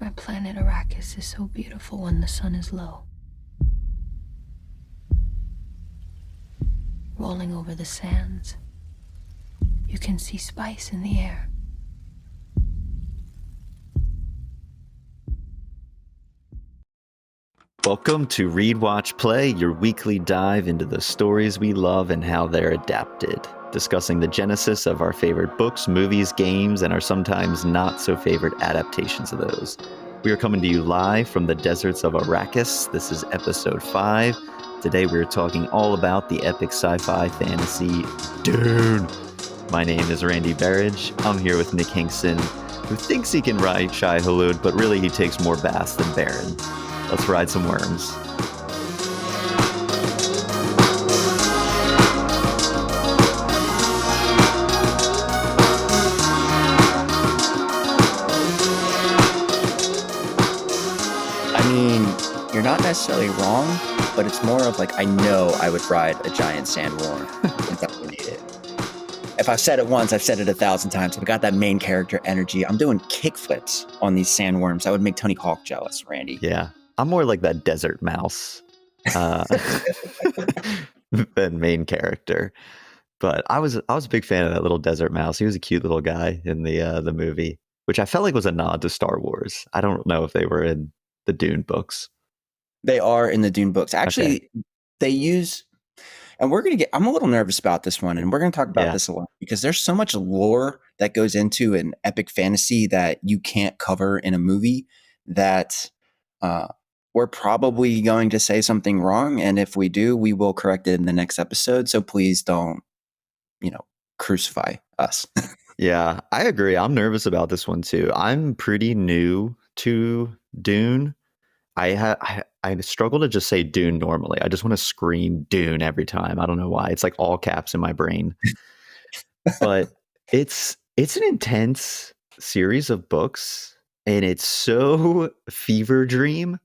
My planet Arrakis is so beautiful when the sun is low. Rolling over the sands, you can see spice in the air. Welcome to Read, Watch, Play, your weekly dive into the stories we love and how they're adapted, discussing the genesis of our favorite books, movies, games, and our sometimes not so favorite adaptations of those. We are coming to you live from the deserts of Arrakis. This is episode 5. Today we are talking all about the epic sci-fi fantasy Dune. My name is Randy Barrage. I'm here with Nick Hinkson, who thinks he can ride Shai Hulud, but really he takes more baths than Baron. Let's ride some worms. I mean, you're not necessarily wrong, but it's more of like, I know I would ride a giant sandworm if I would need it. If I've said it once, I've said it 1,000 times. I've got that main character energy. I'm doing kickflips on these sandworms. That would make Tony Hawk jealous, Randy. Yeah, I'm more like that desert mouse than main character. But I was a big fan of that little desert mouse. He was a cute little guy in the movie, which I felt like was a nod to Star Wars. I don't know if they were in the Dune books. They are in the Dune books. Actually, Okay. they use, and I'm a little nervous about this one, and we're going to talk about this a lot because there's so much lore that goes into an epic fantasy that you can't cover in a movie that we're probably going to say something wrong. And if we do, we will correct it in the next episode. So please don't, crucify us. Yeah, I agree. I'm nervous about this one too. I'm pretty new to Dune. I struggle to just say Dune normally. I just want to scream Dune every time. I don't know why. It's like all caps in my brain. But it's an intense series of books, and it's so fever dream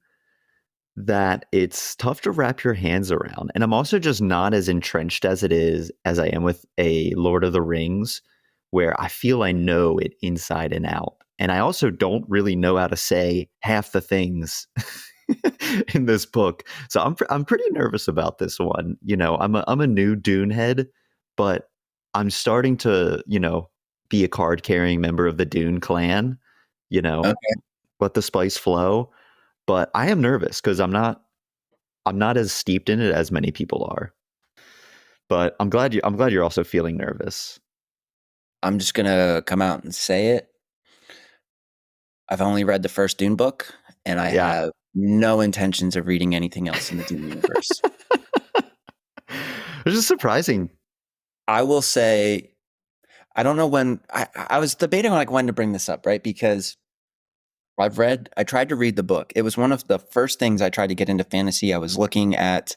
that it's tough to wrap your hands around. And I'm also just not as entrenched as I am with a Lord of the Rings, where I feel I know it inside and out. And I also don't really know how to say half the things in this book. So I'm pretty nervous about this one. I'm a new Dune head, but I'm starting to, be a card carrying member of the Dune clan, Okay. let the spice flow. But I am nervous because I'm not as steeped in it as many people are. But I'm glad you're also feeling nervous. I'm just going to come out and say it. I've only read the first Dune book, and I have no intentions of reading anything else in the Dune universe. It's just surprising. I will say, I don't know when I was debating on when to bring this up, right? Because I tried to read the book. It was one of the first things I tried to get into fantasy. I was looking at,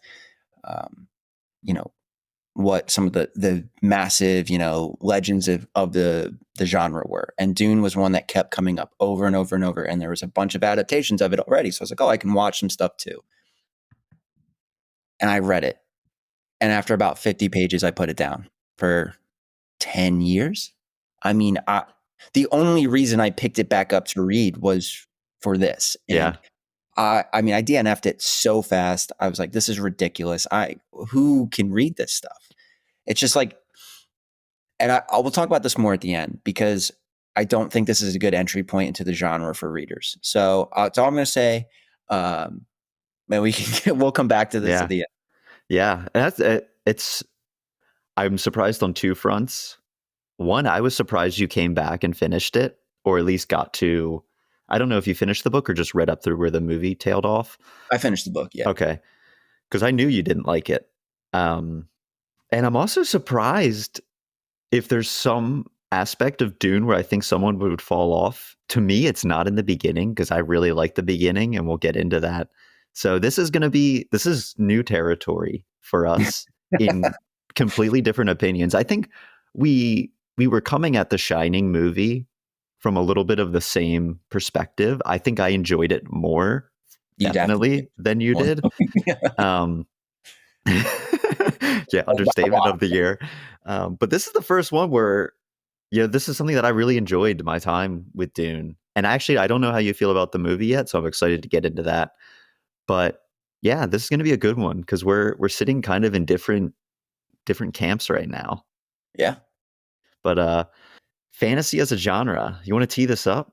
what some of the massive, legends of the genre were. And Dune was one that kept coming up over and over and over. And there was a bunch of adaptations of it already. So I was like, oh, I can watch some stuff too. And I read it. And after about 50 pages, I put it down for 10 years. I mean, the only reason I picked it back up to read was for this. And I DNF'd it so fast. I was like, this is ridiculous. Who can read this stuff? It's just like, and I will talk about this more at the end because I don't think this is a good entry point into the genre for readers. So that's all I'm going to say. We'll come back to this at the end. Yeah, I'm surprised on two fronts. One, I was surprised you came back and finished it, or at least got to, I don't know if you finished the book or just read up through where the movie tailed off. I finished the book, yeah. Okay. Because I knew you didn't like it. And I'm also surprised if there's some aspect of Dune where I think someone would fall off. To me, it's not in the beginning because I really like the beginning, and we'll get into that. So this is new territory for us in completely different opinions. I think we were coming at the Shining movie from a little bit of the same perspective. I think I enjoyed it more, definitely, than you did. Yeah, understatement of the year. But this is the first one where, this is something that I really enjoyed my time with Dune. And actually, I don't know how you feel about the movie yet, so I'm excited to get into that. But yeah, this is going to be a good one because we're sitting kind of in different camps right now. Yeah. But fantasy as a genre, you want to tee this up?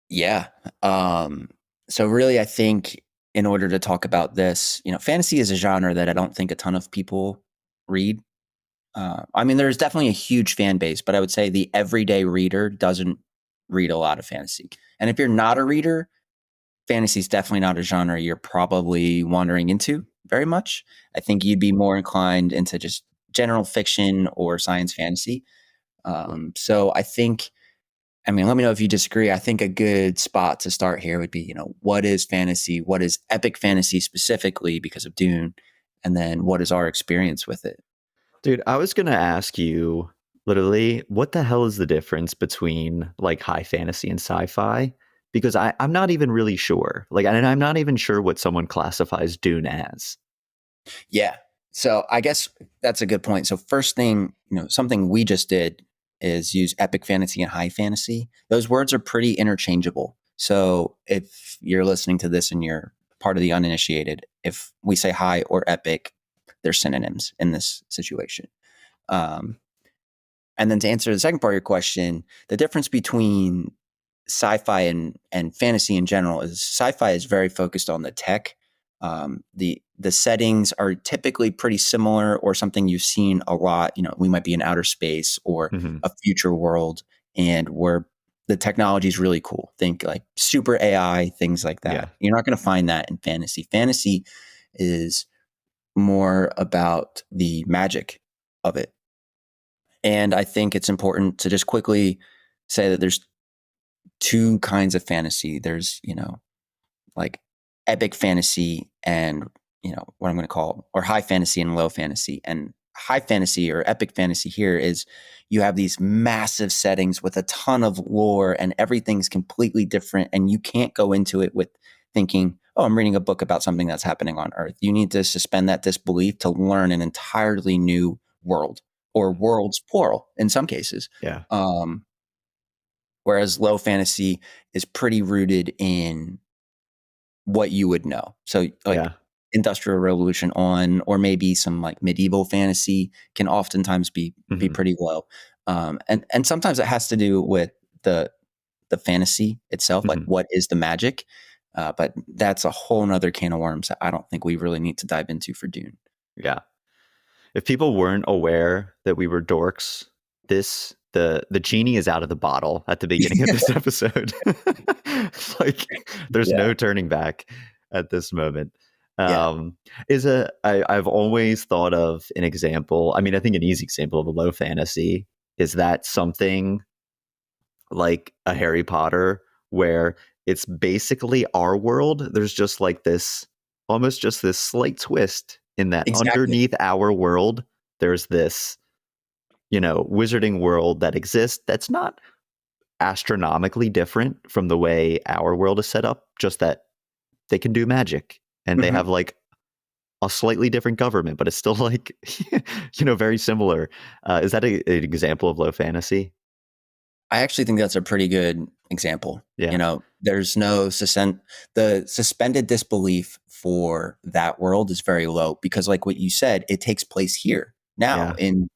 Yeah. So really, I think in order to talk about this, fantasy is a genre that I don't think a ton of people read. I mean, there's definitely a huge fan base, but I would say the everyday reader doesn't read a lot of fantasy. And if you're not a reader, fantasy is definitely not a genre you're probably wandering into very much. I think you'd be more inclined into just general fiction or science fantasy. So I mean, let me know if you disagree. I think a good spot to start here would be, what is fantasy? What is epic fantasy specifically because of Dune? And then what is our experience with it? Dude, I was going to ask you literally, what the hell is the difference between like high fantasy and sci-fi? Because I'm not even really sure. Like, and I'm not even sure what someone classifies Dune as. Yeah. So I guess that's a good point. So first thing, something we just did is use epic fantasy and high fantasy. Those words are pretty interchangeable. So if you're listening to this and you're part of the uninitiated, if we say high or epic, they're synonyms in this situation. Um, and then to answer the second part of your question, the difference between sci-fi and fantasy in general is sci-fi is very focused on the tech. The settings are typically pretty similar or something you've seen a lot. We might be in outer space or a future world, and where the technology is really cool. Think like super AI, things like that. Yeah. You're not going to find that in fantasy. Fantasy is more about the magic of it. And I think it's important to just quickly say that there's two kinds of fantasy. There's, like epic fantasy and, what I'm going to call, or high fantasy and low fantasy. And high fantasy or epic fantasy here is you have these massive settings with a ton of lore and everything's completely different. And you can't go into it with thinking, oh, I'm reading a book about something that's happening on Earth. You need to suspend that disbelief to learn an entirely new world, or worlds plural in some cases. Yeah. Whereas low fantasy is pretty rooted in what you would know. So like Industrial Revolution on, or maybe some like medieval fantasy can oftentimes be pretty low. And sometimes it has to do with the fantasy itself, like what is the magic? But that's a whole nother can of worms that I don't think we really need to dive into for Dune. Yeah. If people weren't aware that we were dorks, the genie is out of the bottle at the beginning of this episode. Like there's no turning back at this moment. I've always thought of an example. I mean, I think an easy example of a low fantasy is that something like a Harry Potter, where it's basically our world. There's just like this, almost just this slight twist in that underneath our world, there's this, wizarding world that exists that's not astronomically different from the way our world is set up, just that they can do magic and they have like a slightly different government, but it's still like, very similar. Is that an example of low fantasy? I actually think that's a pretty good example. Yeah. There's no the suspended disbelief for that world is very low because, like what you said, it takes place here now in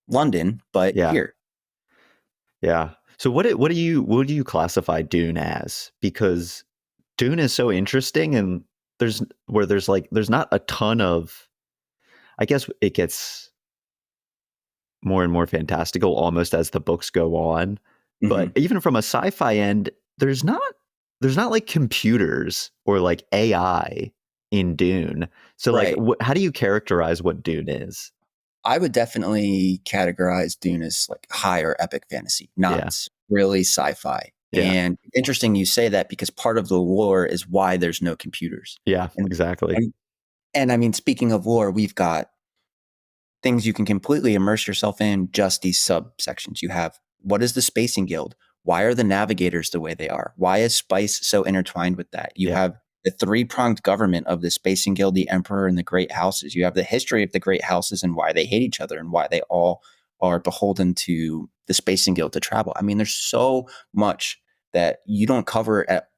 London, but here. Yeah. So what do you classify Dune as? Because Dune is so interesting, and there's not a ton of, I guess it gets more and more fantastical almost as the books go on. But even from a sci-fi end, there's not like computers or like AI in Dune. So like, how do you characterize what Dune is? I would definitely categorize Dune as like higher epic fantasy, not really sci-fi. Yeah. And interesting you say that because part of the lore is why there's no computers. Yeah, exactly. And I mean, speaking of lore, we've got things you can completely immerse yourself in, just these subsections. You have, what is the Spacing Guild? Why are the navigators the way they are? Why is spice so intertwined with that? You have the three-pronged government of the Spacing Guild, the Emperor, and the Great Houses. You have the history of the Great Houses and why they hate each other and why they all are beholden to the Spacing Guild to travel. I mean, there's so much that you don't cover at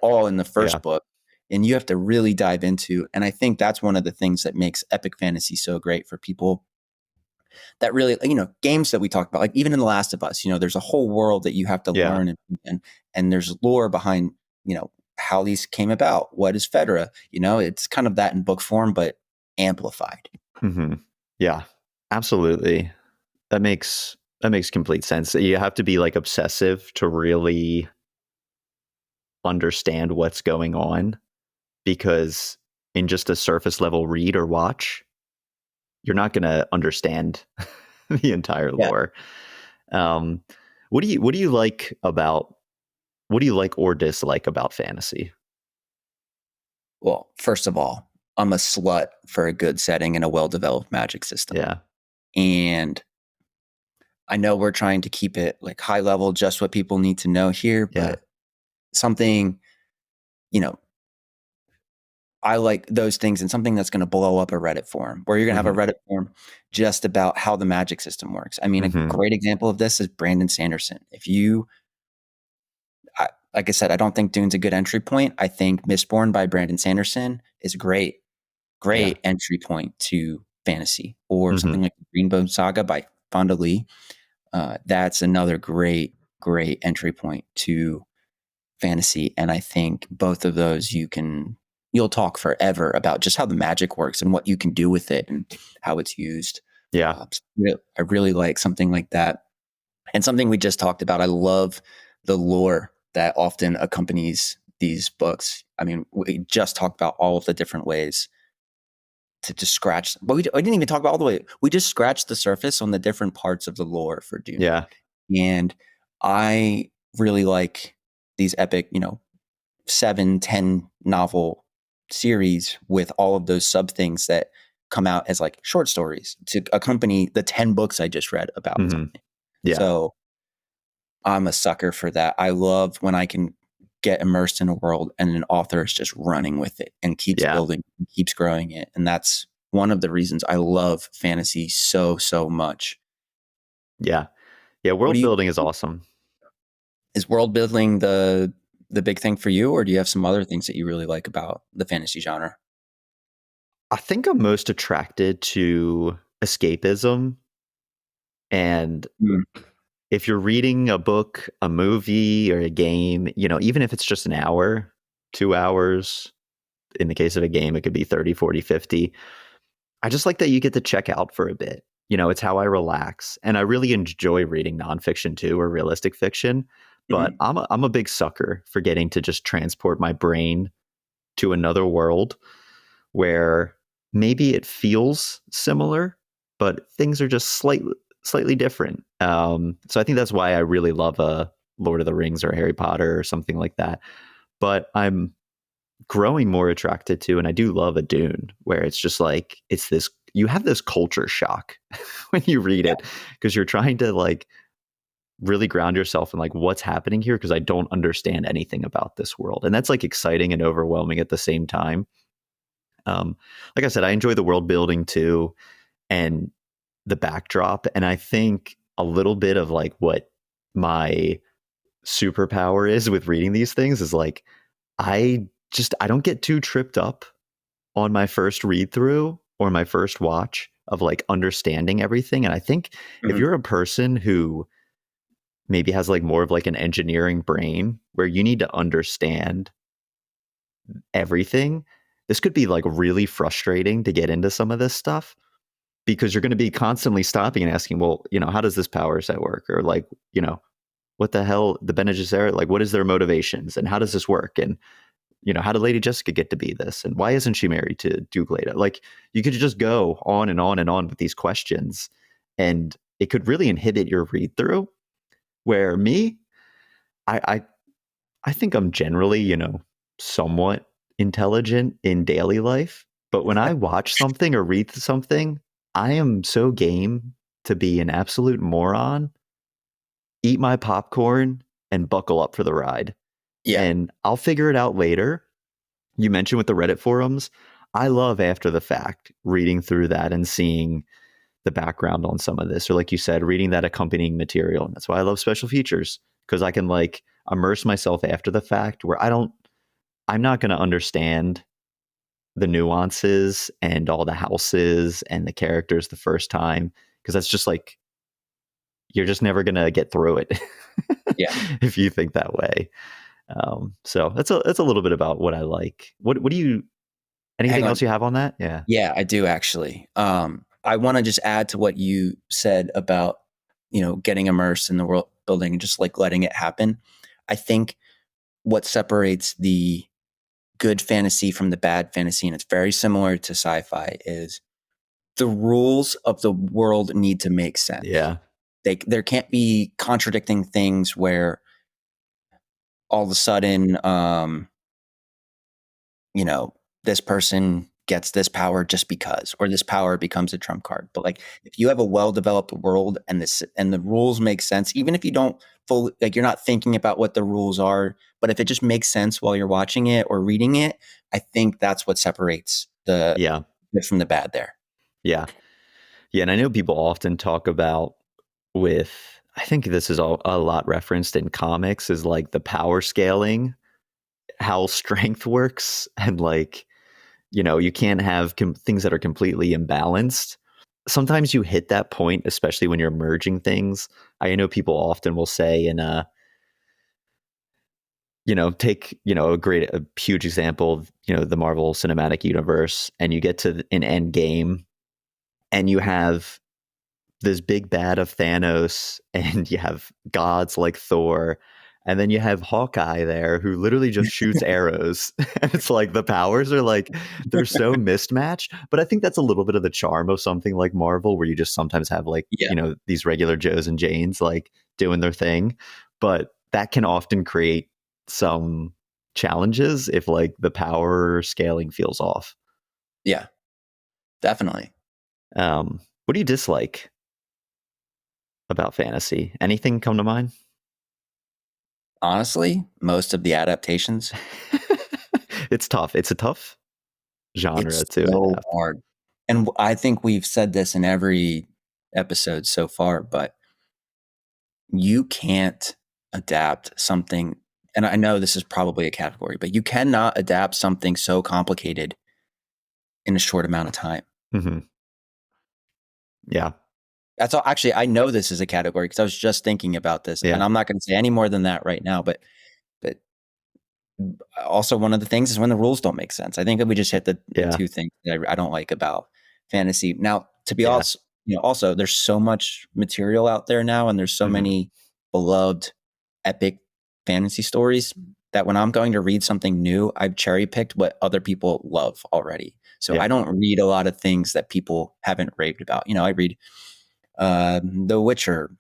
all in the first book, and you have to really dive into. And I think that's one of the things that makes epic fantasy so great for people that really, games that we talk about, like even in The Last of Us, there's a whole world that you have to learn, and there's lore behind, how these came about. What is Fedra? It's kind of that in book form, but amplified. Mm-hmm. Yeah, absolutely. That makes complete sense. You have to be like obsessive to really understand what's going on, because in just a surface level read or watch, you're not going to understand the entire lore. What do you like or dislike about fantasy? Well, first of all, I'm a slut for a good setting and a well-developed magic system. Yeah. And I know we're trying to keep it like high level, just what people need to know here, but something, I like those things, and something that's going to blow up a Reddit forum, where you're going to have a Reddit forum just about how the magic system works. I mean, a great example of this is Brandon Sanderson. Like I said, I don't think Dune's a good entry point. I think Mistborn by Brandon Sanderson is great entry point to fantasy, or something like Greenbow Saga by Fonda Lee. That's another great entry point to fantasy. And I think both of those you'll talk forever about just how the magic works and what you can do with it and how it's used. Yeah. I really like something like that. And something we just talked about, I love the lore that often accompanies these books. I mean, we just talked about all of the different ways to just scratch, but we didn't even talk about all the way. We just scratched the surface on the different parts of the lore for Dune. Yeah. And I really like these epic, 7-10 novel series with all of those sub things that come out as like short stories to accompany the 10 books I just read about something. Yeah. So I'm a sucker for that. I love when I can get immersed in a world and an author is just running with it and keeps building, keeps growing it. And that's one of the reasons I love fantasy so much. Yeah. Yeah. World building is awesome. Is world building the big thing for you, or do you have some other things that you really like about the fantasy genre? I think I'm most attracted to escapism. And if you're reading a book, a movie, or a game, even if it's just an hour, 2 hours, in the case of a game, it could be 30, 40, 50. I just like that you get to check out for a bit. It's how I relax. And I really enjoy reading nonfiction too, or realistic fiction. But I'm a big sucker for getting to just transport my brain to another world where maybe it feels similar, but things are just slightly different. So I think that's why I really love Lord of the Rings or Harry Potter or something like that. But I'm growing more attracted to, and I do love a Dune, where it's just like, you have this culture shock when you read it, because you're trying to like really ground yourself in like what's happening here, because I don't understand anything about this world. And that's like exciting and overwhelming at the same time. Like I said, I enjoy the world building too, and the backdrop. And I think a little bit of like what my superpower is with reading these things is like, I don't get too tripped up on my first read through or my first watch of like understanding everything. And I think if you're a person who maybe has like more of like an engineering brain where you need to understand everything, this could be like really frustrating to get into some of this stuff, because you're going to be constantly stopping and asking, well, how does this power set work? Or like, what the hell, the Bene Gesserit, like what is their motivations and how does this work? And, how did Lady Jessica get to be this? And why isn't she married to Duke Leto? Like you could just go on and on and on with these questions, and it could really inhibit your read through. Where me, I think I'm generally, somewhat intelligent in daily life. But when I watch something or read something, I am so game to be an absolute moron, eat my popcorn, and buckle up for the ride. Yeah. And I'll figure it out later. You mentioned with the Reddit forums, I love after the fact reading through that and seeing, the background on some of this, or like you said, reading that accompanying material. And that's why I love special features, because I can like immerse myself after the fact where I'm not going to understand the nuances and all the houses and the characters the first time, because that's just like, you're just never going to get through it. Yeah. If you think that way. So that's a little bit about what I like. What do you, anything else you have on that? Yeah. Yeah, I do actually. I want to just add to what you said about, getting immersed in the world building and just like letting it happen. I think what separates the good fantasy from the bad fantasy, and it's very similar to sci-fi, is the rules of the world need to make sense. Yeah. There can't be contradicting things where all of a sudden, this person gets this power just because, or this power becomes a trump card. But like, if you have a well-developed world and the rules make sense, even if you don't fully, like, you're not thinking about what the rules are, but if it just makes sense while you're watching it or reading it, I think that's what separates the good from the bad there. Yeah. Yeah. And I know people often talk about I think this is a lot referenced in comics, is like the power scaling, how strength works, and like, you can't have things that are completely imbalanced. Sometimes you hit that point, especially when you're merging things. I know people often will say take, a huge example, the Marvel Cinematic Universe, and you get to an end game and you have this big bad of Thanos, and you have gods like Thor, and then you have Hawkeye there who literally just shoots arrows. And it's like the powers are like, they're so mismatched. But I think that's a little bit of the charm of something like Marvel, where you just sometimes have like, these regular Joes and Janes like doing their thing. But that can often create some challenges if like the power scaling feels off. Yeah, definitely. What do you dislike about fantasy? Anything come to mind? Honestly, most of the adaptations. It's tough. It's a tough genre It's to so adapt. hard. And I think we've said this in every episode so far, but you can't adapt something. And I know this is probably a category, but you cannot adapt something so complicated in a short amount of time. Mm-hmm. Yeah. That's all. Actually, I know this is a category because I was just thinking about this, and I'm not going to say any more than that right now. But also, one of the things is when the rules don't make sense. I think that we just hit the two things that I don't like about fantasy. Now, to be honest, also there's so much material out there now, and there's so many beloved epic fantasy stories that when I'm going to read something new, I've cherry picked what other people love already. So I don't read a lot of things that people haven't raved about. I read The Witcher,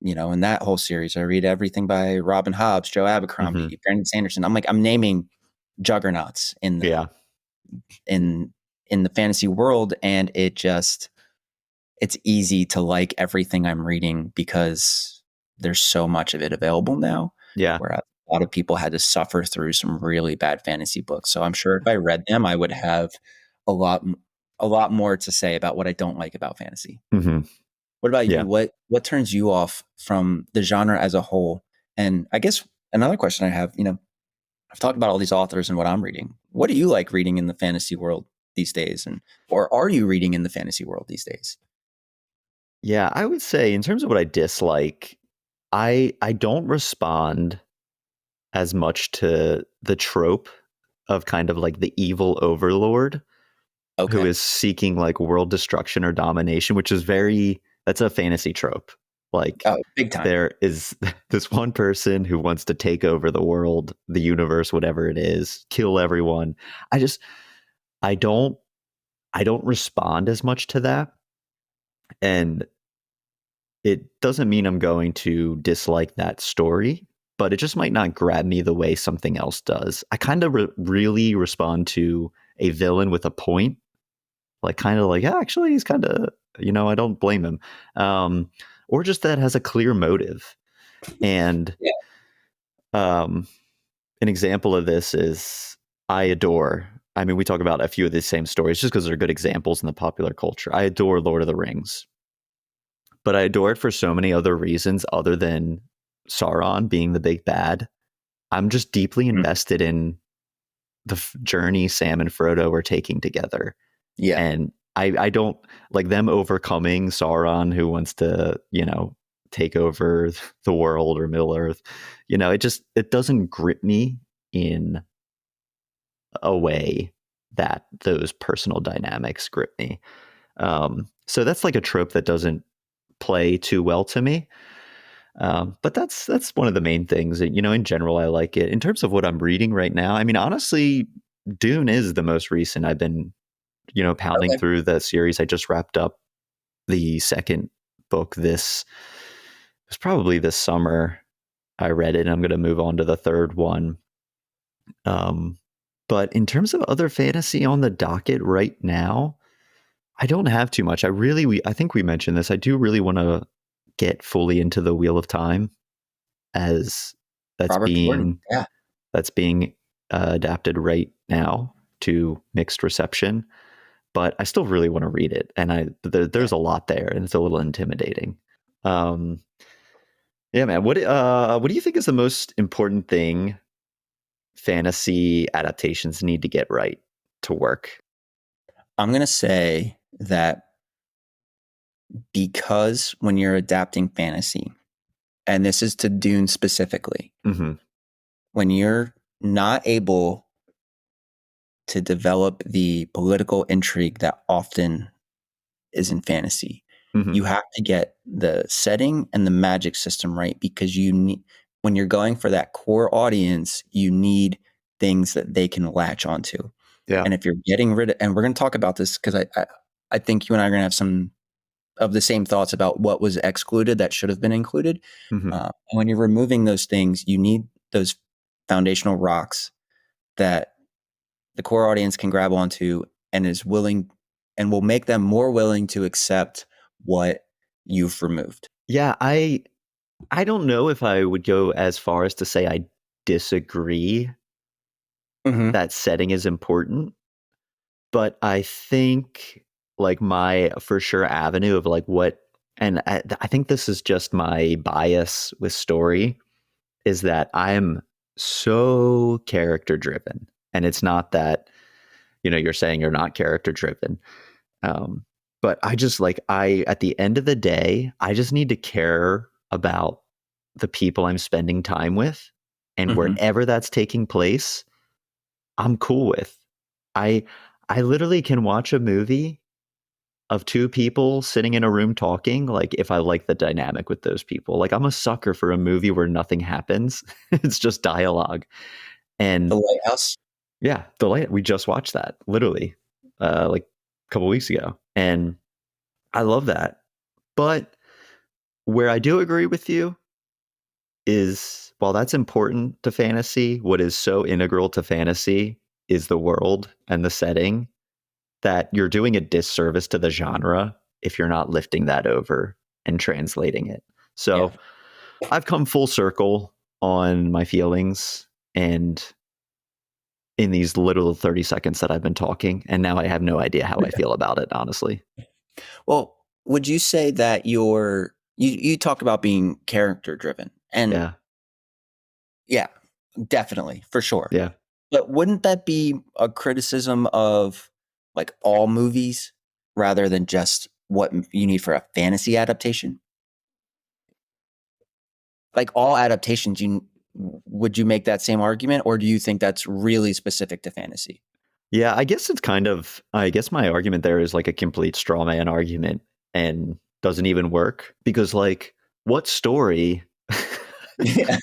and that whole series. I read everything by Robin Hobbs, Joe Abercrombie, Brandon Sanderson. I'm naming juggernauts in the in the fantasy world, and it's easy to like everything I'm reading because there's so much of it available now. Yeah. Whereas a lot of people had to suffer through some really bad fantasy books. So I'm sure if I read them, I would have a lot more to say about what I don't like about fantasy. Mm-hmm. What about you? What turns you off from the genre as a whole? And I guess another question I have, I've talked about all these authors and what I'm reading. What do you like reading in the fantasy world these days? Or are you reading in the fantasy world these days? Yeah, I would say in terms of what I dislike, I don't respond as much to the trope of kind of like the evil overlord who is seeking like world destruction or domination, which is that's a fantasy trope. Like, big time. There is this one person who wants to take over the world, the universe, whatever it is, kill everyone. I don't respond as much to that. And it doesn't mean I'm going to dislike that story, but it just might not grab me the way something else does. I kind of really respond to a villain with a point, like kind of like, yeah, actually, he's kind of, I don't blame him. Or just that has a clear motive. And an example of this is we talk about a few of these same stories just because they're good examples in the popular culture. I adore Lord of the Rings. but I adore it for so many other reasons other than Sauron being the big bad. I'm just deeply invested in the journey Sam and Frodo were taking together. Yeah. And I don't like them overcoming Sauron, who wants to, take over the world or Middle Earth. It doesn't grip me in a way that those personal dynamics grip me. So that's like a trope that doesn't play too well to me. But that's one of the main things that, in general, I like it. In terms of what I'm reading right now, I mean, honestly, Dune is the most recent. I've been, pounding Okay. through the series. I just wrapped up the second book. It was probably this summer I read it, and I'm going to move on to the third one. But in terms of other fantasy on the docket right now, I don't have too much. I think we mentioned this. I do really want to get fully into the Wheel of Time, as that's Robert Jordan. Yeah. being adapted right now to mixed reception. But I still really want to read it, and there's a lot there, and it's a little intimidating. Yeah, man. What do you think is the most important thing fantasy adaptations need to get right to work? I'm going to say that because when you're adapting fantasy, and this is to Dune specifically, Mm-hmm. when you're not able to develop the political intrigue that often is in fantasy, Mm-hmm. you have to get the setting and the magic system right, because you need, when you're going for that core audience, you need things that they can latch onto. Yeah. And if you're getting rid of, and we're going to talk about this because I think you and I are going to have some of the same thoughts about what was excluded that should have been included. Mm-hmm. And when you're removing those things, you need those foundational rocks that the core audience can grab onto and is willing, and will make them more willing to accept what you've removed. Yeah, I don't know if I would go as far as to say I disagree that setting is important, but I think like my for sure avenue of like what, and I think this is just my bias with story, is that I'm so character driven, and it's not that you're saying you're not character driven, but I just at the end of the day, I just need to care about the people I'm spending time with, and wherever that's taking place, I'm cool with. I literally can watch a movie of two people sitting in a room talking, like if I like the dynamic with those people. Like I'm a sucker for a movie where nothing happens. It's just dialogue. And The Lighthouse. yeah, we just watched that literally like a couple weeks ago. And I love that. But where I do agree with you is, while that's important to fantasy, what is so integral to fantasy is the world and the setting, that you're doing a disservice to the genre if you're not lifting that over and translating it. So I've come full circle on my feelings, and in these little 30 seconds that I've been talking, and now I have no idea how I feel about it, honestly. Well, would you say that you talk about being character driven, and yeah, definitely, for sure. Yeah. But wouldn't that be a criticism of like all movies rather than just what you need for a fantasy adaptation? Like all adaptations, would you make that same argument, or do you think that's really specific to fantasy? Yeah, I guess I guess my argument there is like a complete straw man argument and doesn't even work, because like what story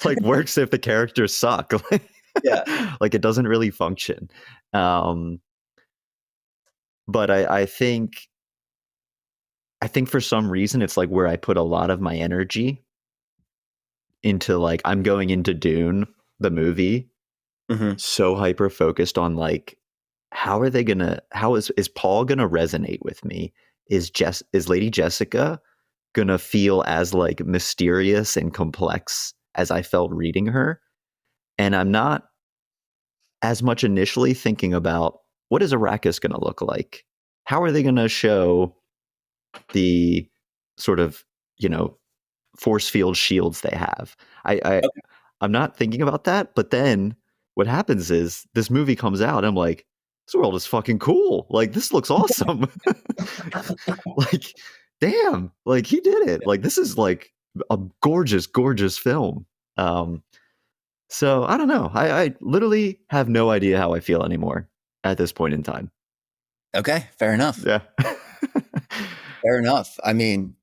like works if the characters suck? Yeah. Like it doesn't really function. But I think for some reason it's like where I put a lot of my energy into, like I'm going into Dune, the movie, so hyper focused on like, how is Paul gonna resonate with me? Is Lady Jessica gonna feel as like mysterious and complex as I felt reading her? And I'm not as much initially thinking about, what is Arrakis gonna look like? How are they gonna show the sort of force field shields they have. I'm not thinking about that, but then what happens is this movie comes out and I'm like, this world is fucking cool. Like, this looks awesome. Like, damn, like he did it. Like, this is like a gorgeous, gorgeous film. So I don't know. I literally have no idea how I feel anymore at this point in time. Okay, fair enough. Yeah. Fair enough. I mean,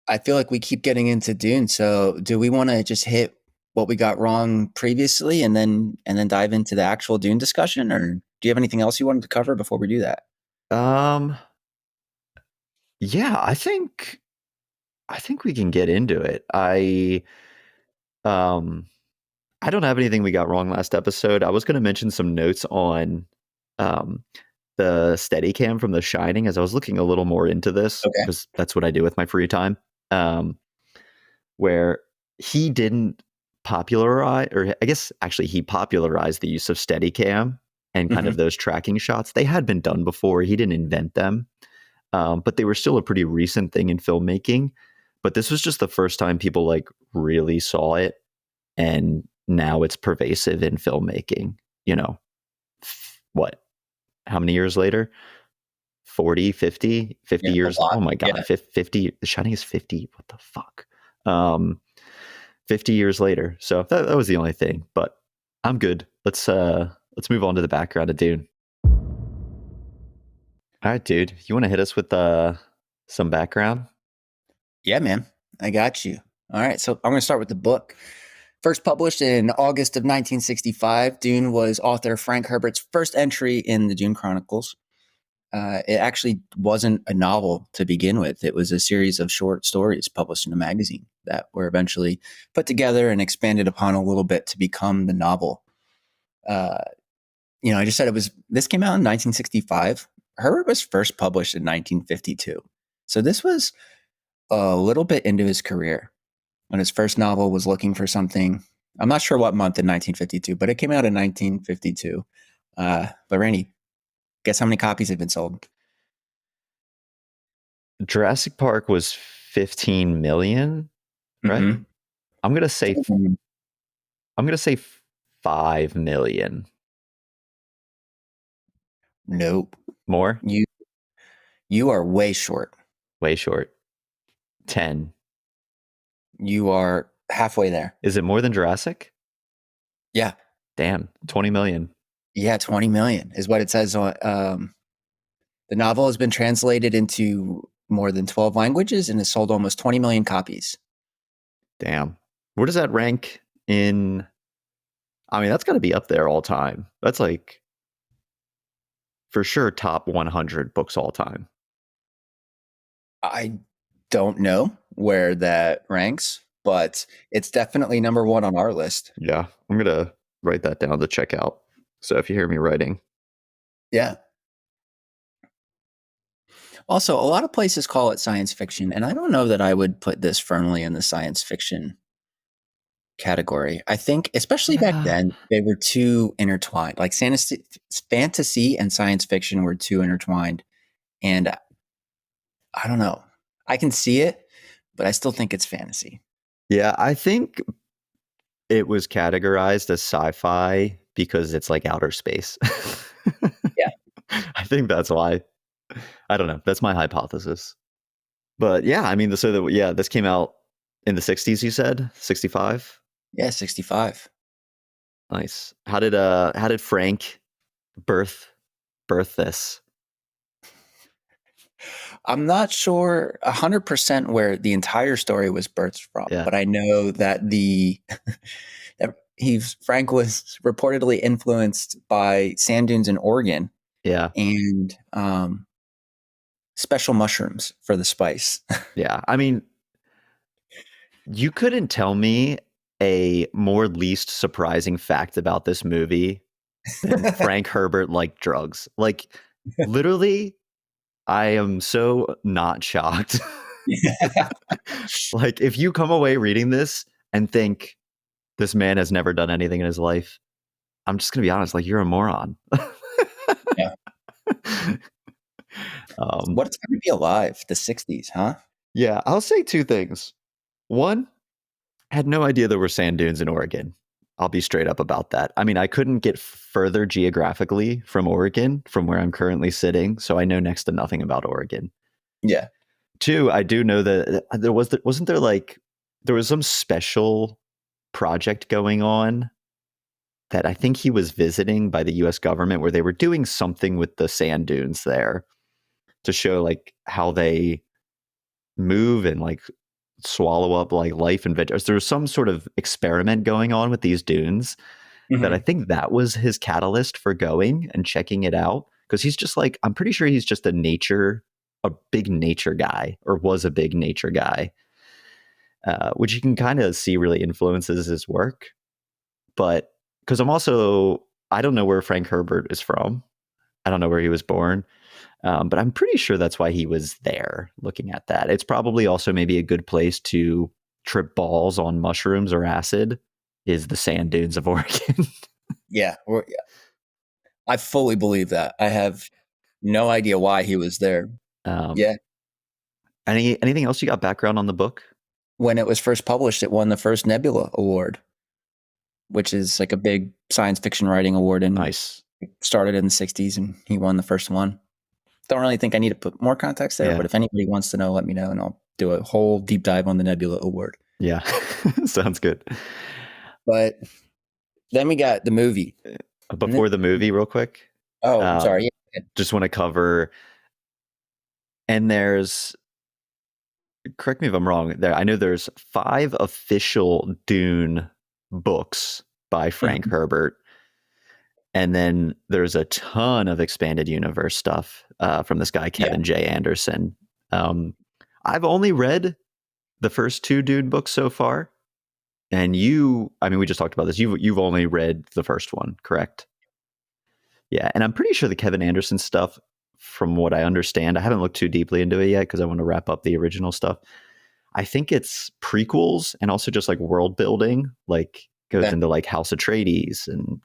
I feel like we keep getting into Dune. So do we want to just hit what we got wrong previously and then dive into the actual Dune discussion? Or do you have anything else you wanted to cover before we do that? Yeah, I think we can get into it. I don't have anything we got wrong last episode. I was going to mention some notes on the Steadicam from The Shining as I was looking a little more into this, because that's what I do with my free time. Where he didn't popularize, or I guess actually he popularized the use of Steadicam and kind of those tracking shots. They had been done before. He didn't invent them, but they were still a pretty recent thing in filmmaking. But this was just the first time people like really saw it, and now it's pervasive in filmmaking. What? How many years later? 40, 50 years. Oh my God. 50. The Shining is 50. What the fuck? 50 years later. So that was the only thing, but I'm good. Let's move on to the background of Dune. All right, dude. You want to hit us with some background? Yeah, man. I got you. All right. So I'm going to start with the book. First published in August of 1965, Dune was author Frank Herbert's first entry in the Dune Chronicles. It actually wasn't a novel to begin with. It was a series of short stories published in a magazine that were eventually put together and expanded upon a little bit to become the novel. I just said this came out in 1965. Herbert was first published in 1952. So this was a little bit into his career. When his first novel was looking for something, I'm not sure what month in 1952, but it came out in 1952. But Randy, guess how many copies have been sold? Jurassic Park was 15 million, right? Mm-hmm. I'm gonna say 5 million. Nope. More? You are way short. Way short. 10. You are halfway there. Is it more than Jurassic? Yeah. Damn. 20 million. Yeah, 20 million is what it says on. The novel has been translated into more than 12 languages and has sold almost 20 million copies. Damn. Where does that rank in? I mean, that's got to be up there all time. That's like, for sure, top 100 books all time. I don't know where that ranks, but it's definitely number one on our list. Yeah, I'm going to write that down to check out. So if you hear me writing. Yeah. Also, a lot of places call it science fiction, and I don't know that I would put this firmly in the science fiction category. I think, especially back then, they were too intertwined. Like fantasy and science fiction were too intertwined. And I don't know. I can see it, but I still think it's fantasy. Yeah, I think it was categorized as sci-fi because it's like outer space. Yeah. I think that's why. I don't know. That's my hypothesis. But yeah, I mean, this came out in the 60s, you said? 65? Yeah, 65. Nice. How did Frank birth this? I'm not sure 100% where the entire story was birthed from, but I know that Frank was reportedly influenced by sand dunes in Oregon. Yeah. And special mushrooms for the spice. Yeah. I mean, you couldn't tell me a more least surprising fact about this movie than Frank Herbert liked drugs. Like, literally, I am so not shocked. Like, if you come away reading this and think this man has never done anything in his life, I'm just going to be honest, like, you're a moron. Yeah. What it's going to be alive, the 60s, huh? Yeah, I'll say two things. One, I had no idea there were sand dunes in Oregon. I'll be straight up about that. I mean, I couldn't get further geographically from Oregon, from where I'm currently sitting, so I know next to nothing about Oregon. Yeah. Two, I do know that wasn't there like there was some special project going on that I think he was visiting by the US government where they were doing something with the sand dunes there to show like how they move and like swallow up like life and vegetation. There was some sort of experiment going on with these dunes that I think that was his catalyst for going and checking it out. Because he's just like, I'm pretty sure he's just a big nature guy, or was a big nature guy, which you can kind of see really influences his work. But because I don't know where Frank Herbert is from. I don't know where he was born. But I'm pretty sure that's why he was there looking at that. It's probably also maybe a good place to trip balls on mushrooms or acid is the sand dunes of Oregon. Yeah. I fully believe that. I have no idea why he was there. Yeah. Anything else you got background on the book? When it was first published, it won the first Nebula Award, which is like a big science fiction writing award. And Nice. it started in the 60s and he won the first one. Don't really think I need to put more context there, Yeah. but if anybody wants to know, let me know and I'll do a whole deep dive on the Nebula Award. Yeah. Sounds good. But then we got the movie. Before the movie, real quick. Oh, I'm sorry. Just want to cover, and correct me if I'm wrong, I know there's 5 official Dune books by Frank Herbert. And then there's a ton of expanded universe stuff from this guy, Kevin J. Anderson. I've only read the first 2 Dune books so far. And we just talked about this. You've only read the first one, correct? Yeah. And I'm pretty sure the Kevin Anderson stuff, from what I understand, I haven't looked too deeply into it yet because I want to wrap up the original stuff. I think it's prequels and also just like world building, like goes into like House Atreides and,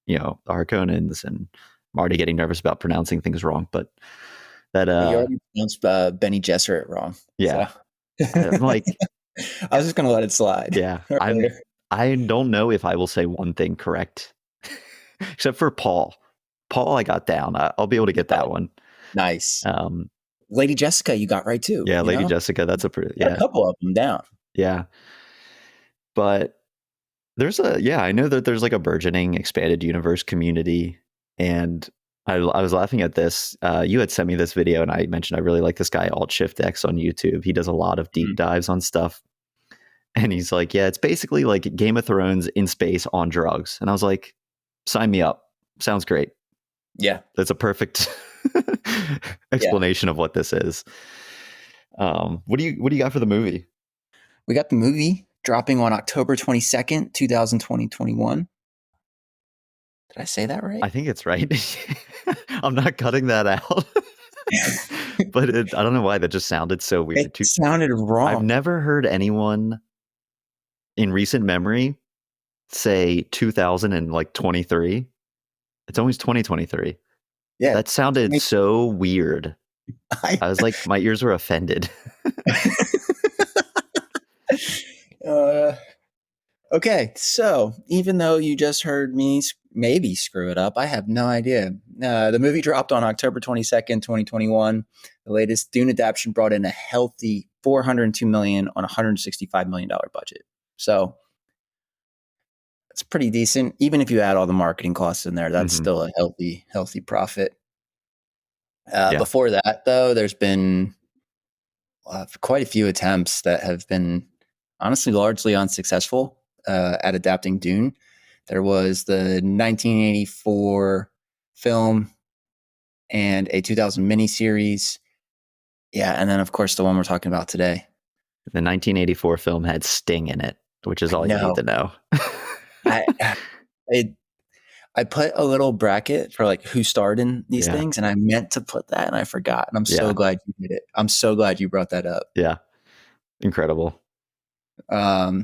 the Harkonnens, and I'm already getting nervous about pronouncing things wrong, but that you already pronounced Benny Gesserit wrong. Yeah. So. I'm like, I was just gonna let it slide. Yeah. I don't know if I will say one thing correct. Except for Paul. Paul I got down. I'll be able to get that one. Nice. Lady Jessica you got right too. Yeah, Lady Jessica, that's a a couple of them down. Yeah. But I know that there's like a burgeoning expanded universe community, and I was laughing at this. You had sent me this video, and I mentioned I really like this guy Alt Shift X on YouTube. He does a lot of deep dives on stuff, and he's like, "Yeah, it's basically like Game of Thrones in space on drugs." And I was like, "Sign me up! Sounds great." Yeah, that's a perfect explanation of what this is. What do you got for the movie? We got the movie dropping on October 22nd, 2021. Did I say that right? I think it's right. I'm not cutting that out. But I don't know why that just sounded so weird. It sounded wrong. I've never heard anyone in recent memory say 2023. It's always 2023. Yeah. That sounded so weird. I was like, my ears were offended. Okay, so even though you just heard me maybe screw it up, I have no idea. The movie dropped on October 22nd, 2021. The latest Dune adaptation brought in a healthy $402 million on a $165 million budget. So it's pretty decent. Even if you add all the marketing costs in there, that's still a healthy profit. Before that, though, there's been quite a few attempts that have been honestly largely unsuccessful at adapting Dune. There was the 1984 film and a 2000 miniseries. Yeah, and then of course the one we're talking about today. The 1984 film had Sting in it, which is all you need to know. I put a little bracket for like who starred in these things, and I meant to put that and I forgot. And I'm so glad you did it. I'm so glad you brought that up. Yeah. Incredible. But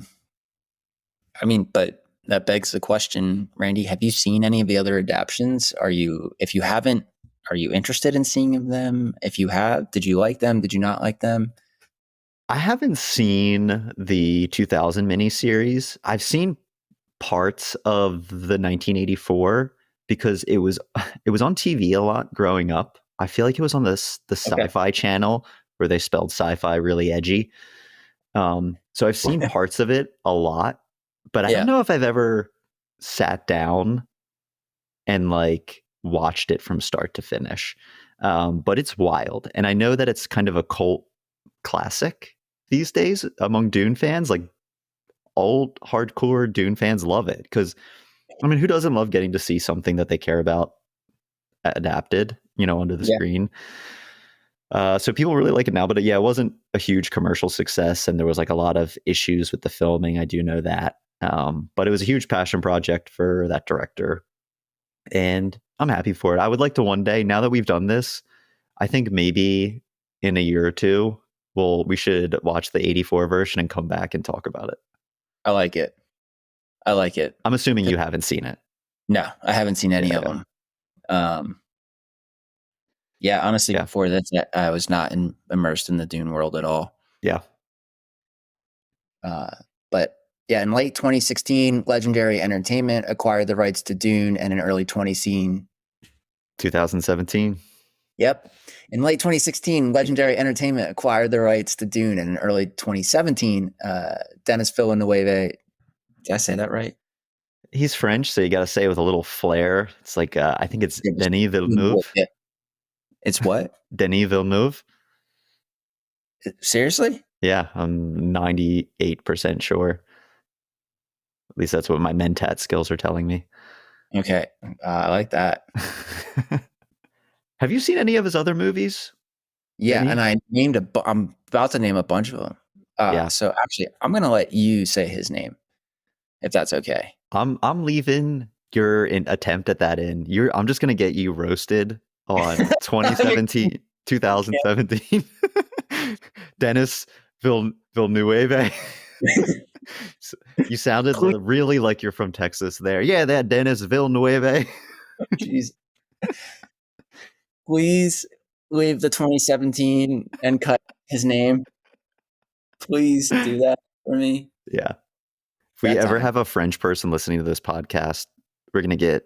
that begs the question, Randy, have you seen any of the other adaptions? If you haven't, are you interested in seeing them? If you have, did you like them? Did you not like them? I haven't seen the 2000 miniseries. I've seen parts of the 1984 because it was on TV a lot growing up. I feel like it was on the Okay. Sci-Fi channel where they spelled sci-fi really edgy. So I've seen parts of it a lot, but I don't Yeah. know if I've ever sat down and like watched it from start to finish. But it's wild, and I know that it's kind of a cult classic these days among Dune fans. Like old hardcore Dune fans love it because I mean, who doesn't love getting to see something that they care about adapted, onto the Yeah. screen? So people really like it now, but yeah, it wasn't a huge commercial success, and there was like a lot of issues with the filming. I do know that, but it was a huge passion project for that director, and I'm happy for it. I would like to one day, now that we've done this, I think maybe in a year or two, we should watch the '84 version and come back and talk about it. I like it. I like it. I'm assuming you haven't seen it. No, I haven't seen any of them. Yeah, honestly, Yeah. before this, I was not immersed in the Dune world at all. Yeah. But yeah, in late 2016, Legendary Entertainment acquired the rights to Dune, and in early 2017. Yep. In late 2016, Legendary Entertainment acquired the rights to Dune, and in early 2017, Denis Villeneuve. Did I say that right? He's French, so you got to say it with a little flair. It's like I think it's Denis Villeneuve. It's what? Denis Villeneuve. Seriously? Yeah, I'm 98% sure. At least that's what my mentat skills are telling me. Okay, I like that. Have you seen any of his other movies? Yeah, Denis? and I'm about to name a bunch of them. Yeah. So actually, I'm going to let you say his name, if that's okay. I'm leaving your attempt at that in. I'm just gonna get you roasted on 2017. Denis Villeneuve. You sounded really like you're from Texas there. Yeah, that Denis Villeneuve. Jeez. Please leave the 2017 and cut his name. Please do that for me. Yeah. If we ever have a French person listening to this podcast, we're going to get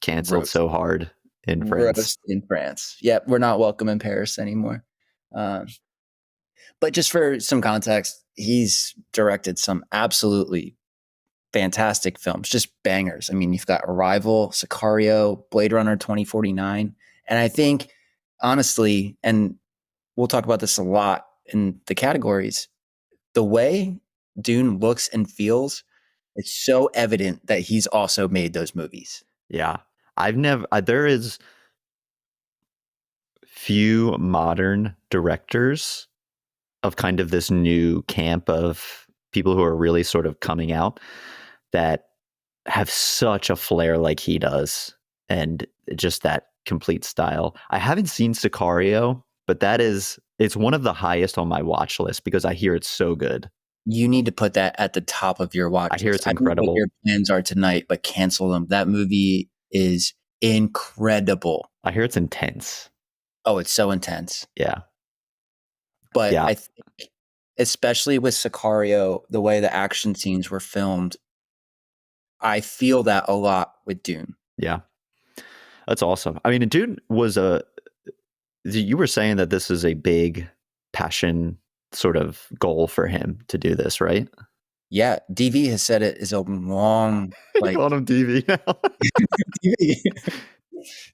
canceled so hard in France. Roast in France. Yep, we're not welcome in Paris anymore. But just for some context, he's directed some absolutely fantastic films, just bangers. I mean, you've got Arrival, Sicario, Blade Runner 2049. And I think, honestly, and we'll talk about this a lot in the categories, the way Dune looks and feels, it's so evident that he's also made those movies. Yeah. There is few modern directors of kind of this new camp of people who are really sort of coming out that have such a flair like he does, and just that complete style. I haven't seen Sicario, but it's one of the highest on my watch list because I hear it's so good. You need to put that at the top of your watch list. I hear it's incredible. I don't know what your plans are tonight, but cancel them. That movie is incredible. I hear it's intense. Oh, it's so intense. Yeah. But yeah. I think, especially with Sicario, the way the action scenes were filmed, I feel that a lot with Dune. Yeah. That's awesome. I mean, Dune was you were saying that this is a big passion sort of goal for him to do this, right? Yeah. DV has said it is a long, like, call him DV now.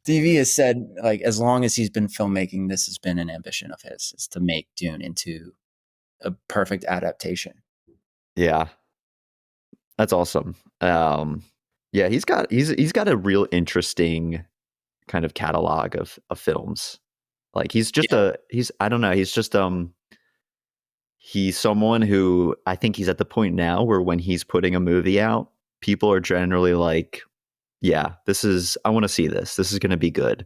DV has said, like, as long as he's been filmmaking, this has been an ambition of his, is to make Dune into a perfect adaptation. Yeah. That's awesome. Yeah, he's got a real interesting kind of catalog of films. Like he's someone who I think he's at the point now where when he's putting a movie out, people are generally like, yeah, I want to see this. This is going to be good.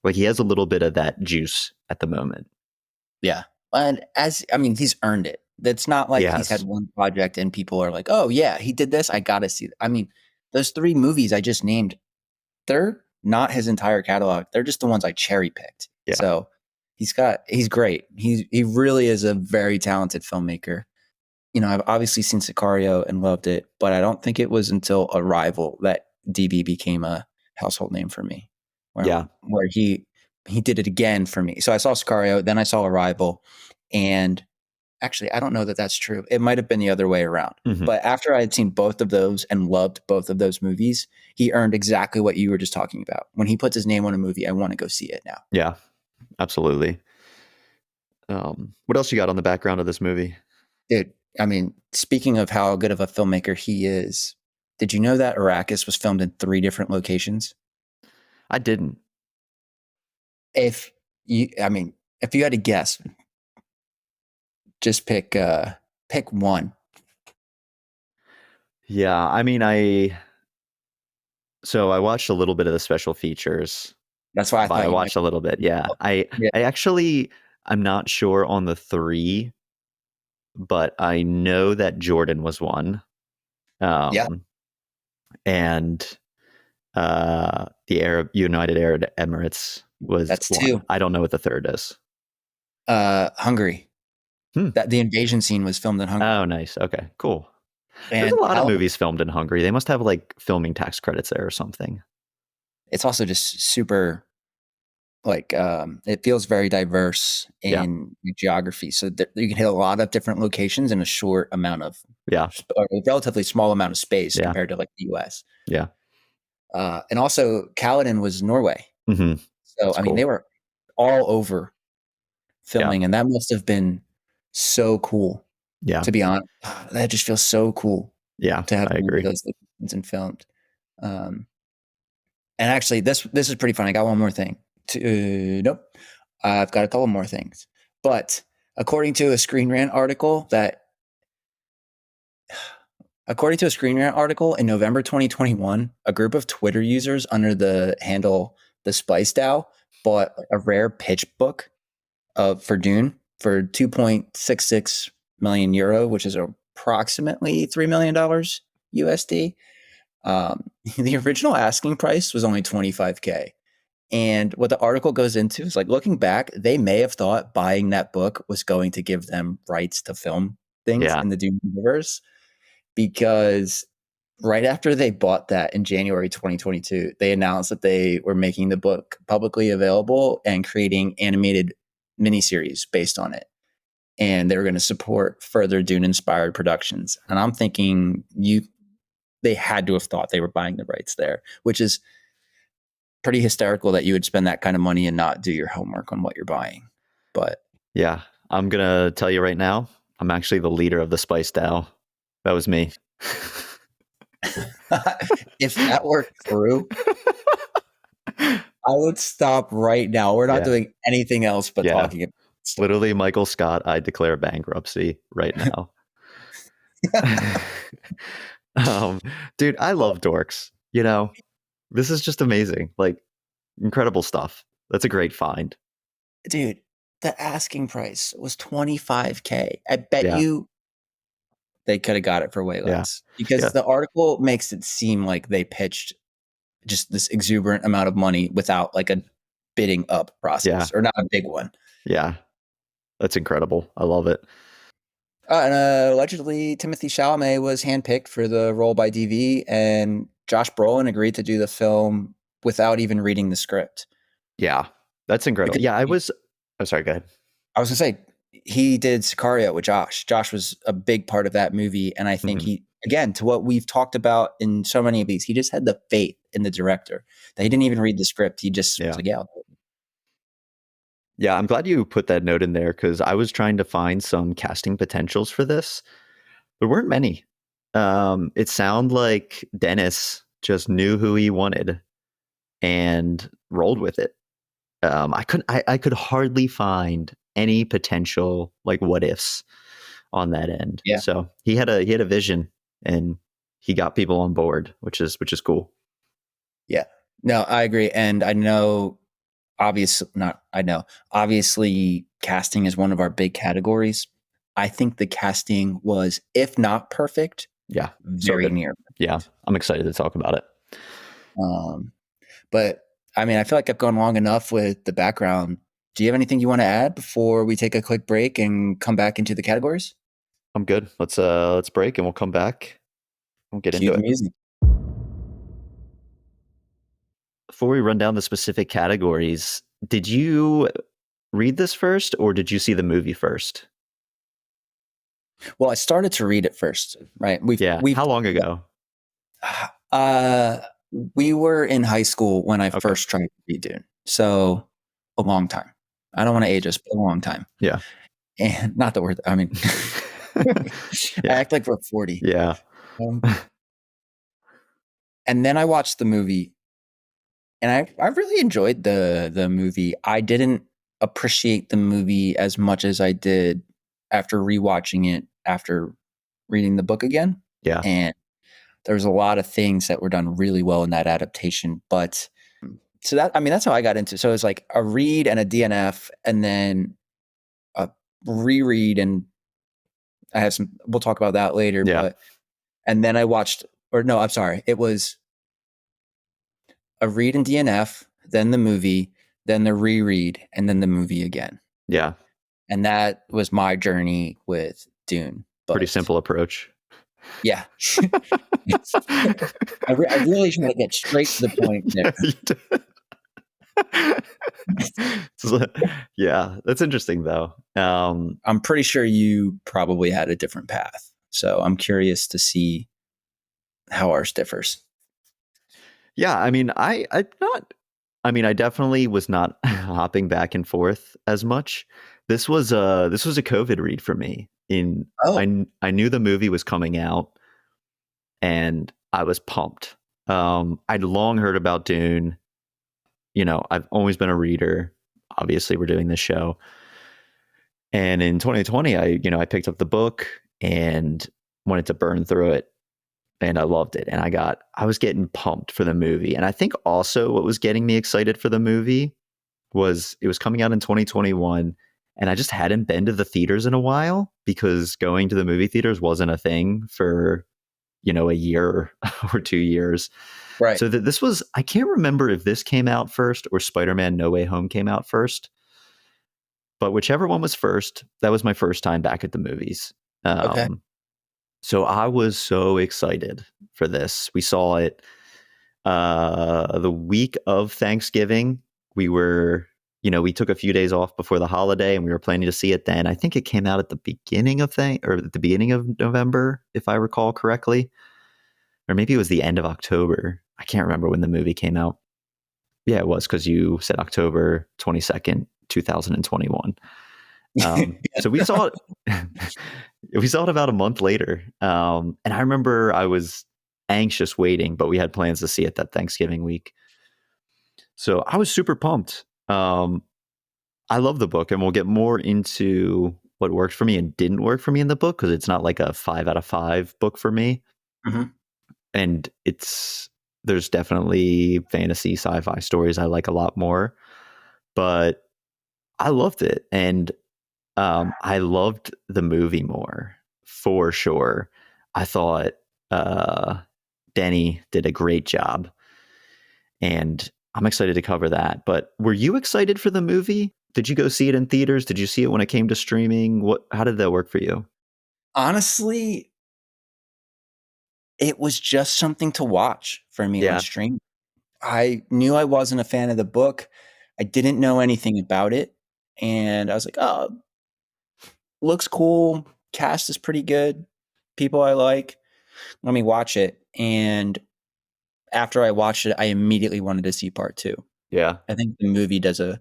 Like he has a little bit of that juice at the moment. Yeah. And he's earned it. That's not like he's had one project and people are like, oh yeah, he did this. I got to see it. I mean, those 3 movies I just named, they're not his entire catalog. They're just the ones I cherry picked. Yeah. So he's great. He really is a very talented filmmaker. You know, I've obviously seen Sicario and loved it, but I don't think it was until Arrival that DB became a household name for me. Yeah. Where he did it again for me. So I saw Sicario, then I saw Arrival, and actually I don't know that that's true. It might have been the other way around. Mhm. But after I had seen both of those and loved both of those movies, he earned exactly what you were just talking about. When he puts his name on a movie, I want to go see it now. Yeah, absolutely. What else you got on the background of this movie? Dude, I mean, speaking of how good of a filmmaker he is, did you know that Arrakis was filmed in 3 different locations? I didn't. If you had to guess, just pick one. Yeah, I mean, I watched a little bit of the special features. That's why I thought I you watched a little bit. Yeah, Yeah. I actually, I'm not sure on the 3, but I know that Jordan was one. Yeah. And the United Arab Emirates was That's one. 2. I don't know what the third is. Hungary. That the invasion scene was filmed in Hungary. Oh, nice. Okay, cool. And there's a lot of movies filmed in Hungary. They must have like filming tax credits there or something. It's also just super, like, it feels very diverse in geography. So you can hit a lot of different locations in a short amount of, or a relatively small amount of space compared to like the US. Yeah. And also Kaladin was Norway. Mm-hmm. So, That's I mean, cool. they were all over filming, and that must have been so cool. Yeah. To be honest, that just feels so cool. Yeah, to have I agree. those locations and filmed. And actually, this is pretty fun. I got one more thing. Nope, I've got a couple more things. But according to a Screen Rant article in November 2021, a group of Twitter users under the handle The Spice DAO bought a rare pitch book for Dune for 2.66 million euro, which is approximately $3 million USD. The original asking price was only $25K. And what the article goes into is like, looking back, they may have thought buying that book was going to give them rights to film things in the Dune universe, because right after they bought that in January 2022, they announced that they were making the book publicly available and creating animated miniseries based on it. And they were going to support further Dune-inspired productions. And I'm thinking they had to have thought they were buying the rights there, which is pretty hysterical that you would spend that kind of money and not do your homework on what you're buying. But yeah, I'm going to tell you right now, I'm actually the leader of the Spice DAO. That was me. If that were true, I would stop right now. We're not doing anything else but talking about it. Literally, Michael Scott, I declare bankruptcy right now. Dude, I love dorks. You know, this is just amazing. Like, incredible stuff. That's a great find. Dude, the asking price was $25K. I bet you they could have got it for way less. Because the article makes it seem like they pitched just this exuberant amount of money without like a bidding up process, or not a big one. Yeah. That's incredible. I love it. And allegedly, Timothée Chalamet was handpicked for the role by DV, and Josh Brolin agreed to do the film without even reading the script. Yeah, that's incredible. Because I'm sorry, go ahead. I was going to say, he did Sicario with Josh. Josh was a big part of that movie, and I think he, again, to what we've talked about in so many of these, he just had the faith in the director that he didn't even read the script. He just was like, yeah, I'm glad you put that note in there, because I was trying to find some casting potentials for this. There weren't many. It sounded like Denis just knew who he wanted and rolled with it. I could hardly find any potential like what ifs on that end. Yeah. So he had a vision, and he got people on board, which is cool. Yeah. No, I agree. And obviously casting is one of our big categories. I think the casting was, if not perfect, very near. Yeah, I'm excited to talk about it. But I mean, I feel like I've gone long enough with the background. do you have anything you want to add before we take a quick break and come back into the categories? I'm good. Let's break and we'll come back. We'll get Cue into the it. music. Before we run down the specific categories, did you read this first or did you see the movie first? Well, I started to read it first, right? How long ago? We were in high school when I Okay. first tried to read Dune. So a long time. I don't want to age us, but a long time. Yeah. And not that we're, I mean, I act like we're 40. Yeah. And then I watched the movie and I really enjoyed the movie. I didn't appreciate the movie as much as I did after rewatching it after reading the book again. Yeah. And there's a lot of things that were done really well in that adaptation. But so that's how I got into it. So it was like a read and a DNF and then a reread. And we'll talk about that later. Yeah. And then I watched, or no, I'm sorry. It was a read and DNF, then the movie, then the reread, and then the movie again. Yeah. And that was my journey with Dune. Pretty simple approach. Yeah. I really should get straight to the point there. Yeah, that's interesting though. I'm pretty sure you probably had a different path. So I'm curious to see how ours differs. Yeah, I mean, I definitely was not hopping back and forth as much. This was a COVID read for me. I knew the movie was coming out and I was pumped. I'd long heard about Dune. You know, I've always been a reader. Obviously, we're doing this show. And in 2020, I picked up the book and wanted to burn through it. And I loved it. And I was getting pumped for the movie. And I think also what was getting me excited for the movie was it was coming out in 2021. And I just hadn't been to the theaters in a while because going to the movie theaters wasn't a thing for, a year or 2 years. Right. So this was, I can't remember if this came out first or Spider-Man No Way Home came out first. But whichever one was first, that was my first time back at the movies. Okay. So I was so excited for this. We saw it the week of Thanksgiving. We took a few days off before the holiday and we were planning to see it then. I think it came out at the beginning of November, if I recall correctly. Or maybe it was the end of October. I can't remember when the movie came out. Yeah, it was because you said October 22nd, 2021. So we saw it. We saw it about a month later. And I remember I was anxious waiting, but we had plans to see it that Thanksgiving week. So I was super pumped. I love the book, and we'll get more into what worked for me and didn't work for me in the book because it's not like a 5 out of 5 book for me. Mm-hmm. And there's definitely fantasy sci-fi stories I like a lot more, but I loved it. And I loved the movie more for sure. I thought Denis did a great job and I'm excited to cover that. But were you excited for the movie? Did you go see it in theaters? Did you see it when it came to streaming? How did that work for you? Honestly, it was just something to watch for me on stream. I knew I wasn't a fan of the book. I didn't know anything about it. And I was like, oh, looks cool. Cast is pretty good. People I like. Let me watch it. And after I watched it, I immediately wanted to see part 2. Yeah. I think the movie as a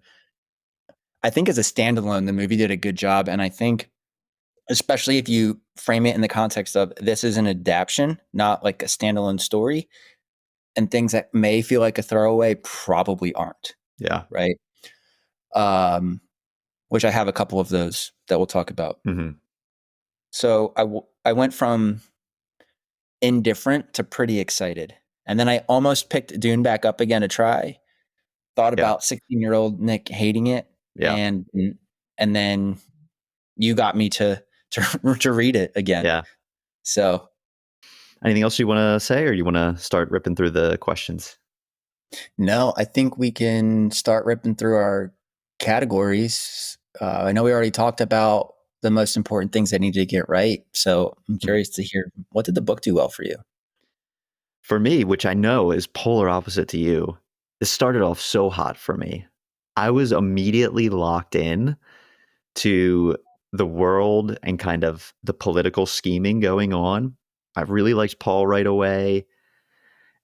standalone, the movie did a good job. And I think, especially if you frame it in the context of this is an adaptation, not like a standalone story, and things that may feel like a throwaway probably aren't. Yeah. Right. Which I have a couple of those that we'll talk about. Mm-hmm. So I went from indifferent to pretty excited. And then I almost picked Dune back up again to try. Thought about 16-year-old Nick hating it. Yeah. And then you got me to read it again. Yeah. So anything else you want to say, or you want to start ripping through the questions? No, I think we can start ripping through our categories. I know we already talked about the most important things I need to get right. So I'm curious to hear, what did the book do well for you? For me, which I know is polar opposite to you, it started off so hot for me. I was immediately locked in to the world and kind of the political scheming going on. I really liked Paul right away.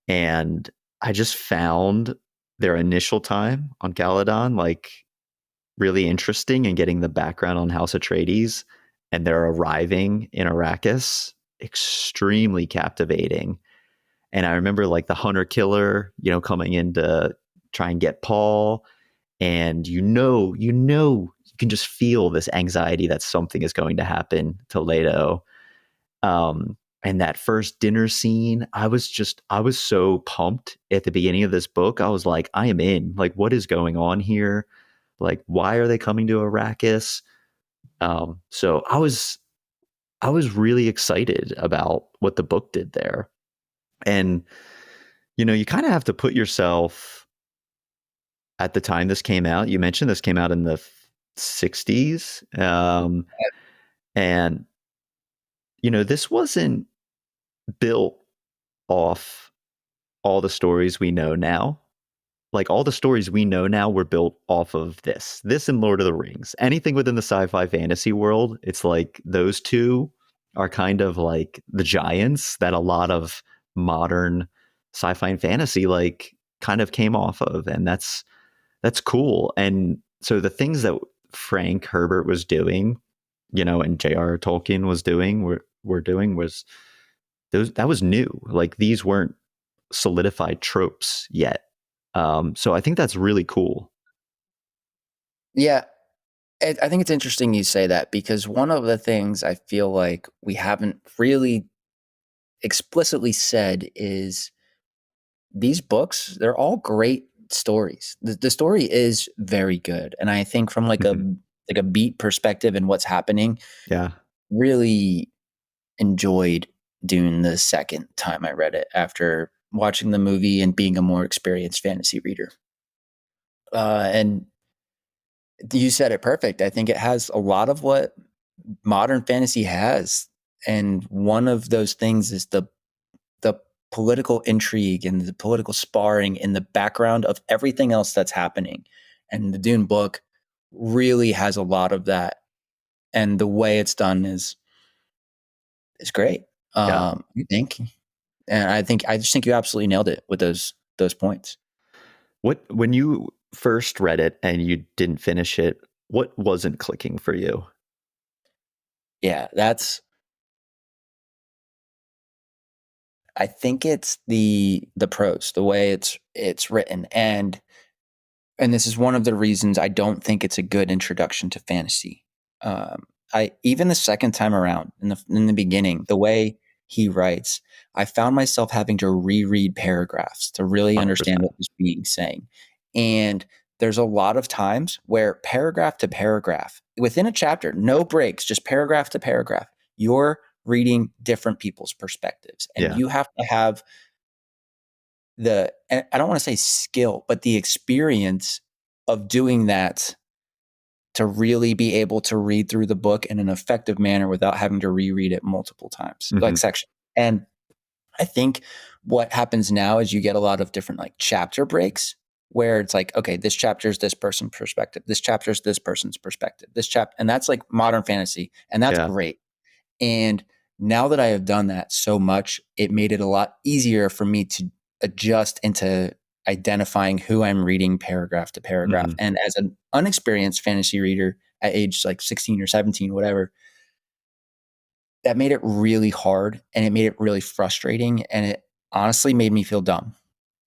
And I just found their initial time on Caledon like really interesting, and getting the background on House Atreides and their arriving in Arrakis extremely captivating. And I remember like the hunter killer, coming in to try and get Paul. And you can just feel this anxiety that something is going to happen to Leto. And that first dinner scene, I was so pumped at the beginning of this book. I was like, I am in. Like, what is going on here? Like, why are they coming to Arrakis? So I was really excited about what the book did there. And you kind of have to put yourself at the time this came out. You mentioned this came out in the 60s. And this wasn't built off all the stories we know now. Like, all the stories we know now were built off of this and Lord of the Rings. Anything within the sci-fi fantasy world, it's like those two are kind of like the giants that a lot of modern sci-fi and fantasy like kind of came off of. And that's cool. And so the things that Frank Herbert was doing, and J.R. Tolkien was doing, were doing, was that was new. Like, these weren't solidified tropes yet. So I think that's really cool. Yeah, I think it's interesting you say that, because one of the things I feel like we haven't really explicitly said is these books, they're all great stories. The story is very good. And I think from like a beat perspective and what's happening, Yeah. really enjoyed Dune the second time I read it after watching the movie and being a more experienced fantasy reader. And you said it perfect. I think it has a lot of what modern fantasy has. And one of those things is the political intrigue and the political sparring in the background of everything else that's happening. And the Dune book really has a lot of that. And the way it's done is great. Yeah. I think. And I just think you absolutely nailed it with those points. When you first read it and you didn't finish it, what wasn't clicking for you? Yeah, I think it's the prose, the way it's written, and this is one of the reasons I don't think it's a good introduction to fantasy. I even the second time around in the beginning, the way he writes, I found myself having to reread paragraphs to really understand 100%. what was being saying. And there's a lot of times where paragraph to paragraph within a chapter, no breaks, just paragraph to paragraph, you're reading different people's perspectives, and Yeah. you have to have I don't want to say skill, but the experience of doing that to really be able to read through the book in an effective manner without having to reread it multiple times, like section. And I think what happens now is you get a lot of different like chapter breaks where it's like, okay, this chapter is this person's perspective. This chapter is this person's perspective. And that's like modern fantasy. And that's great. And now that I have done that so much, it made it a lot easier for me to adjust into identifying who I'm reading paragraph to paragraph. And as an unexperienced fantasy reader at age like 16 or 17, whatever, that made it really hard and it made it really frustrating. And it honestly made me feel dumb.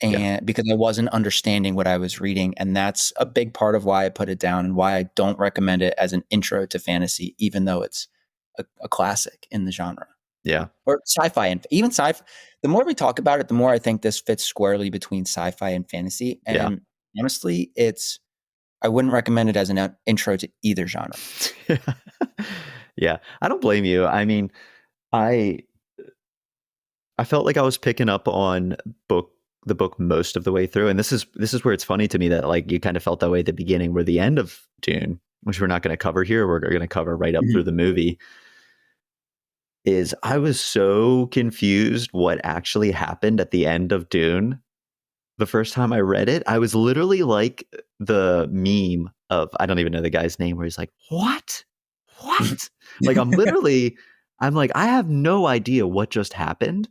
And because I wasn't understanding what I was reading. And that's a big part of why I put it down and why I don't recommend it as an intro to fantasy, even though it's a classic in the genre. Yeah. Or sci-fi, and even sci-fi. The more we talk about it, the more I think this fits squarely between sci-fi and fantasy. And honestly, I wouldn't recommend it as an intro to either genre. Yeah. I don't blame you. I mean, I felt like I was picking up on book the book most of the way through, and this is where it's funny to me that like you kind of felt that way at the beginning, where the end of Dune, which we're not going to cover here, we're going to cover right up Mhm. through the movie, is I was so confused what actually happened at the end of Dune. The first time I read it, I was literally like the meme of, I don't even know the guy's name, where he's like, what? Like I'm like, I have no idea what just happened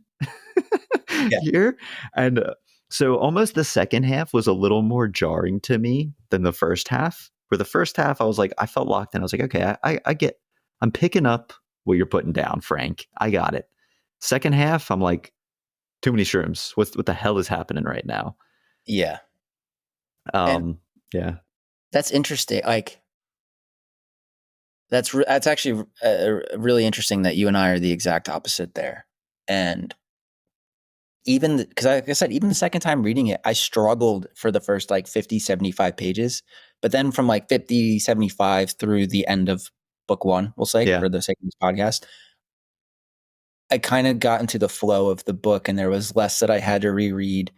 Yeah. here. And so almost the second half was a little more jarring to me than the first half. For the first half, I was like, I felt locked in. I was like, okay, I'm picking up what you're putting down, Frank. I got it. Second half, I'm like, too many shrooms. What the hell is happening right now? Yeah. And Yeah. that's interesting. Like, that's actually really interesting that you and I are the exact opposite there. And even because like I said, even the second time reading it, I struggled for the first like 50, 75 pages. But then from like 50, 75 through the end of book one, we'll say, Yeah. for the sake of this podcast, I kind of got into the flow of the book and there was less that I had to reread.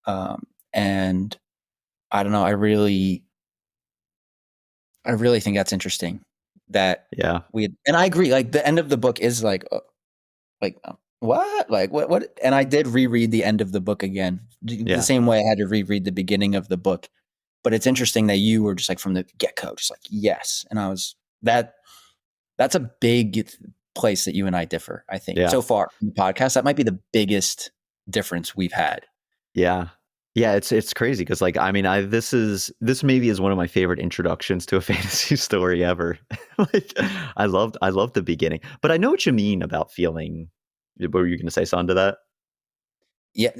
And I don't know, I really think that's interesting that Yeah. and I agree, like the end of the book is like what? Like what? And I did reread the end of the book again, the Yeah. same way I had to reread the beginning of the book. But it's interesting that you were just like from the get-go, just like, yes. And I was that's a big place that you and I differ, I think. Yeah. So far in the podcast, that might be the biggest difference we've had. Yeah. Yeah, it's crazy because like I mean this maybe is one of my favorite introductions to a fantasy story ever. Like I loved the beginning. But I know what you mean about feeling. What were you going to say something to that? Yeah,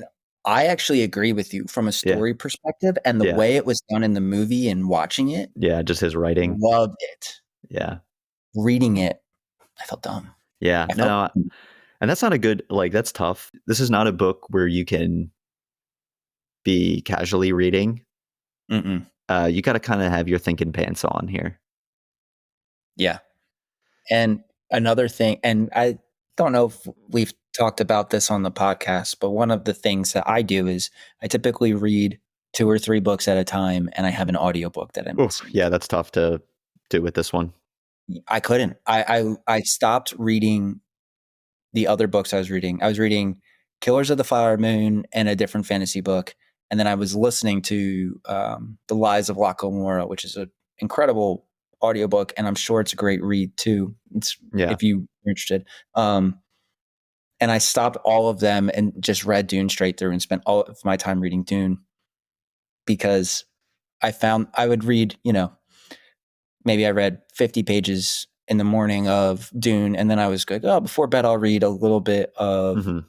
I actually agree with you from a Yeah. story perspective, and the Yeah. way it was done in the movie and watching it, Yeah, just his writing. loved it. Yeah. Reading it, I felt dumb. Yeah. I felt No, and that's not a good, like that's tough. This is not a book where you can be casually reading. Mm-mm. You got to kind of have your thinking pants on here. Yeah. And another thing, and I don't know if we've talked about this on the podcast, but one of the things that I do is I typically read 2 or 3 books at a time, and I have an audiobook that I'm Oof, listening yeah, to. that's tough to do with this one. I couldn't. I stopped reading the other books I was reading. I was reading Killers of the Flower Moon and a different fantasy book, and then I was listening to The Lies of Lacomora, which is an incredible audiobook, and I'm sure it's a great read too. It's Yeah. if you're interested. And I stopped all of them and just read Dune straight through and spent all of my time reading Dune because I found I would read, maybe I read 50 pages in the morning of Dune, and then I was good. Oh, before bed, I'll read a little bit of Mm-hmm.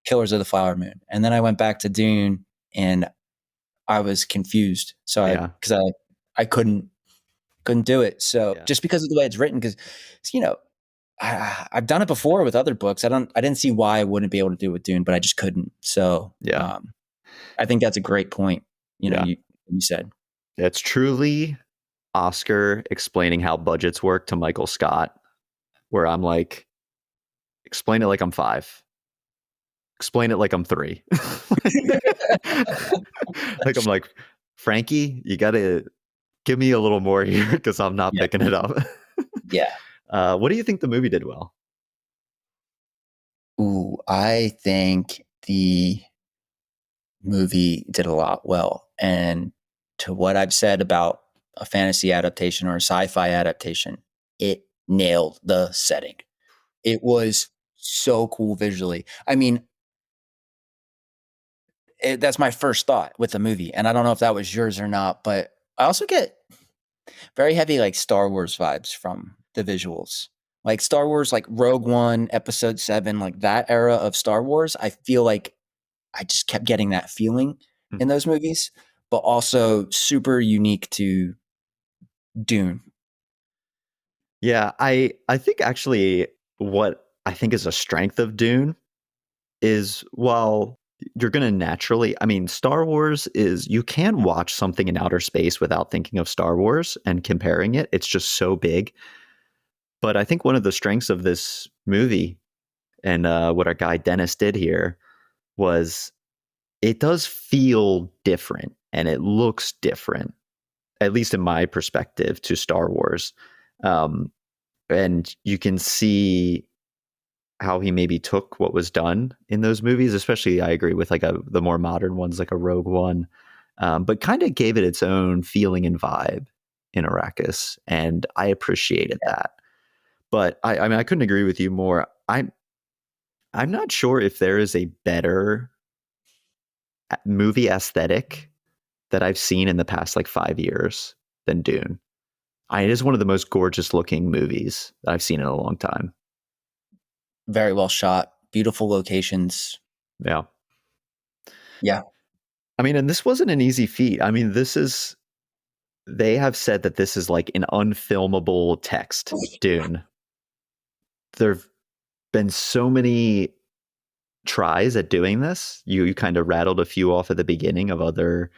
Killers of the Flower Moon. And then I went back to Dune and I was confused. So because I couldn't do it. So just because of the way it's written, because I've done it before with other books. I didn't see why I wouldn't be able to do it with Dune, but I just couldn't. So I think that's a great point. You said. It's truly Oscar explaining how budgets work to Michael Scott, where I'm like, explain it like I'm 5. Explain it like I'm 3. Like I'm like, Frankie, you got to give me a little more here because I'm not picking it up. Yeah. What do you think the movie did well? Ooh, I think the movie did a lot well. And to what I've said about a fantasy adaptation or a sci-fi adaptation, it nailed the setting. It was so cool visually. I mean, that's my first thought with the movie. And I don't know if that was yours or not, but I also get very heavy like Star Wars vibes from the visuals. Like Star Wars, like Rogue One, Episode 7, like that era of Star Wars, I feel like I just kept getting that feeling in those movies, but also super unique to Dune. Yeah, I think actually what I think is a strength of Dune is while you're going to naturally, I mean, Star Wars is, you can watch something in outer space without thinking of Star Wars and comparing it. It's just so big. But I think one of the strengths of this movie and what our guy Dennis did here was it does feel different and it looks different, at least in my perspective, to Star Wars. And you can see how he maybe took what was done in those movies, especially I agree with like the more modern ones like a Rogue One, but kind of gave it its own feeling and vibe in Arrakis, and I appreciated that. But I mean, I couldn't agree with you more. I'm not sure if there is a better movie aesthetic that I've seen in the past like 5 years than Dune. It is one of the most gorgeous looking movies that I've seen in a long time. Very well shot, beautiful locations. Yeah. Yeah. I mean, and this wasn't an easy feat. I mean, they have said that this is like an unfilmable text, Dune. There've been so many tries at doing this. You kind of rattled a few off at the beginning of other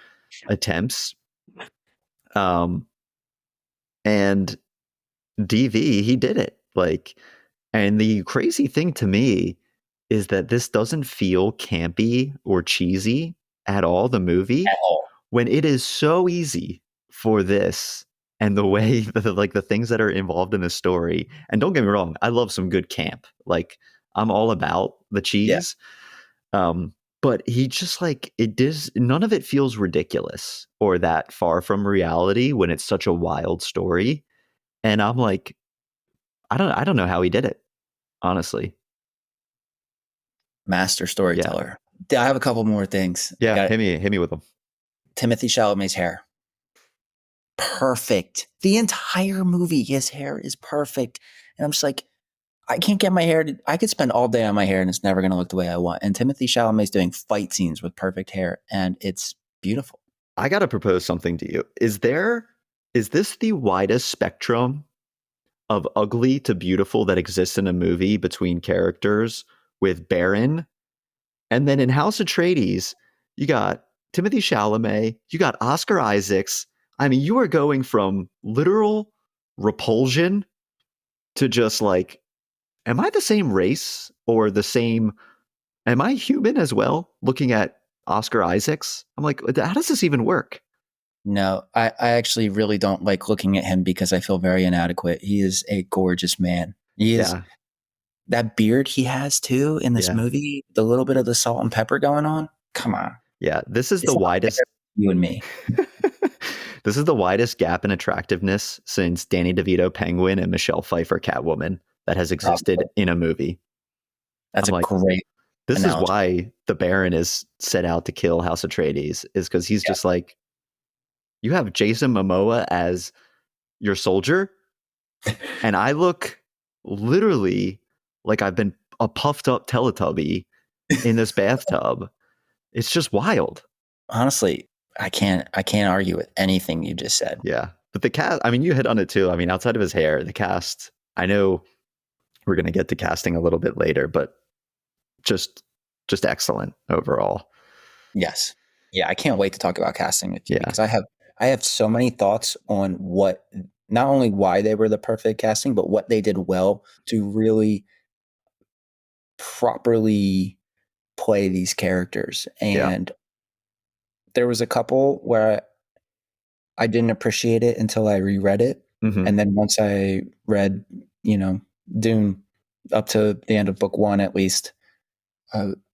attempts. And DV, he did it. Like, and the crazy thing to me is that this doesn't feel campy or cheesy at all, the movie, At all. when it is so easy for this and the way that like the things that are involved in the story. And don't get me wrong, I love some good camp. Like I'm all about the cheese. But he just like it does, none of it feels ridiculous or that far from reality when it's such a wild story. And I'm like, I don't know how he did it, honestly. Master storyteller. Yeah. I have a couple more things. Yeah, hit me with them. Timothée Chalamet's hair. Perfect. The entire movie, his hair is perfect. And I'm just like, I can't get my hair. I could spend all day on my hair and it's never going to look the way I want. And Timothée Chalamet's doing fight scenes with perfect hair and it's beautiful. I got to propose something to you. Is this the widest spectrum of ugly to beautiful that exists in a movie between characters with Baron? And then in House Atreides, you got Timothée Chalamet, you got Oscar Isaacs. I mean, you are going from literal repulsion to just like, am I the same race or am I human as well? Looking at Oscar Isaacs, I'm like, how does this even work? No, I actually really don't like looking at him because I feel very inadequate. He is a gorgeous man. He is. Yeah. That beard he has too in this movie, the little bit of the salt and pepper going on. Come on. Yeah, this is the widest. You and me. This is the widest gap in attractiveness since Danny DeVito Penguin and Michelle Pfeiffer Catwoman that has existed in a movie. That's great. This analogy. Is why the Baron is set out to kill House Atreides, is because he's just like, you have Jason Momoa as your soldier, and I look literally like I've been a puffed up Teletubby in this bathtub. It's just wild. Honestly, I can't argue with anything you just said. Yeah. But the cast, I mean, you hit on it too. I mean, outside of his hair, the cast, I know we're going to get to casting a little bit later, but just excellent overall. Yes. Yeah, I can't wait to talk about casting with you because I have so many thoughts on what, not only why they were the perfect casting, but what they did well to really properly play these characters. And there was a couple where I didn't appreciate it until I reread it. Mm-hmm. And then once I read, Dune up to the end of book 1, at least,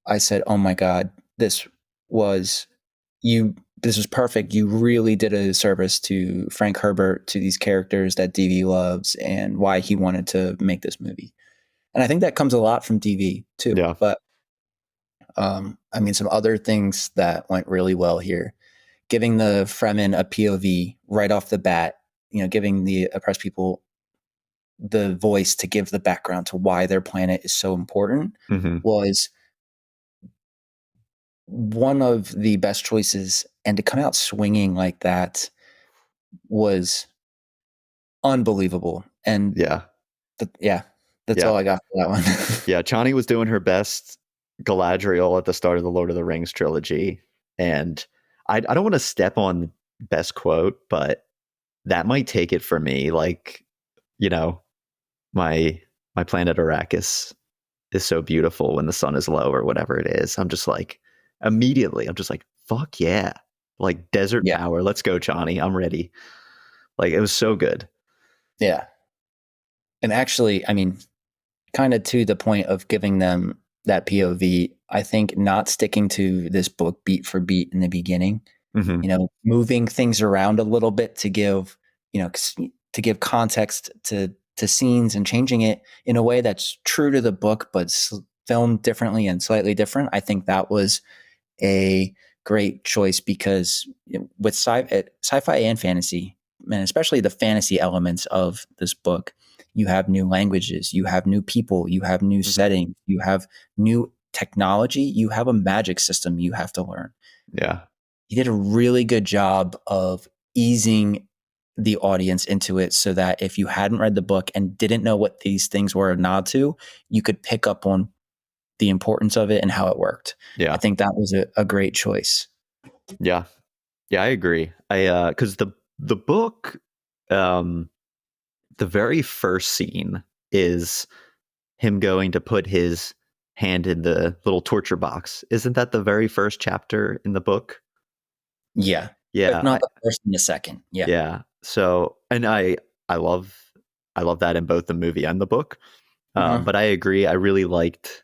I said, oh my God, this was perfect. You really did a service to Frank Herbert, to these characters that DV loves and why he wanted to make this movie. And I think that comes a lot from DV too. Yeah. But I mean, some other things that went really well here, giving the Fremen a POV right off the bat, giving the oppressed people the voice to give the background to why their planet is so important was one of the best choices. And to come out swinging like that was unbelievable. And that's all I got for that one. Yeah, Chani was doing her best Galadriel at the start of the Lord of the Rings trilogy. And I don't want to step on best quote, but that might take it for me. Like, my planet Arrakis is so beautiful when the sun is low or whatever it is. I'm just like, immediately. I'm just like, fuck yeah. Like desert Yeah. power. Let's go, Johnny. I'm ready. Like it was so good. Yeah. And actually, I mean, kind of to the point of giving them that POV, I think not sticking to this book beat for beat in the beginning, Mm-hmm. Moving things around a little bit to give, to give context to scenes and changing it in a way that's true to the book, but filmed differently and slightly different. I think that was a great choice because with sci-fi and fantasy, and especially the fantasy elements of this book, you have new languages, you have new people, you have new Mm-hmm. settings, you have new technology, you have a magic system you have to learn. Yeah. He did a really good job of easing the audience into it so that if you hadn't read the book and didn't know what these things were a nod to, you could pick up on the importance of it and how it worked. Yeah. I think that was a great choice. Yeah. Yeah, I agree. Because the book, the very first scene is him going to put his hand in the little torture box. Isn't that the very first chapter in the book? Yeah. If Yeah, not the first and the second. Yeah. yeah. So, and I love that in both the movie and the book. Uh-huh. But I agree. I really liked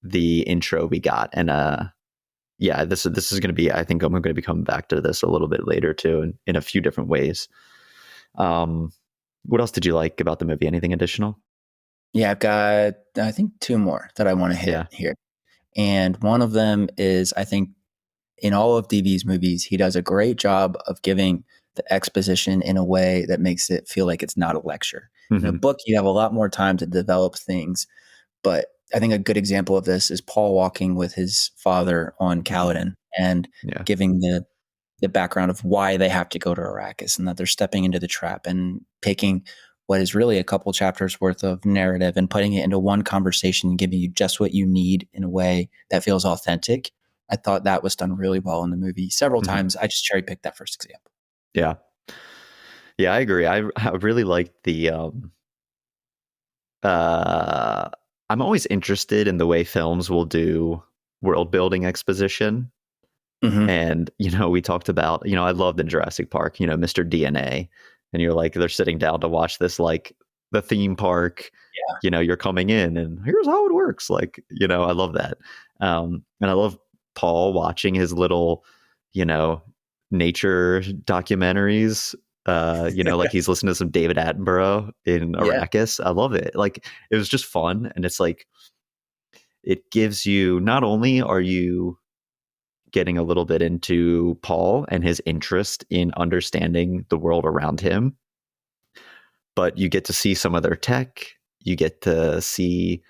the intro we got, and yeah, this is going to be. I think I'm going to be coming back to this a little bit later too, in a few different ways. What else did you like about the movie? Anything additional? Yeah, I've got, I think, two more that I want to hit Yeah. here. And one of them is, I think, in all of DV's movies, he does a great job of giving the exposition in a way that makes it feel like it's not a lecture. In a Mm-hmm. book, you have a lot more time to develop things. But I think a good example of this is Paul walking with his father on Caladan and Yeah. giving the background of why they have to go to Arrakis and that they're stepping into the trap and taking what is really a couple chapters worth of narrative and putting it into one conversation and giving you just what you need in a way that feels authentic. I thought that was done really well in the movie. Several Mm-hmm. times, I just cherry picked that first example. Yeah. Yeah, I agree. I really like the uh I'm always interested in the way films will do world building exposition. Mm-hmm. And, we talked about, I loved in Jurassic Park, Mr. DNA. And you're like, they're sitting down to watch this, like the theme park, you're coming in and here's how it works. Like, I love that. And I love Paul watching his little, nature documentaries. Like he's listening to some David Attenborough in Yeah. Arrakis. I love it. Like it was just fun. And it's like, it gives you, not only are you getting a little bit into Paul and his interest in understanding the world around him, but you get to see some of their tech. You get to see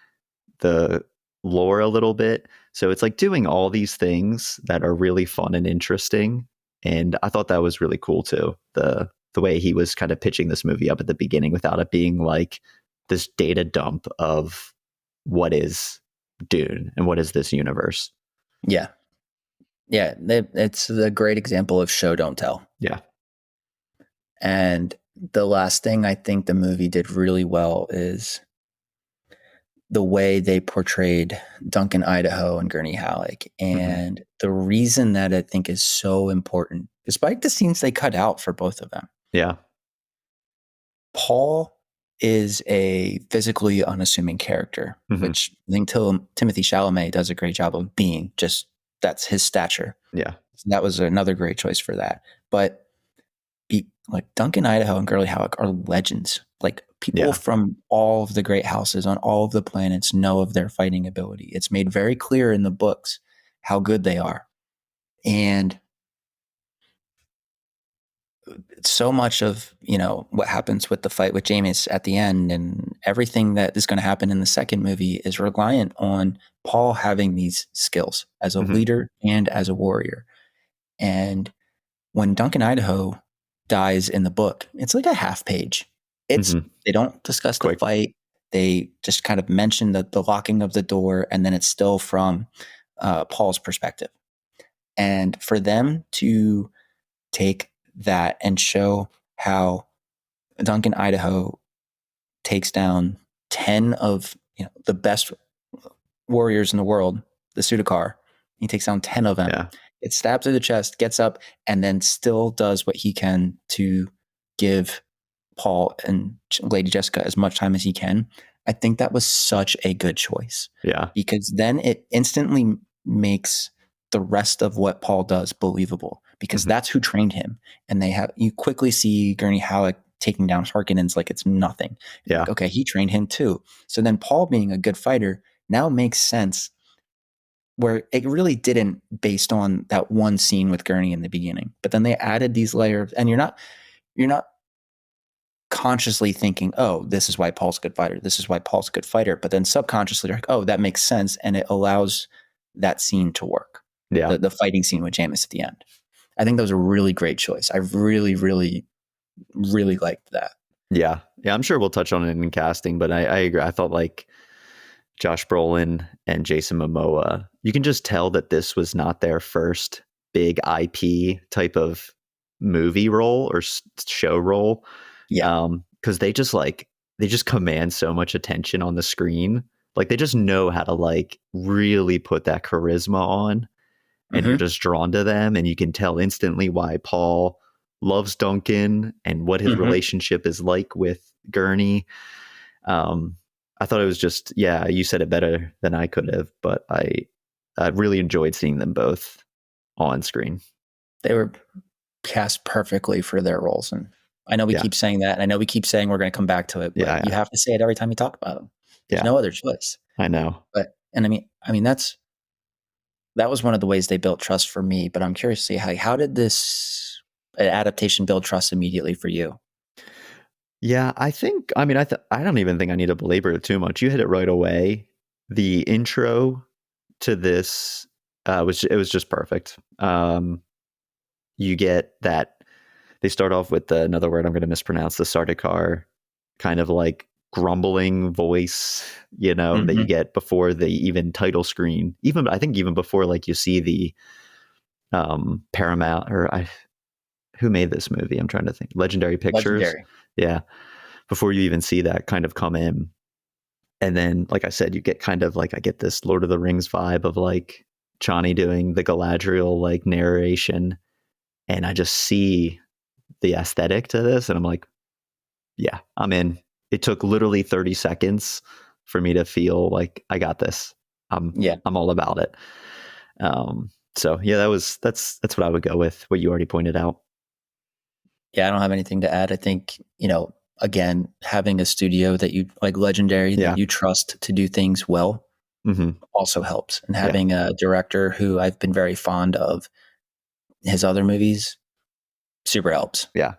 the lore a little bit. So it's like doing all these things that are really fun and interesting. And I thought that was really cool too. The way he was kind of pitching this movie up at the beginning without it being like this data dump of what is Dune and what is this universe. Yeah. Yeah. It's a great example of show, don't tell. Yeah. And the last thing I think the movie did really well is the way they portrayed Duncan Idaho and Gurney Halleck. And the reason that I think is so important, despite the scenes they cut out for both of them. Yeah. Paul is a physically unassuming character, which I think Timothy Chalamet does a great job of being. Just that's his stature. Yeah. So that was another great choice for that. But like Duncan Idaho and Gurney Halleck are legends. Like people from all of the great houses on all of the planets know of their fighting ability. It's made very clear in the books how good they are. And so much of, what happens with the fight with Jameis at the end and everything that is going to happen in the second movie is reliant on Paul having these skills as a leader and as a warrior. And when Duncan Idaho dies in the book, it's like a half page. They don't discuss the fight. They just kind of mention the locking of the door, and then it's still from Paul's perspective. And for them to take that and show how Duncan Idaho takes down 10 of the best warriors in the world, the Sudakar, He takes down 10 of them. Yeah. Gets stabbed through the chest, gets up, and then still does what he can to give Paul and Lady Jessica as much time as he can. I think that was such a good choice. Yeah. Because then it instantly makes the rest of what Paul does believable, because that's who trained him. And you quickly see Gurney Halleck taking down Harkonnens like it's nothing. Yeah. Like, okay, he trained him too. So then Paul being a good fighter now makes sense, where it really didn't based on that one scene with Gurney in the beginning. But then they added these layers, and you're not consciously thinking, oh, this is why Paul's a good fighter. This is why Paul's a good fighter. But then subconsciously, you're like, oh, that makes sense. And it allows that scene to work. Yeah. The fighting scene with Jamis at the end. I think that was a really great choice. I really, really, really liked that. Yeah. Yeah. I'm sure we'll touch on it in casting, but I agree. I thought like Josh Brolin and Jason Momoa, you can just tell that this was not their first big IP type of movie role or show role. Yeah. Because they just command so much attention on the screen. Like they just know how to like really put that charisma on, and you're just drawn to them, and you can tell instantly why Paul loves Duncan and what his relationship is like with Gurney. I thought it was just, you said it better than I could have, but I really enjoyed seeing them both on screen. They were cast perfectly for their roles. And I know we keep saying that, and I know we keep saying we're going to come back to it, but you have to say it every time you talk about them. There's no other choice. I know. And I mean, that was one of the ways they built trust for me, but I'm curious to see how did this adaptation build trust immediately for you? Yeah, I don't even think I need to belabor it too much. You hit it right away. The intro to this was just perfect. You get that they start off with another word I'm going to mispronounce, the Sardaukar kind of like grumbling voice, that you get before the even title screen. I think even before like you see the Paramount who made this movie? I'm trying to think. Legendary Pictures. Legendary. Yeah. Before you even see that kind of come in. And then, like I said, you get kind of like, I get this Lord of the Rings vibe of like Chani doing the Galadriel like narration. And I just see the aesthetic to this. And I'm like, yeah, I'm in. It took literally 30 seconds for me to feel like I got this. I'm all about it. So yeah, that's what I would go with, what you already pointed out. Yeah, I don't have anything to add. I think, again, having a studio that you like, Legendary, that you trust to do things well, also helps. And having a director who I've been very fond of his other movies, super helps. Yeah.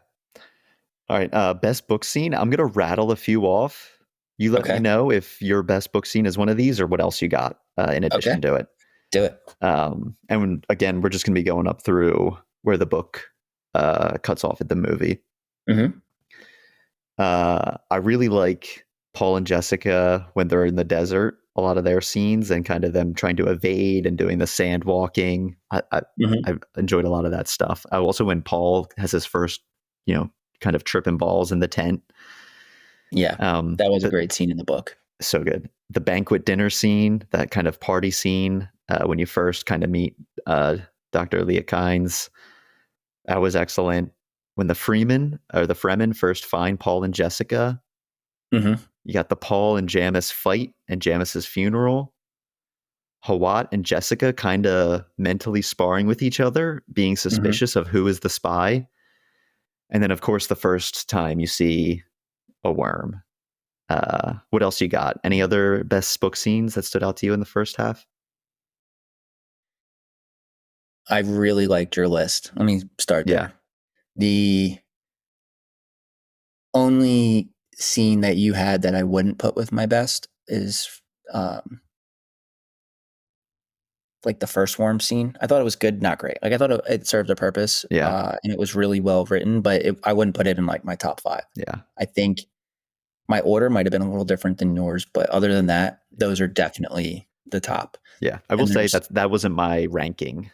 All right. Best book scene. I'm going to rattle a few off. You let me know if your best book scene is one of these or what else you got in addition to it. Do it. And again, we're just going to be going up through where the book cuts off at the movie. I really like Paul and Jessica when they're in the desert, a lot of their scenes and kind of them trying to evade and doing the sand walking. I've enjoyed a lot of that stuff. I also, when Paul has his first, kind of tripping balls in the tent. Yeah. That was a great scene in the book. So good. The banquet dinner scene, that kind of party scene, when you first kind of meet Dr. Leah Kynes, that was excellent. When the Fremen first find Paul and Jessica, you got the Paul and Jamis fight and Jamis's funeral. Hawat and Jessica kind of mentally sparring with each other, being suspicious of who is the spy. And then, of course, the first time you see a worm. What else you got? Any other best book scenes that stood out to you in the first half? I really liked your list. Let me start there. The only scene that you had that I wouldn't put with my best is like the first worm scene. I thought it was good, not great. Like I thought it served a purpose. And it was really well written, but I wouldn't put it in like my top 5. Yeah. I think my order might have been a little different than yours, but other than that, those are definitely the top. Yeah. I will say that wasn't my ranking.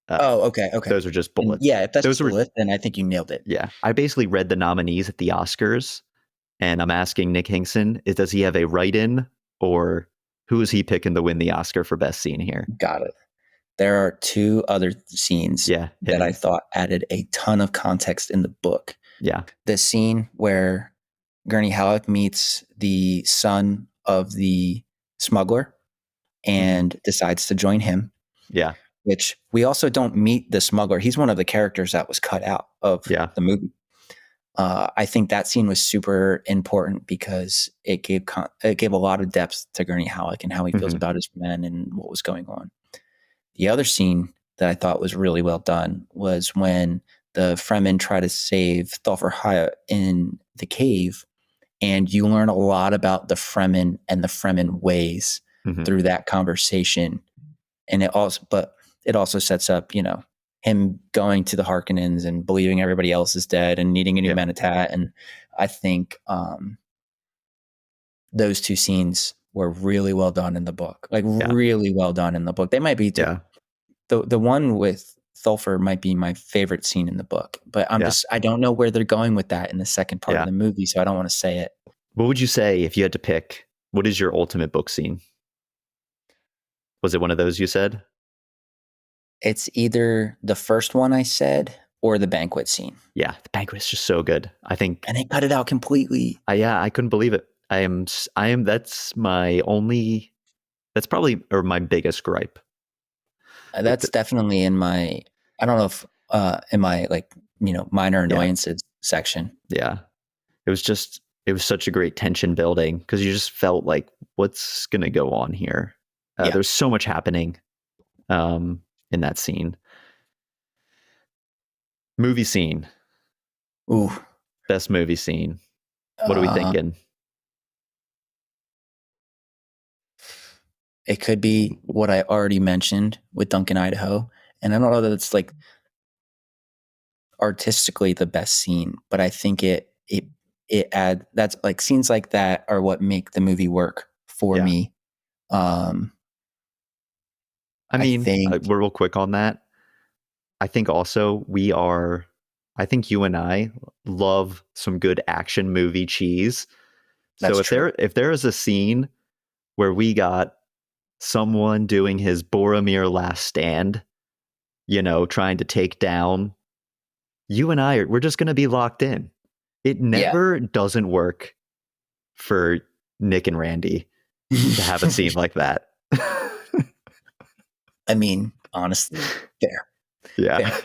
Okay. Those are just bullets. Yeah, if that's just a list, then I think you nailed it. Yeah. I basically read the nominees at the Oscars, and I'm asking Nick Hinkson, does he have a write-in, or who is he picking to win the Oscar for best scene here? Got it. There are two other scenes Yeah. that I thought added a ton of context in the book. Yeah. The scene where Gurney Halleck meets the son of the smuggler and decides to join him, Yeah. which we also don't meet the smuggler. He's one of the characters that was cut out of Yeah. the movie. I think that scene was super important because it gave a lot of depth to Gurney Halleck and how he feels about his men and what was going on. The other scene that I thought was really well done was when the Fremen try to save Thopter in the cave, and you learn a lot about the Fremen and the Fremen ways through that conversation. And it also sets up, him going to the Harkonnens and believing everybody else is dead and needing a new Menitat. And I think those two scenes were really well done in the book, really well done in the book. They might be too. Yeah. The one with Thulfer might be my favorite scene in the book, but I don't know where they're going with that in the second part of the movie, so I don't want to say it. What would you say if you had to pick? What is your ultimate book scene? Was it one of those you said? It's either the first one I said or the banquet scene. Yeah, the banquet is just so good. I think, and they cut it out completely. I couldn't believe it. That's my only. That's probably my biggest gripe. That's definitely in my. I don't know if in my minor annoyances section. Yeah, it was such a great tension building because you just felt like what's gonna go on here. There's so much happening. In that scene. Movie scene. Ooh. Best movie scene. What are we thinking? It could be what I already mentioned with Duncan, Idaho. And I don't know that it's like artistically the best scene, but I think it that's like scenes like that are what make the movie work for me. I mean, we're real quick on that. I think also I think you and I love some good action movie cheese. So if there is a scene where we got someone doing his Boromir last stand, trying to take down, you and we're just going to be locked in. It never doesn't work for Nick and Randy to have a scene like that. I mean, honestly, fair. Yeah. Fair.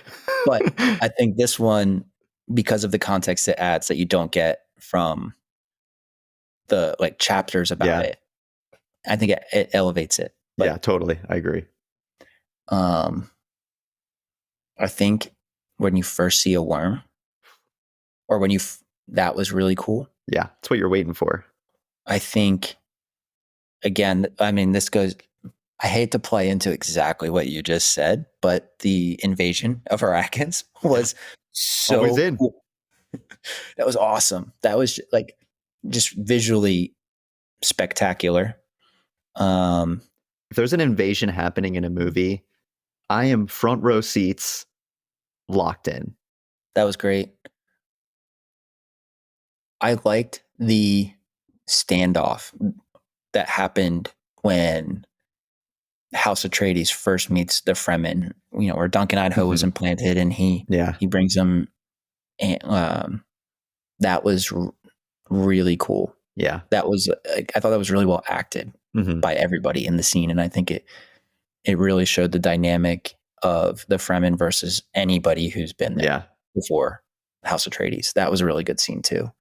But I think this one, because of the context it adds that you don't get from the chapters about it, I think it elevates it. But, totally. I agree. I think when you first see a worm, or when that was really cool. Yeah, that's what you're waiting for. I think, again, I mean, this goes. I hate to play into exactly what you just said, but the invasion of Arrakis was so always in. Cool. That was awesome. That was just visually spectacular. If there's an invasion happening in a movie, I am front row seats, locked in. That was great. I liked the standoff that happened when House Atreides first meets the Fremen, where Duncan Idaho was implanted, and he brings them, and that was really cool. Yeah, that was. I thought that was really well acted by everybody in the scene, and I think it really showed the dynamic of the Fremen versus anybody who's been there before House Atreides. That was a really good scene too.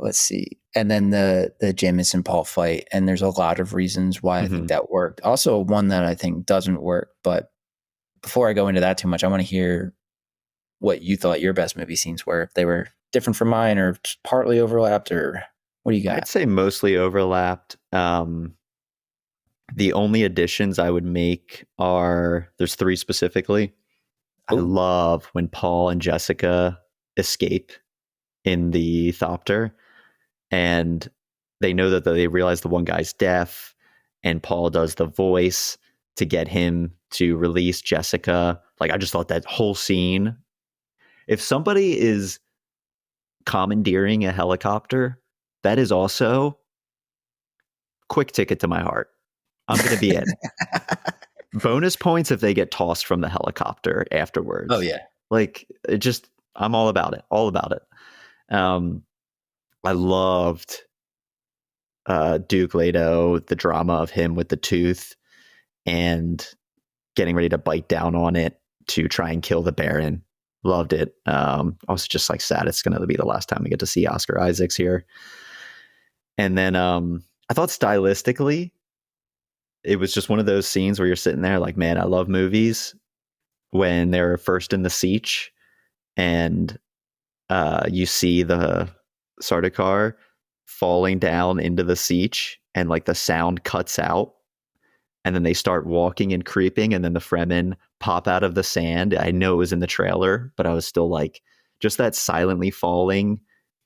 Let's see. And then the Jameson Paul fight. And there's a lot of reasons why I think that worked. Also, one that I think doesn't work. But before I go into that too much, I want to hear what you thought your best movie scenes were. If they were different from mine or partly overlapped, or what do you got? I'd say mostly overlapped. The only additions I would make there's three specifically. Ooh. I love when Paul and Jessica escape in the thopter, and they know that they realize the one guy's deaf, and Paul does the voice to get him to release Jessica. I just thought that whole scene, if somebody is commandeering a helicopter, that is also quick ticket to my heart. I'm going to be in. Bonus points if they get tossed from the helicopter afterwards. Oh, yeah. Like, it just, I'm all about it. All about it. I loved Duke Leto, the drama of him with the tooth and getting ready to bite down on it to try and kill the Baron. Loved it. I was just like sad it's going to be the last time we get to see Oscar Isaacs here. And then I thought stylistically, it was just one of those scenes where you're sitting there like, man, I love movies when they're first in the siege and you see the Sardaukar falling down into the siege and like the sound cuts out and then they start walking and creeping and then the Fremen pop out of the sand. I know it was in the trailer, but I was still like, just that silently falling,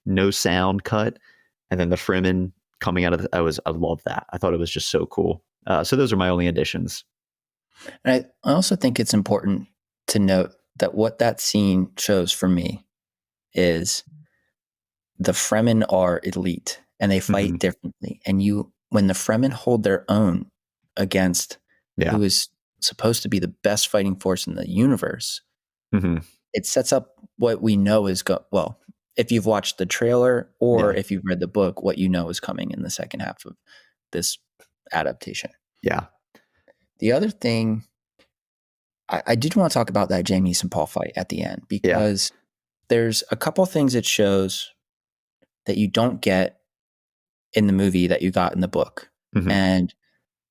no sound cut, and then the Fremen coming out of I love that. I thought it was just so cool. So those are my only additions. And I also think it's important to note that what that scene shows for me is the Fremen are elite and they fight differently. And when the Fremen hold their own against who is supposed to be the best fighting force in the universe, it sets up what we know is well, if you've watched the trailer or if you've read the book, what you know is coming in the second half of this adaptation. Yeah. The other thing, I did want to talk about that Jaime and Paul fight at the end because there's a couple things it shows that you don't get in the movie that you got in the book. And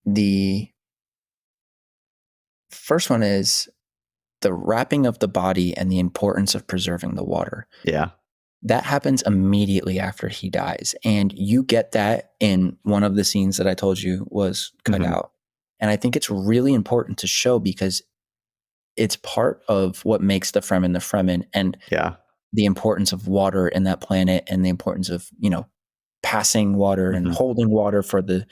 the first one is the wrapping of the body and the importance of preserving the water. Yeah. That happens immediately after he dies. And you get that in one of the scenes that I told you was cut out. And I think it's really important to show because it's part of what makes the Fremen and the importance of water in that planet and the importance of, passing water and holding water for the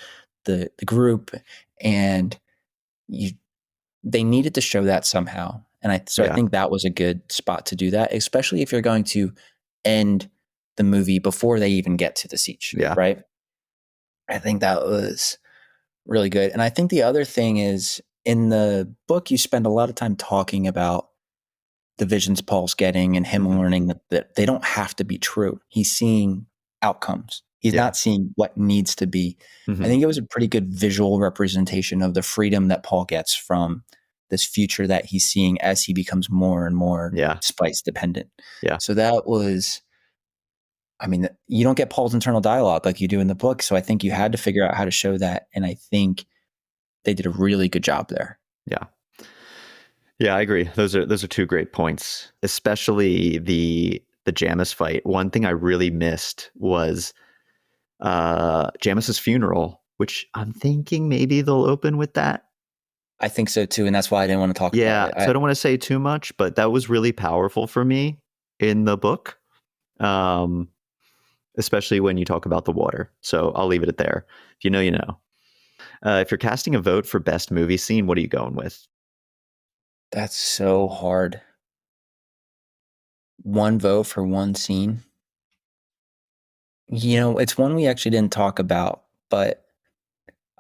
group. And they needed to show that somehow. And I think that was a good spot to do that, especially if you're going to end the movie before they even get to the siege. Yeah. Right. I think that was really good. And I think the other thing is in the book, you spend a lot of time talking about the visions Paul's getting and him learning that they don't have to be true. He's seeing outcomes. He's not seeing what needs to be. I think it was a pretty good visual representation of the freedom that Paul gets from this future that he's seeing as he becomes more and more spice dependent. Yeah. So that was, you don't get Paul's internal dialogue like you do in the book. So I think you had to figure out how to show that. And I think they did a really good job there. Yeah. Yeah, I agree. Those are two great points, especially the Jamis fight. One thing I really missed was Jamis's funeral, which I'm thinking maybe they'll open with that. I think so too, and that's why I didn't want to talk about it. So I don't want to say too much, but that was really powerful for me in the book, especially when you talk about the water. So I'll leave it at there. If you know, you know. If you're casting a vote for best movie scene, what are you going with? That's so hard. One vote for one scene. It's one we actually didn't talk about, but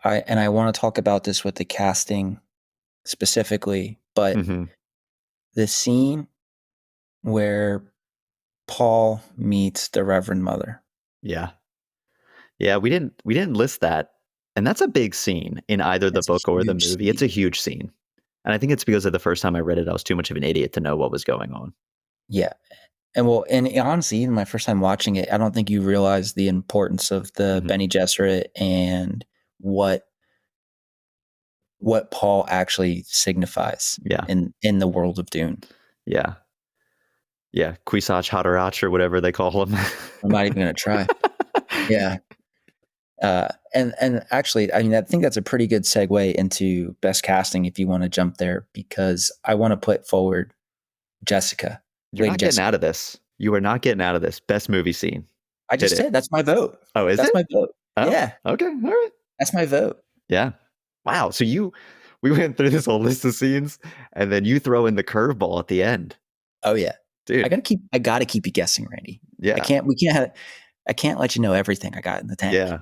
I want to talk about this with the casting specifically, but the scene where Paul meets the Reverend Mother. Yeah. Yeah, we didn't list that. And that's a big scene in either the book or the movie. Scene. It's a huge scene. And I think it's because of the first time I read it, I was too much of an idiot to know what was going on. Yeah. And honestly, even my first time watching it, I don't think you realize the importance of the Bene Gesserit and what Paul actually signifies in the world of Dune. Yeah. Yeah. Kwisatz Haderach or whatever they call him. I'm not even going to try. Yeah. And actually, I think that's a pretty good segue into best casting if you want to jump there, because I want to put forward Jessica. You're not getting out of this. You are not getting out of this. Best movie scene. I just said that's my vote. Oh, is it? That's my vote. Oh, yeah. Okay. All right. That's my vote. Yeah. Wow. So we went through this whole list of scenes, and then you throw in the curveball at the end. Oh yeah, dude. I gotta keep you guessing, Randy. Yeah. I can't let you know everything I got in the tank. Yeah.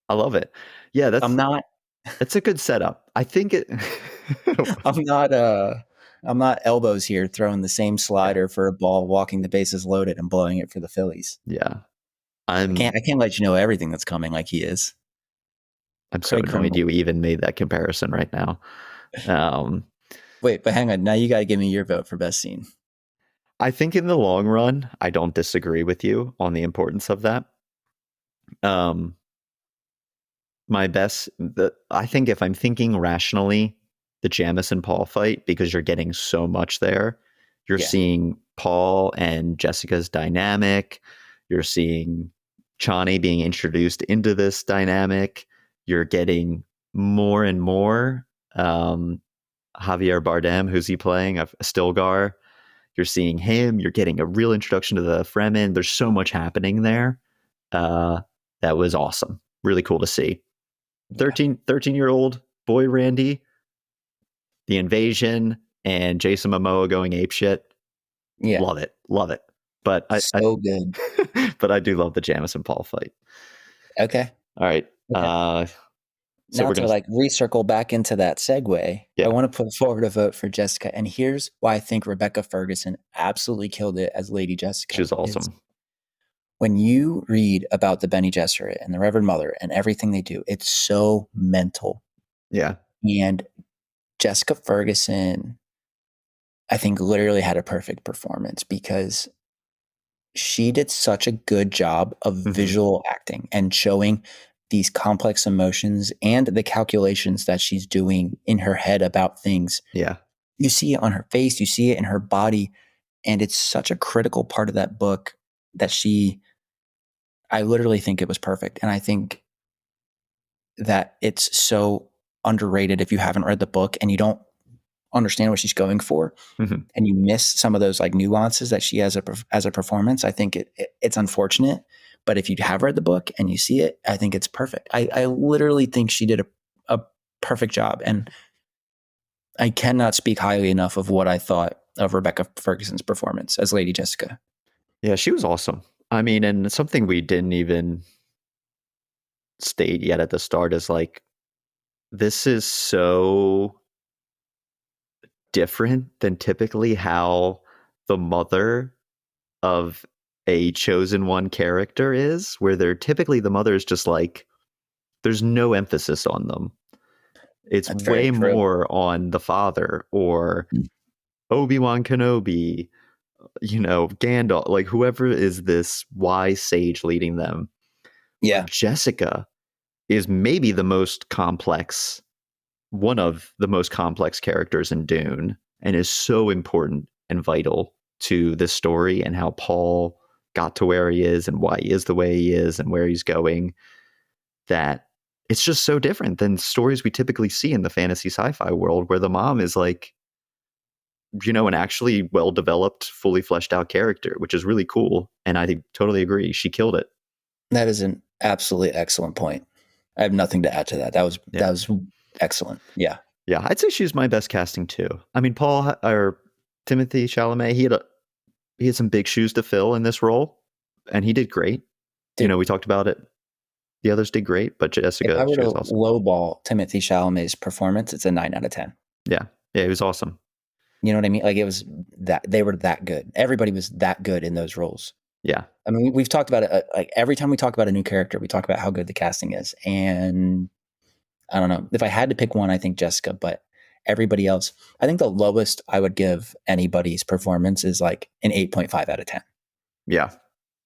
I love it. Yeah. I'm not It's a good setup. I think it. I'm not elbows here throwing the same Yeah. slider for a ball, walking the bases loaded, and blowing it for the Phillies. Yeah. I can't let you know everything that's coming like he is. I'm so Craig annoyed Kringle. you even made that comparison right now. Um, Wait, but hang on. Now you got to give me your vote for best scene. I think in the long run, I don't disagree with you on the importance of that. Um, I think if I'm thinking rationally, the Jamison Paul fight, because you're getting so much there. You're Yeah. seeing Paul and Jessica's dynamic. You're seeing Chani being introduced into this dynamic. You're getting more and more. Javier Bardem, who's he playing? Stilgar. You're seeing him. You're getting a real introduction to the Fremen. There's so much happening there. That was awesome. Really cool to see. 13-year-old boy Randy, the invasion, and Jason Momoa going apeshit. Yeah. Love it. But So good. but I do love the Jamison Paul fight. Okay. All right. Okay. So Now we're to gonna like recircle back into that segue, Yeah. I want to put forward a vote for Jessica. And here's why I think Rebecca Ferguson absolutely killed it as Lady Jessica. She's is awesome. When you read about the Bene Gesserit and the Reverend Mother and everything they do, it's so mental. Yeah. And Jessica Ferguson, I think, literally had a perfect performance because she did such a good job of visual acting and showing these complex emotions and the calculations that she's doing in her head about things. Yeah. You see it on her face, you see it in her body, and it's such a critical part of that book that I literally think it was perfect. And I think that it's so underrated if you haven't read the book and you don't understand what she's going for Mhm. and you miss some of those like nuances that she has as a performance. I think it's unfortunate, but if you have read the book and you see it, I think it's perfect. I literally think she did a perfect job, and I cannot speak highly enough of what I thought of Rebecca Ferguson's performance as Lady Jessica. Yeah, she was awesome. I mean, and something we didn't even state yet at the start is like, this is so different than typically how the mother of a chosen one character is, where the mother is just like, there's no emphasis on them. It's That's very way true. more on the father or Obi-Wan Kenobi, Gandalf, like whoever is this wise sage leading them. Where Yeah. Jessica is maybe one of the most complex characters in Dune, and is so important and vital to this story and how Paul got to where he is and why he is the way he is and where he's going, that it's just so different than stories we typically see in the fantasy sci-fi world, where the mom is like, an actually well-developed, fully fleshed out character, which is really cool. And I totally agree. She killed it. That is an absolutely excellent point. I have nothing to add to that. That was excellent. Yeah. Yeah, I'd say she's my best casting too. I mean, Timothy Chalamet, he had some big shoes to fill in this role, and he did great. Dude, We talked about it. The others did great, but if Jessica, I were she to was awesome. lowball Timothy Chalamet's performance, it's a 9 out of 10. Yeah, he was awesome. You know what I mean? Like it was that they were that good. Everybody was that good in those roles. Yeah. I mean, we've talked about it. Like every time we talk about a new character, we talk about how good the casting is. And I don't know if I had to pick one, I think Jessica, but everybody else, I think the lowest I would give anybody's performance is like an 8.5 out of 10. Yeah.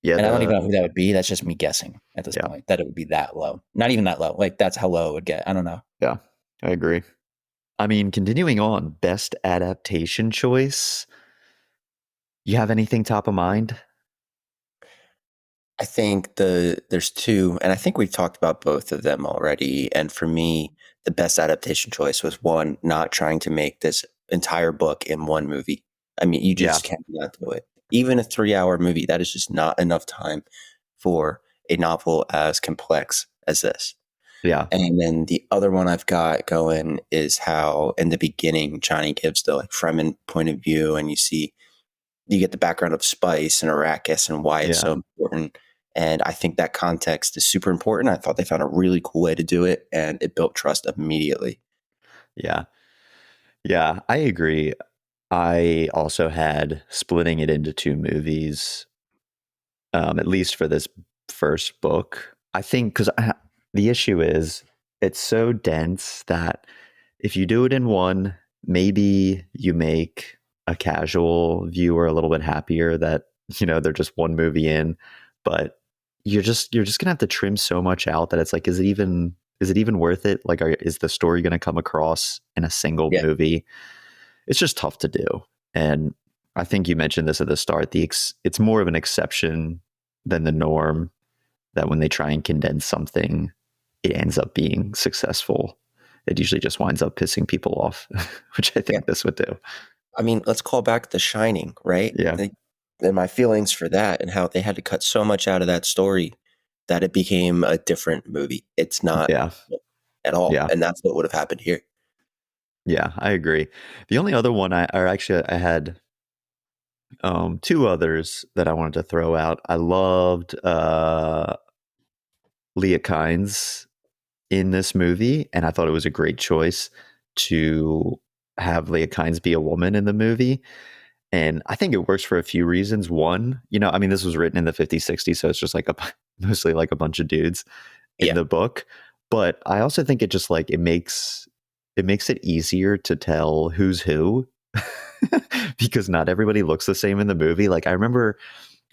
Yeah. And I don't even know who that would be. That's just me guessing at this Yeah. point that it would be that low. Not even that low. Like that's how low it would get. I don't know. Yeah, I agree. I mean, continuing on, best adaptation choice. You have anything top of mind? I think there's two, and I think we've talked about both of them already. And for me, the best adaptation choice was one, not trying to make this entire book in one movie. I mean, you just cannot do it. Even a 3-hour movie, that is just not enough time for a novel as complex as this. Yeah. And then the other one I've got going is how in the beginning, Chani gives the like Fremen point of view, and you get the background of spice and Arrakis and why it's so important. And I think that context is super important. I thought they found a really cool way to do it, and it built trust immediately. Yeah. Yeah, I agree. I also had splitting it into two movies, at least for this first book. I think because the issue is it's so dense that if you do it in one, maybe you make a casual viewer a little bit happier that they're just one movie in, but you're just gonna have to trim so much out that it's like, is it even worth it? Like, is the story gonna come across in a single Yeah. movie? It's just tough to do. And I think you mentioned this at the start. It's more of an exception than the norm that when they try and condense something, it ends up being successful. It usually just winds up pissing people off, which I think this would do. I mean, let's call back The Shining, right? Yeah. And my feelings for that and how they had to cut so much out of that story that it became a different movie. It's not Yeah. at all. Yeah. And that's what would have happened here. Yeah, I agree. The only other one I had two others that I wanted to throw out. I loved Leah Kynes in this movie, and I thought it was a great choice to have Leah Kynes be a woman in the movie. And I think it works for a few reasons. One, I mean, this was written in the 50s, 60s, so it's just like mostly like a bunch of dudes in the book. But I also think it just like it makes it easier to tell who's who because not everybody looks the same in the movie. Like I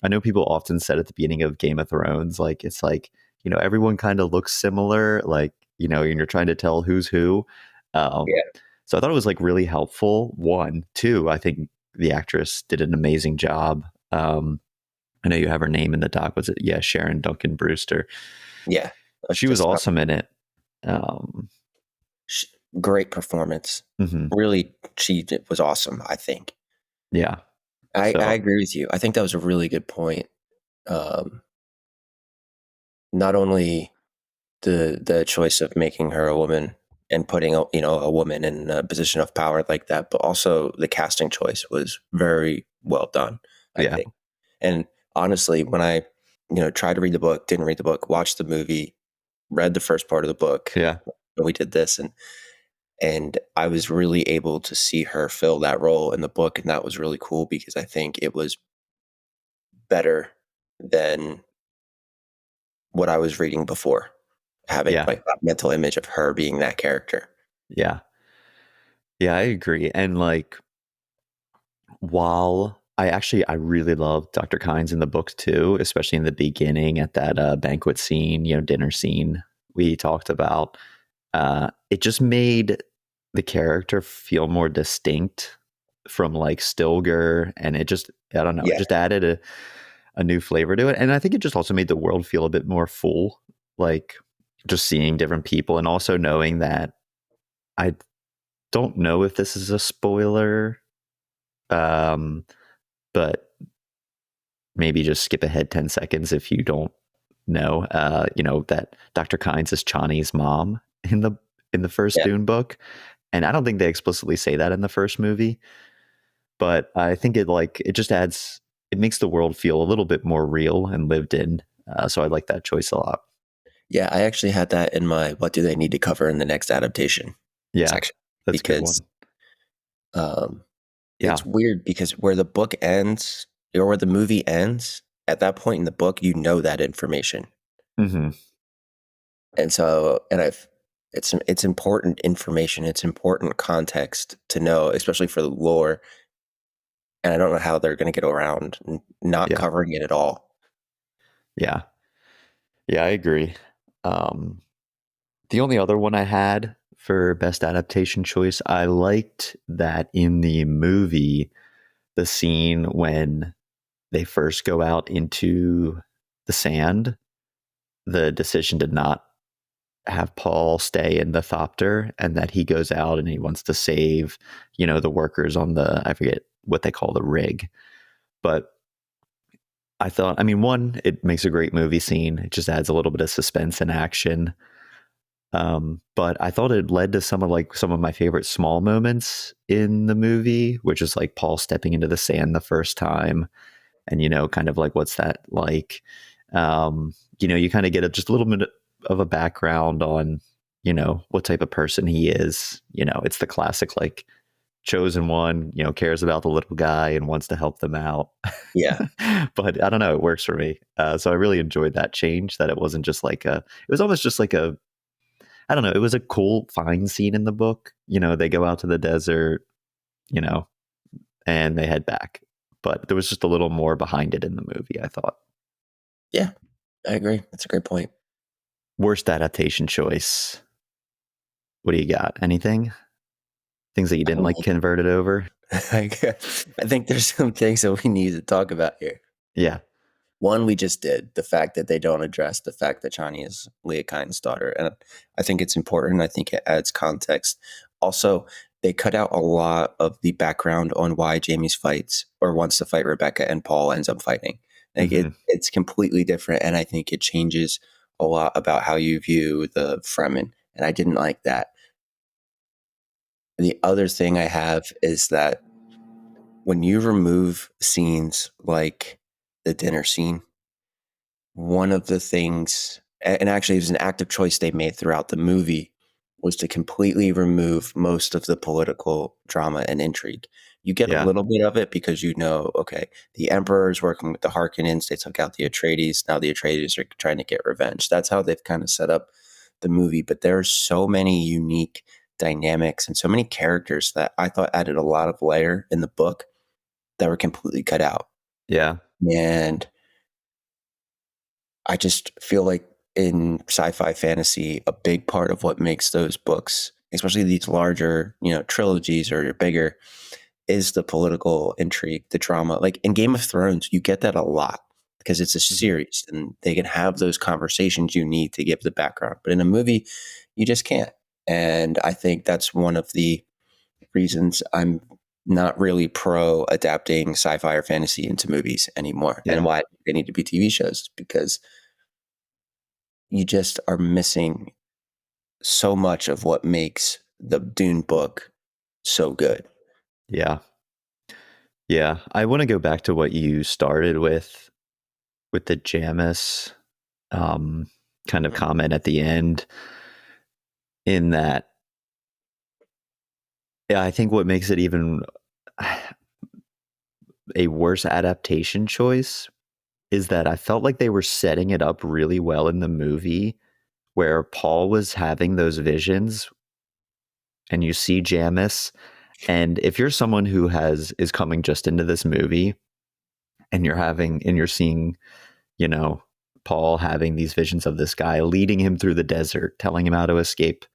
know people often said at the beginning of Game of Thrones, like it's like, everyone kind of looks similar, like, and you're trying to tell who's who. So I thought it was like really helpful. One, two, I think the actress did an amazing job. I know you have her name in the doc. Was it? Yeah, Sharon Duncan Brewster. Yeah. She was awesome in it. Great performance. Mm-hmm. Really, she was awesome, I think. Yeah. I agree with you. I think that was a really good point. Not only the choice of making her a woman and putting a woman in a position of power like that, but also the casting choice was very well done, I think. And honestly, when I tried to read the book, didn't read the book, watched the movie, read the first part of the book, yeah, when we did this, and I was really able to see her fill that role in the book, and that was really cool because I think it was better than what I was reading before, having like that mental image of her being that character. Yeah. Yeah, I agree. And like, while I really love Dr. Kynes in the book too, especially in the beginning at that banquet scene, dinner scene we talked about, it just made the character feel more distinct from like Stilgar, and it just, I don't know, it just added a new flavor to it. And I think it just also made the world feel a bit more full, like just seeing different people, and also knowing that I don't know if this is a spoiler, but maybe just skip ahead 10 seconds if you don't know, that Dr. Kynes is Chani's mom in the first Dune book. And I don't think they explicitly say that in the first movie, but I think it makes the world feel a little bit more real and lived in. So I like that choice a lot. Yeah, I actually had that in my what do they need to cover in the next adaptation section. That's a good one. It's weird because where the book ends or where the movie ends, at that point in the book, that information. Mm-hmm. And so, it's important information. It's important context to know, especially for the lore. And I don't know how they're going to get around not covering it at all. Yeah. Yeah, I agree. The only other one I had for best adaptation choice, I liked that in the movie, the scene when they first go out into the sand, the decision to not have Paul stay in the thopter, and that he goes out and he wants to save, the workers on I forget what they call the rig. But I thought, one, it makes a great movie scene. It just adds a little bit of suspense and action. But I thought it led to some of my favorite small moments in the movie, which is like Paul stepping into the sand the first time, and kind of like, what's that like? You kind of get just a little bit of a background on, what type of person he is. It's the classic, like, chosen one, cares about the little guy and wants to help them out. Yeah. But I don't know, it works for me. So I really enjoyed that change, that it wasn't just like it was almost just like I don't know, it was a cool, fine scene in the book. They go out to the desert, you know, and they head back. But there was just a little more behind it in the movie, I thought. Yeah, I agree. That's a great point. Worst adaptation choice. What do you got? Anything? Things that you didn't like converted over? I think there's some things that we need to talk about here. Yeah. One, we just did, the fact that they don't address the fact that Chani is Leah Kyne's daughter. And I think it's important. I think it adds context. Also, they cut out a lot of the background on why Jamie's fights or wants to fight Rebecca and Paul ends up fighting. Like it's completely different. And I think it changes a lot about how you view the Fremen. And I didn't like that. The other thing I have is that when you remove scenes like the dinner scene, one of the things, and actually it was an active choice they made throughout the movie, was to completely remove most of the political drama and intrigue. You get a little bit of it because okay, the Emperor is working with the Harkonnens. They took out the Atreides. Now the Atreides are trying to get revenge. That's how they've kind of set up the movie. But there are so many unique dynamics and so many characters that I thought added a lot of layer in the book that were completely cut out. Yeah. And I just feel like in sci-fi fantasy, a big part of what makes those books, especially these larger, trilogies or bigger, is the political intrigue, the drama. Like in Game of Thrones, you get that a lot because it's a series and they can have those conversations you need to give the background. But in a movie, you just can't. And I think that's one of the reasons I'm not really pro adapting sci-fi or fantasy into movies anymore, and why they need to be TV shows, because you just are missing so much of what makes the Dune book so good. Yeah. Yeah. I want to go back to what you started with the Jamis kind of comment at the end, in that, I think what makes it even a worse adaptation choice is that I felt like they were setting it up really well in the movie, where Paul was having those visions and you see Jamis. And if you're someone who is coming just into this movie and you're seeing, Paul having these visions of this guy leading him through the desert, telling him how to escape.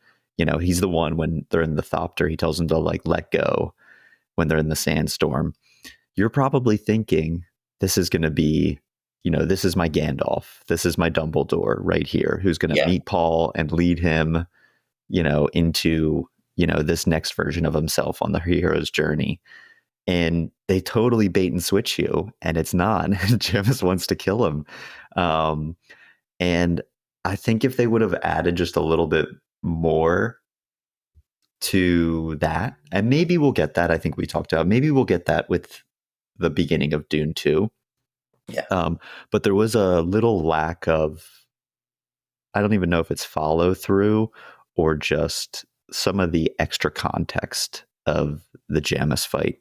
He's the one, when they're in the thopter, he tells them to like let go when they're in the sandstorm. You're probably thinking, this is going to be, this is my Gandalf. This is my Dumbledore right here, who's going to meet Paul and lead him, into, this next version of himself on the hero's journey. And they totally bait and switch you, and it's not. Jamis wants to kill him. And I think if they would have added just a little bit more to that, and maybe we'll get that, I think we talked about, maybe we'll get that with the beginning of Dune 2. Yeah. But there was a little lack of, I don't even know if it's follow through or just some of the extra context of the Jamis fight.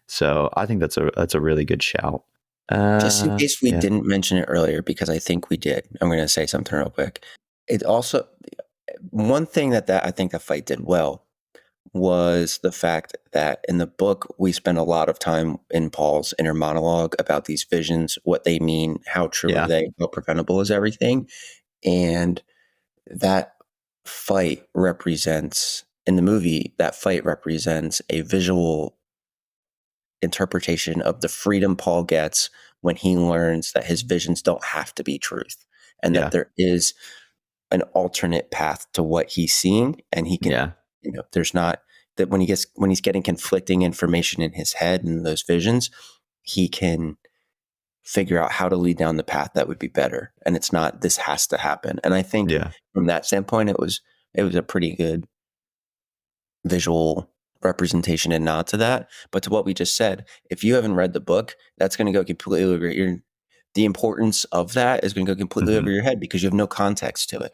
So I think that's a really good shout. Just in case we didn't mention it earlier, because I think we did, I'm going to say something real quick. It also, one thing that I think the fight did well was the fact that in the book, we spend a lot of time in Paul's inner monologue about these visions, what they mean, how true are they, how preventable is everything. And that fight represents, in the movie, that fight represents a visual interpretation of the freedom Paul gets when he learns that his visions don't have to be truth, and that there is an alternate path to what he's seeing. And he can, there's not that when he's getting conflicting information in his head and those visions, he can figure out how to lead down the path that would be better. And it's not, this has to happen. And I think from that standpoint, it was a pretty good visual representation and nod to that. But to what we just said, if you haven't read the book, that's going to go completely over. the importance of that is going to go completely over your head because you have no context to it.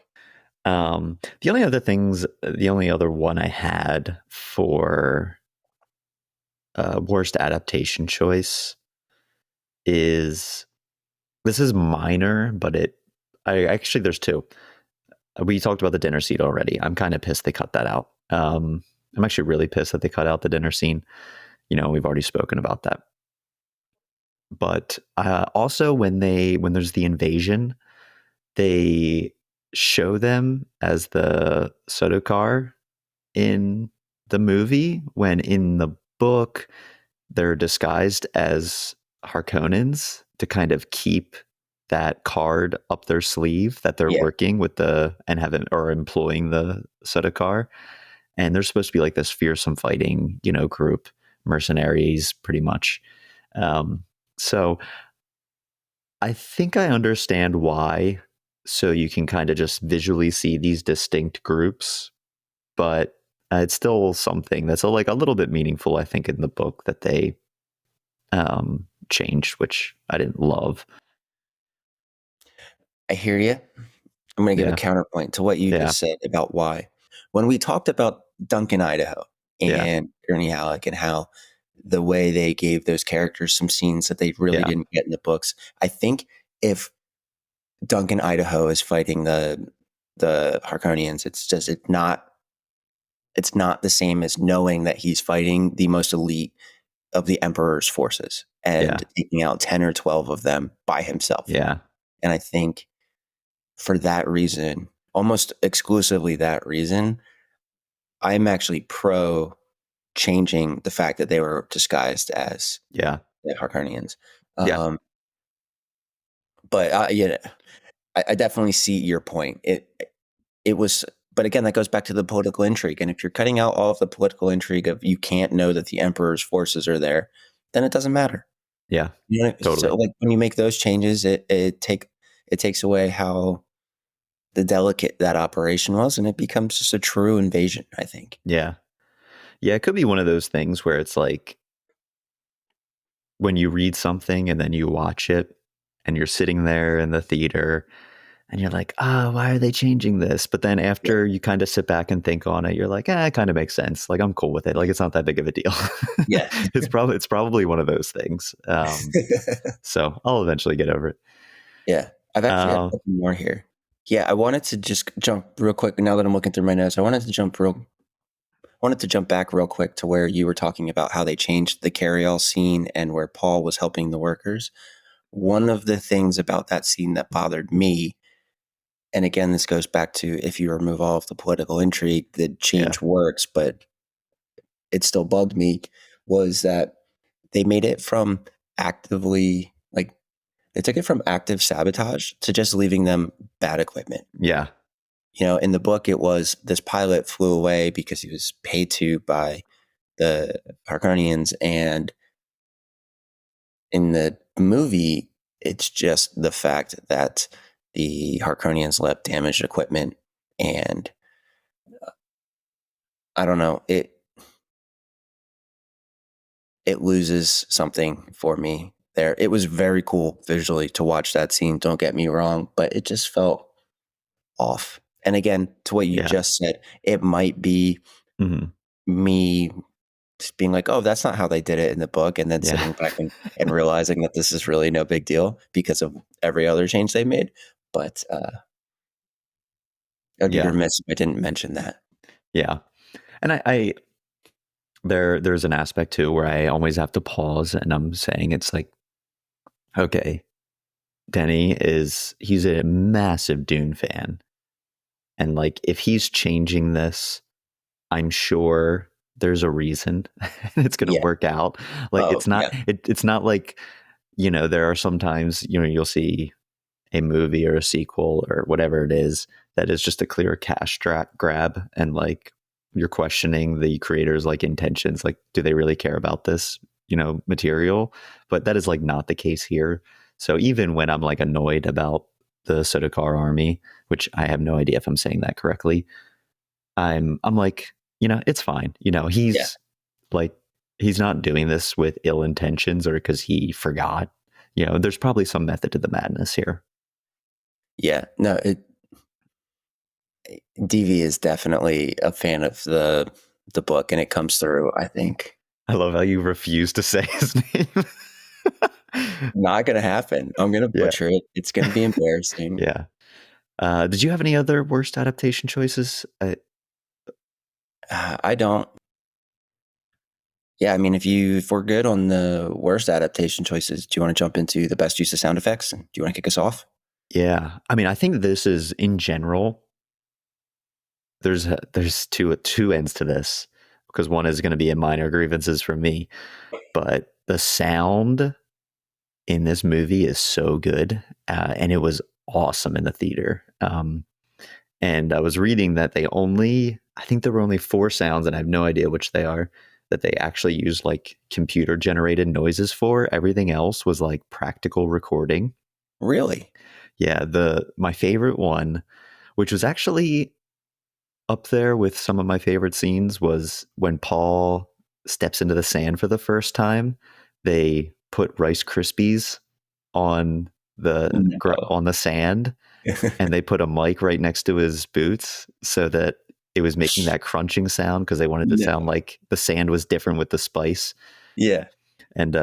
The only other one I had for worst adaptation choice is, this is minor, but there's two. We talked about the dinner scene already. I'm kind of pissed they cut that out. I'm actually really pissed that they cut out the dinner scene. We've already spoken about that. But also when there's the invasion, they show them as the Sotokar in the movie, when in the book they're disguised as Harkonnens to kind of keep that card up their sleeve that they're working with employing the Sotokar. And they're supposed to be like this fearsome fighting, group, mercenaries, pretty much. So I think I understand why. So you can kind of just visually see these distinct groups, but it's still something that's a little bit meaningful, I think, in the book that they changed, which I didn't love. I hear you. I'm going to give a counterpoint to what you just said about why. When we talked about Duncan, Idaho and Ernie Halleck and how the way they gave those characters some scenes that they really didn't get in the books, I think if Duncan, Idaho is fighting the Harkonians, it's not the same as knowing that he's fighting the most elite of the Emperor's forces and taking out 10 or 12 of them by himself. Yeah. And I think for that reason, almost exclusively that reason, I'm actually pro changing the fact that they were disguised as the Harkonians. But I definitely see your point. It was, but again, that goes back to the political intrigue. And if you're cutting out all of the political intrigue of you can't know that the Emperor's forces are there, then it doesn't matter. Yeah, totally. So when you make those changes, it takes away how the delicate that operation was, and it becomes just a true invasion, I think. Yeah. Yeah, it could be one of those things where it's like when you read something and then you watch it and you're sitting there in the theater and you're like, why are they changing this? But then after you kind of sit back and think on it, you're like, it kind of makes sense. Like, I'm cool with it. Like, it's not that big of a deal. Yeah. It's probably one of those things. So I'll eventually get over it. Yeah. I've actually got more here. Yeah. I wanted to just jump real quick. Now that I'm looking through my notes, I wanted to jump back real quick to where you were talking about how they changed the carryall scene and where Paul was helping the workers. One of the things about that scene that bothered me, and again, this goes back to if you remove all of the political intrigue, the change works, but it still bugged me, was that they made it from they took it from active sabotage to just leaving them bad equipment. Yeah. In the book, it was this pilot flew away because he was paid to by the Harkonians. And in the movie, it's just the fact that the Harkonians left damaged equipment. And I don't know, it loses something for me there. It was very cool visually to watch that scene, don't get me wrong, but it just felt off. And again, to what you just said, it might be me just being like, oh, that's not how they did it in the book. And then sitting back and realizing that this is really no big deal because of every other change they made. But I'd be remiss if I didn't mention that. Yeah. And there's an aspect too where I always have to pause and I'm saying, it's like, okay, Denny he's a massive Dune fan. And like, if he's changing this, I'm sure there's a reason it's going to work out. Like, it's not like, there are sometimes, you'll see a movie or a sequel or whatever it is that is just a clear cash grab. And like, you're questioning the creator's like intentions. Like, do they really care about this, material? But that is like not the case here. So even when I'm like annoyed about the Sotokar army, which I have no idea if I'm saying that correctly, I'm like, it's fine. He's like, he's not doing this with ill intentions or because he forgot. you know, there's probably some method to the madness here. Yeah, no, DV is definitely a fan of the book, and it comes through, I think. I love how you refuse to say his name. Not gonna happen. I'm gonna Yeah. butcher it. It's gonna be embarrassing. Yeah. Did you have any other worst adaptation choices? I don't. Yeah, I mean, if we're good on the worst adaptation choices, do you want to jump into the best use of sound effects? Do you want to kick us off? Yeah. I mean, I think this is in general. There's two ends to this, because one is going to be a minor grievances for me, but the sound in this movie is so good, and it was awesome in the theater. And I was reading that I think there were only 4 sounds, and I have no idea which they are, that they actually used like computer generated noises for. Everything else was like practical recording. Really? Yeah, my favorite one, which was actually up there with some of my favorite scenes, was when Paul steps into the sand for the first time. They put Rice Krispies on on the sand, and they put a mic right next to his boots so that it was making that crunching sound, because they wanted to sound like the sand was different with the spice. Yeah. And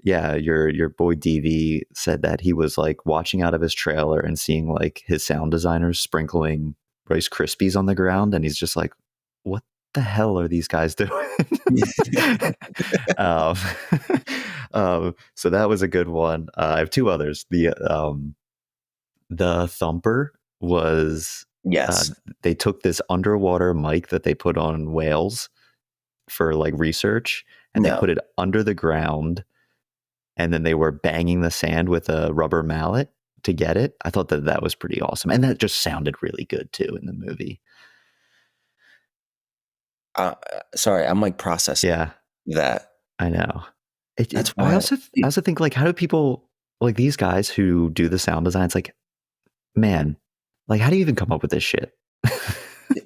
yeah, your boy DV said that he was like watching out of his trailer and seeing like his sound designers sprinkling Rice Krispies on the ground, and he's just like, what the hell are these guys doing? um, so that was a good one. I have 2 others. The thumper was, Yes. they took this underwater mic that they put on whales for like research, and they put it under the ground, and then they were banging the sand with a rubber mallet to get it. I thought that was pretty awesome, and that just sounded really good too in the movie. Sorry, I'm like processing that. I know. That's I wild. also think, like, how do people, like these guys who do the sound designs, like, man, like, how do you even come up with this shit?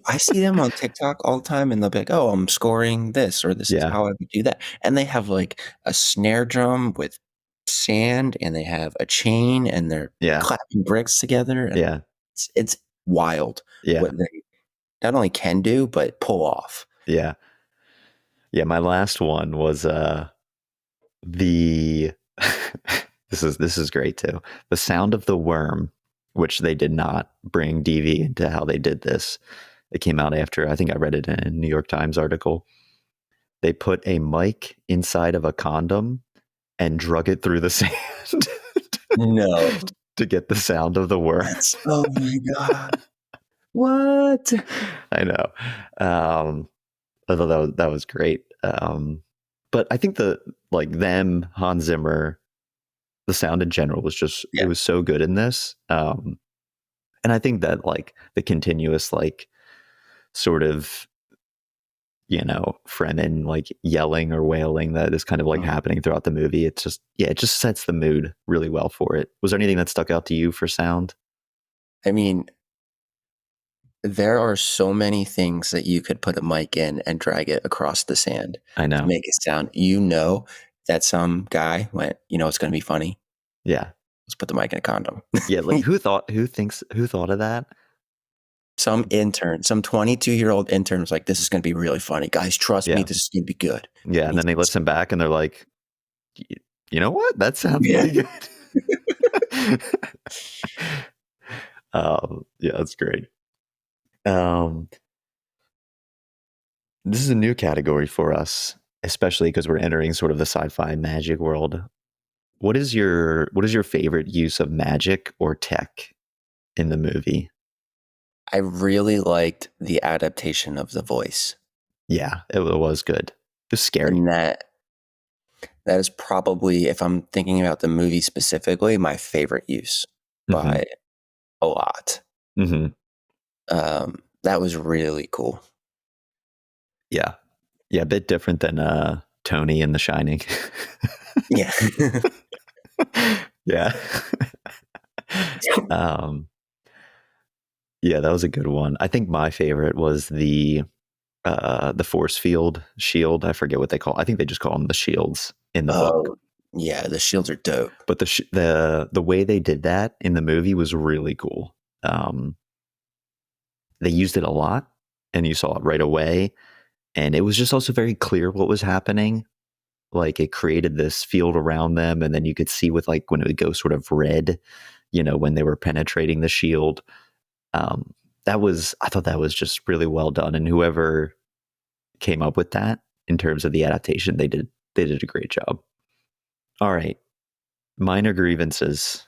I see them on TikTok all the time, and they'll be like, "Oh, I'm scoring this," or "This is how I would do that." And they have like a snare drum with sand, and they have a chain, and they're clapping bricks together. And it's wild what they not only can do, but pull off. Yeah. My last one was the this is great too. The sound of the worm, which they did not bring DV into how they did this. It came out after, I think I read it in a New York Times article. They put a mic inside of a condom and drug it through the sand. No. To get the sound of the worm. Oh my God. What? I know. I thought that was great. But I think Hans Zimmer, the sound in general was just, it was so good in this. And I think that like the continuous, like, sort of, you know, Fremen like yelling or wailing that is kind of like happening throughout the movie. It's just, it just sets the mood really well for it. Was there anything that stuck out to you for sound? I mean, there are so many things that you could put a mic in and drag it across the sand. I know. To make it sound, you know, that some guy went, you know, it's going to be funny. Yeah. Let's put the mic in a condom. Yeah. Like who thought of that? Some intern, some 22-year-old intern was like, this is going to be really funny. Guys, trust me, this is going to be good. Yeah. And then they listen back and they're like, you know what? That sounds really good. Yeah, that's great. This is a new category for us, especially because we're entering sort of the sci-fi magic world. What is your favorite use of magic or tech in the movie? I really liked the adaptation of the voice. Yeah, it was good. It was scary. And that is probably, if I'm thinking about the movie specifically, my favorite use by a lot. Mm-hmm. That was really cool. Yeah. Yeah, a bit different than Tony in The Shining. Yeah. Yeah. Yeah, that was a good one. I think my favorite was the force field shield. I forget what they call. I think they just call them the shields in the book. Yeah, the shields are dope. But the way they did that in the movie was really cool. They used it a lot, and you saw it right away. And it was just also very clear what was happening. Like it created this field around them, and then you could see with like when it would go sort of red, when they were penetrating the shield. I thought that was just really well done. And whoever came up with that in terms of the adaptation, they did a great job. All right. Minor grievances.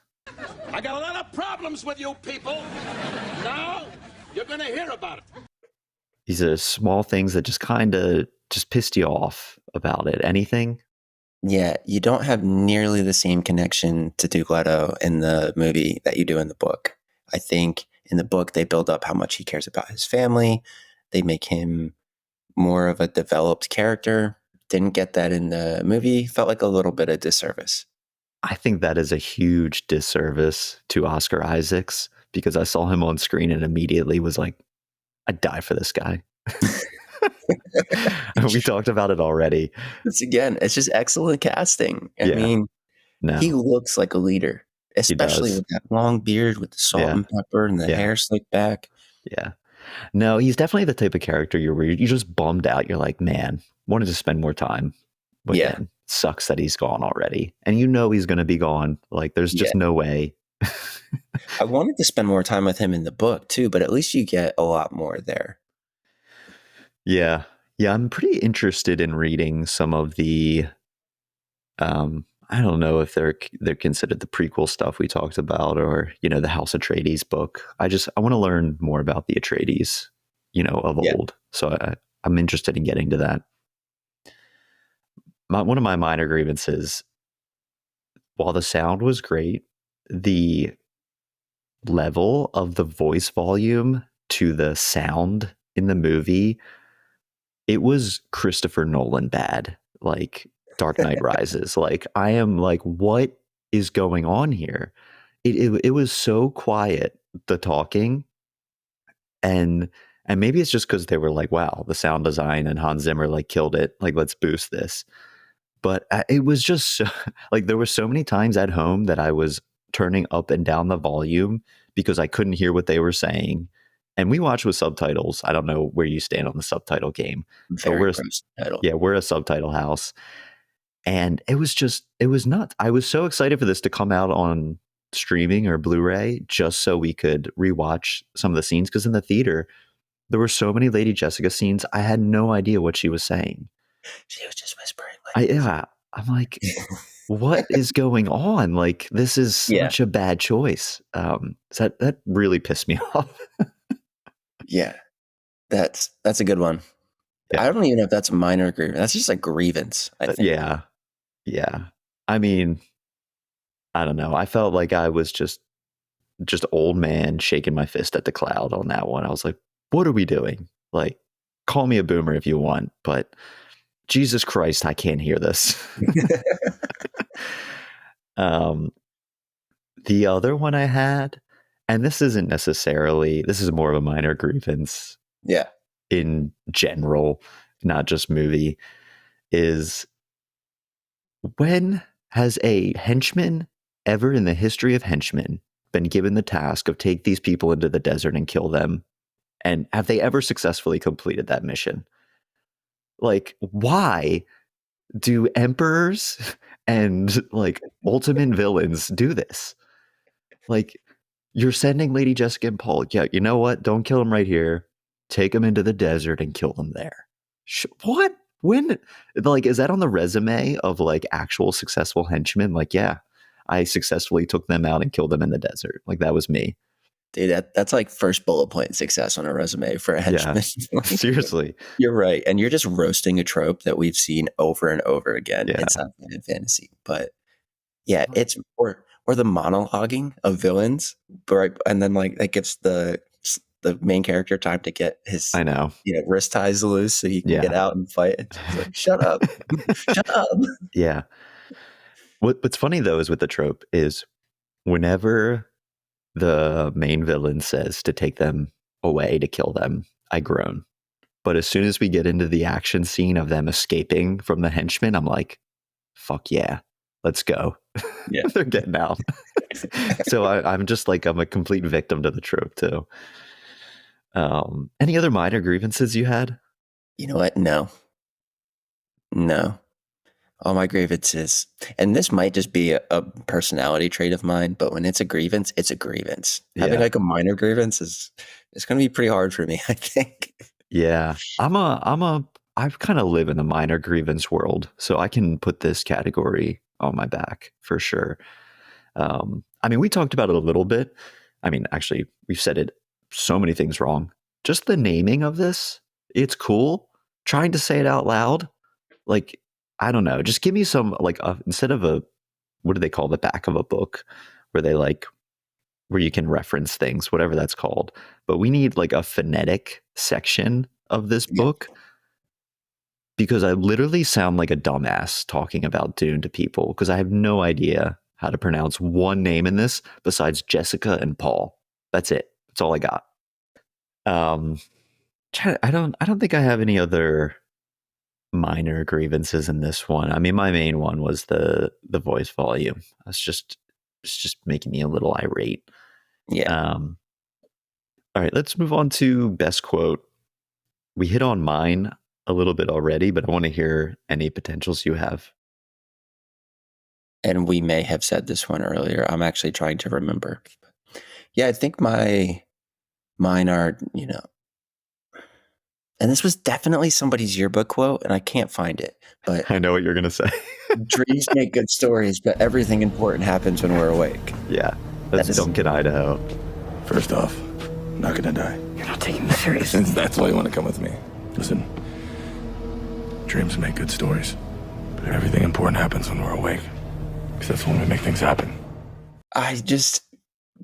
I got a lot of problems with you people. Now you're going to hear about it. These are small things that just kind of just pissed you off about it. Anything? Yeah, you don't have nearly the same connection to Duke Leto in the movie that you do in the book. I think in the book, they build up how much he cares about his family. They make him more of a developed character. Didn't get that in the movie. Felt like a little bit of disservice. I think that is a huge disservice to Oscar Isaacs, because I saw him on screen and immediately was like, I'd die for this guy. We talked about it already. It's just excellent casting. I mean, he looks like a leader, especially with that long beard with the salt and pepper and the hair slicked back. Yeah. No, he's definitely the type of character you're just bummed out. You're like, man, wanted to spend more time with him. Sucks that he's gone already. And he's going to be gone. Like, there's just no way. I wanted to spend more time with him in the book too, but at least you get a lot more there. Yeah. Yeah, I'm pretty interested in reading some of the I don't know if they're considered the prequel stuff we talked about, or the House Atreides book. I want to learn more about the Atreides, of old. So I'm interested in getting to that. One of my minor grievances, while the sound was great, the level of the voice volume to the sound in the movie, it was Christopher Nolan bad, like Dark Knight Rises. Like, I am like, what is going on here? It was so quiet, the talking, and maybe it's just because they were like, wow, the sound design and Hans Zimmer like killed it. Like, let's boost this. But it was just so, like, there were so many times at home that I was turning up and down the volume because I couldn't hear what they were saying. And we watch with subtitles. I don't know where you stand on the subtitle game. We're a subtitle house. And it was nuts. I was so excited for this to come out on streaming or Blu-ray just so we could rewatch some of the scenes. Because in the theater, there were so many Lady Jessica scenes. I had no idea what she was saying. She was just whispering. I'm like, what is going on? Like, this is such a bad choice. So that really pissed me off. Yeah, that's a good one. Yeah. I don't even know if that's a minor grievance. That's just a grievance, I think. Yeah. I mean, I don't know. I felt like I was just old man shaking my fist at the cloud on that one. I was like, what are we doing? Like, call me a boomer if you want, but Jesus Christ, I can't hear this. The other one I had, and this is more of a minor grievance. Yeah. In general, not just movie, is when has a henchman ever in the history of henchmen been given the task of take these people into the desert and kill them? And have they ever successfully completed that mission? Like, why do emperors and like ultimate villains do this? Like, you're sending Lady Jessica and Paul. Yeah, you know what? Don't kill them right here. Take them into the desert and kill them there. What? When? Like, is that on the resume of like actual successful henchmen? Like, yeah, I successfully took them out and killed them in the desert. Like, that was me. Dude, that's like first bullet point success on a resume for a henchman. Yeah, seriously. You're right. And you're just roasting a trope that we've seen over and over again in sci-fi and fantasy. But yeah, it's or the monologuing of villains, right? And then like that gives the main character time to get his wrist ties loose so he can get out and fight. It's like, shut up. Shut up. Yeah. What's funny though is with the trope is whenever the main villain says to take them away to kill them, I groan. But as soon as we get into the action scene of them escaping from the henchmen, I'm like, fuck yeah. let's go. Yeah. They're getting out. So I'm just like, I'm a complete victim to the trope too. Any other minor grievances you had? You know what? No. All my grievances, and this might just be a personality trait of mine, but when it's a grievance, it's a grievance. Having Yeah. like a minor grievance it's going to be pretty hard for me, I think. Yeah. I kind of live in the minor grievance world, so I can put this category on my back for sure. I mean, we talked about it a little bit. I mean, actually, we've said it so many things wrong. Just the naming of this, it's cool. Trying to say it out loud, like, I don't know. Just give me some, like, instead of what do they call the back of a book where they like, where you can reference things, whatever that's called. But we need like a phonetic section of this book, because I literally sound like a dumbass talking about Dune to people because I have no idea how to pronounce one name in this besides Jessica and Paul. That's it. That's all I got. I don't think I have any other minor grievances in this one. I mean, my main one was the voice volume. It's just making me a little irate. Yeah. All right, let's move on to best quote. We hit on mine a little bit already, but I want to hear any potentials you have. And we may have said this one earlier. I'm actually trying to remember. Yeah, I think mine are, and this was definitely somebody's yearbook quote, and I can't find it. But I know what you're going to say. dreams make good stories, but everything important happens when we're awake. Yeah, that's Duncan, Idaho. First off, I'm not gonna die. You're not taking me serious. Since that's why you want to come with me. Listen, dreams make good stories, but everything important happens when we're awake. Because that's when we make things happen.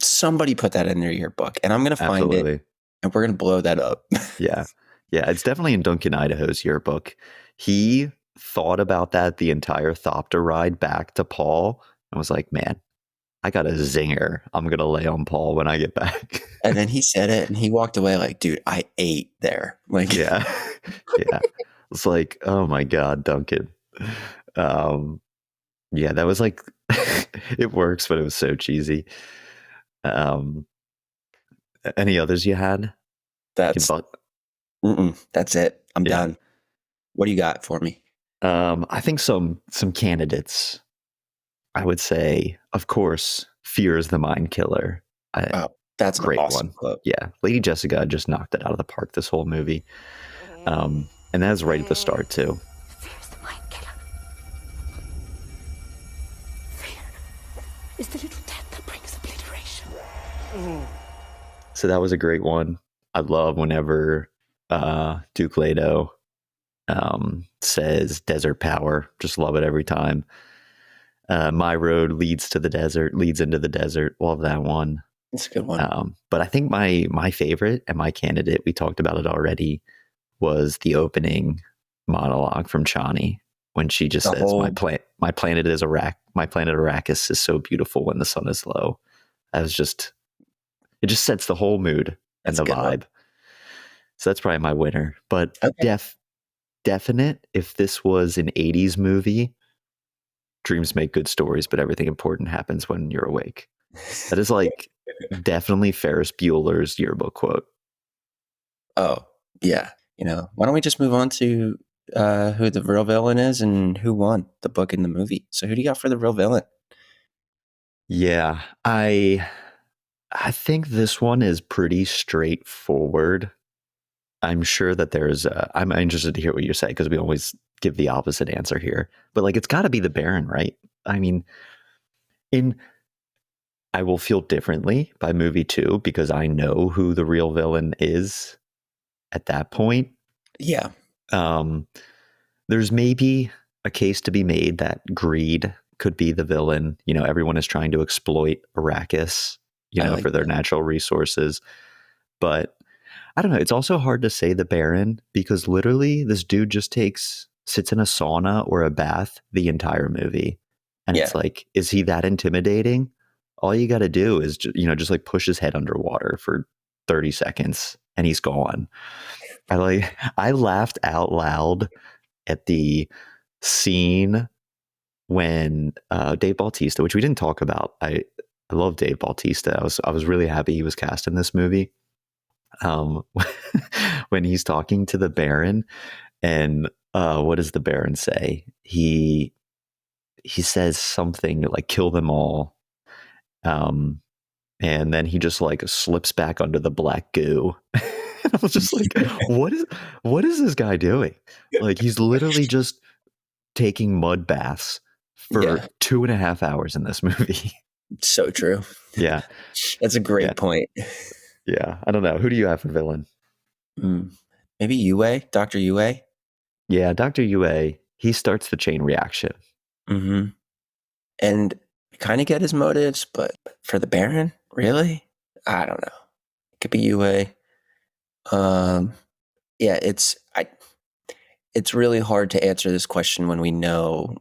Somebody put that in their yearbook, and I'm going to find it, and we're going to blow that up. Yeah. Yeah, it's definitely in Duncan, Idaho's yearbook. He thought about that the entire thopter ride back to Paul and was like, man, I got a zinger I'm going to lay on Paul when I get back. And then he said it, and he walked away like, dude, I ate there. Like, yeah. Yeah. It's like, oh my God, Duncan. Yeah, that was like, it works, but it was so cheesy. Any others you had? that's it. I'm Yeah. done. What do you got for me? I think some candidates. I would say, of course, Fear is the Mind Killer. That's great an awesome one. quote. Yeah, Lady Jessica just knocked it out of the park this whole movie. And that was right at the start too. Fear is the mind killer. Fear is the little death that brings obliteration. So that was a great one. I love whenever Duke Leto says desert power. Just love it every time. My road leads into the desert. Love that one. It's a good one. But I think my favorite and my candidate, we talked about it already, was the opening monologue from Chani when she just says, "My planet is my planet Arrakis is so beautiful when the sun is low." It just sets the whole mood and the vibe. One. So that's probably my winner. But definite, if this was an 80s movie, dreams make good stories, but everything important happens when you're awake. That is like definitely Ferris Bueller's yearbook quote. Oh, yeah. Why don't we just move on to who the real villain is and who won the book and the movie? So who do you got for the real villain? Yeah, I think this one is pretty straightforward. I'm sure that I'm interested to hear what you say because we always give the opposite answer here. But like, it's got to be the Baron, right? I mean, I will feel differently by movie 2 because I know who the real villain is at that point. Yeah. There's maybe a case to be made that greed could be the villain. Everyone is trying to exploit Arrakis, for their natural resources. But I don't know. It's also hard to say the Baron because literally this dude just sits in a sauna or a bath the entire movie. And it's like, is he that intimidating? All you got to do is, just like push his head underwater for 30 seconds and he's gone. I laughed out loud at the scene when Dave Bautista, which we didn't talk about, I love Dave Bautista. I was really happy he was cast in this movie. When he's talking to the Baron, and what does the Baron say? He says something like "kill them all," and then he just like slips back under the black goo. And I was just like, what is this guy doing? Like, he's literally just taking mud baths for 2.5 hours in this movie. So true. Yeah. That's a great point. Yeah. I don't know. Who do you have for villain? Maybe Yue, Dr. Yue. Yeah, Dr. Yue. He starts the chain reaction. Mm-hmm. And kind of get his motives, but for the Baron, really? I don't know. It could be Yue. Yeah, it's really hard to answer this question when we know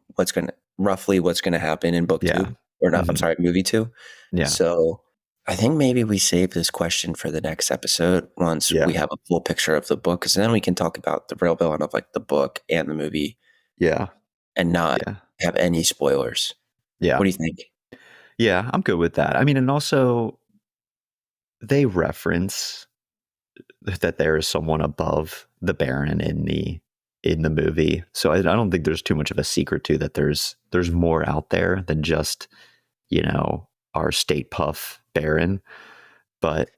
roughly what's gonna happen in book 2, or not. I'm sorry, movie 2. Yeah. So I think maybe we save this question for the next episode once we have a full picture of the book, because then we can talk about the real villain of like the book and the movie. Yeah. And not have any spoilers. Yeah. What do you think? Yeah, I'm good with that. I mean, and also they reference that there is someone above the Baron in the movie. So I don't think there's too much of a secret to that. There's more out there than just, our state puff Baron. But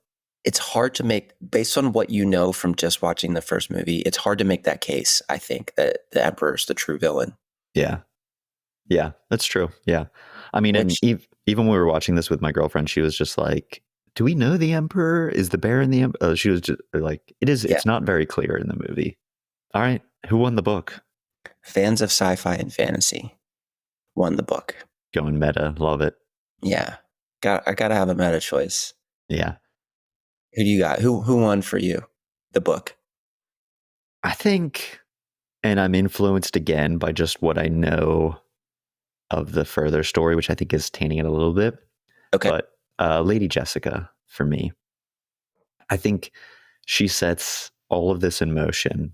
it's hard to make, based on what you know from just watching the first movie, it's hard to make that case, I think, that the Emperor's the true villain. Yeah. Yeah, that's true. Yeah. I mean, and even when we were watching this with my girlfriend, she was just like, do we know the Emperor? Is the Baron the Emperor? She was just like, it's not very clear in the movie. All right. Who won the book? Fans of sci-fi and fantasy won the book. Going meta. Love it. Yeah. I got to have a meta choice. Yeah. Who do you got? Who won for you? The book. I think, and I'm influenced again by just what I know of the further story, which I think is tainting it a little bit. Okay. But Lady Jessica, for me, I think she sets all of this in motion.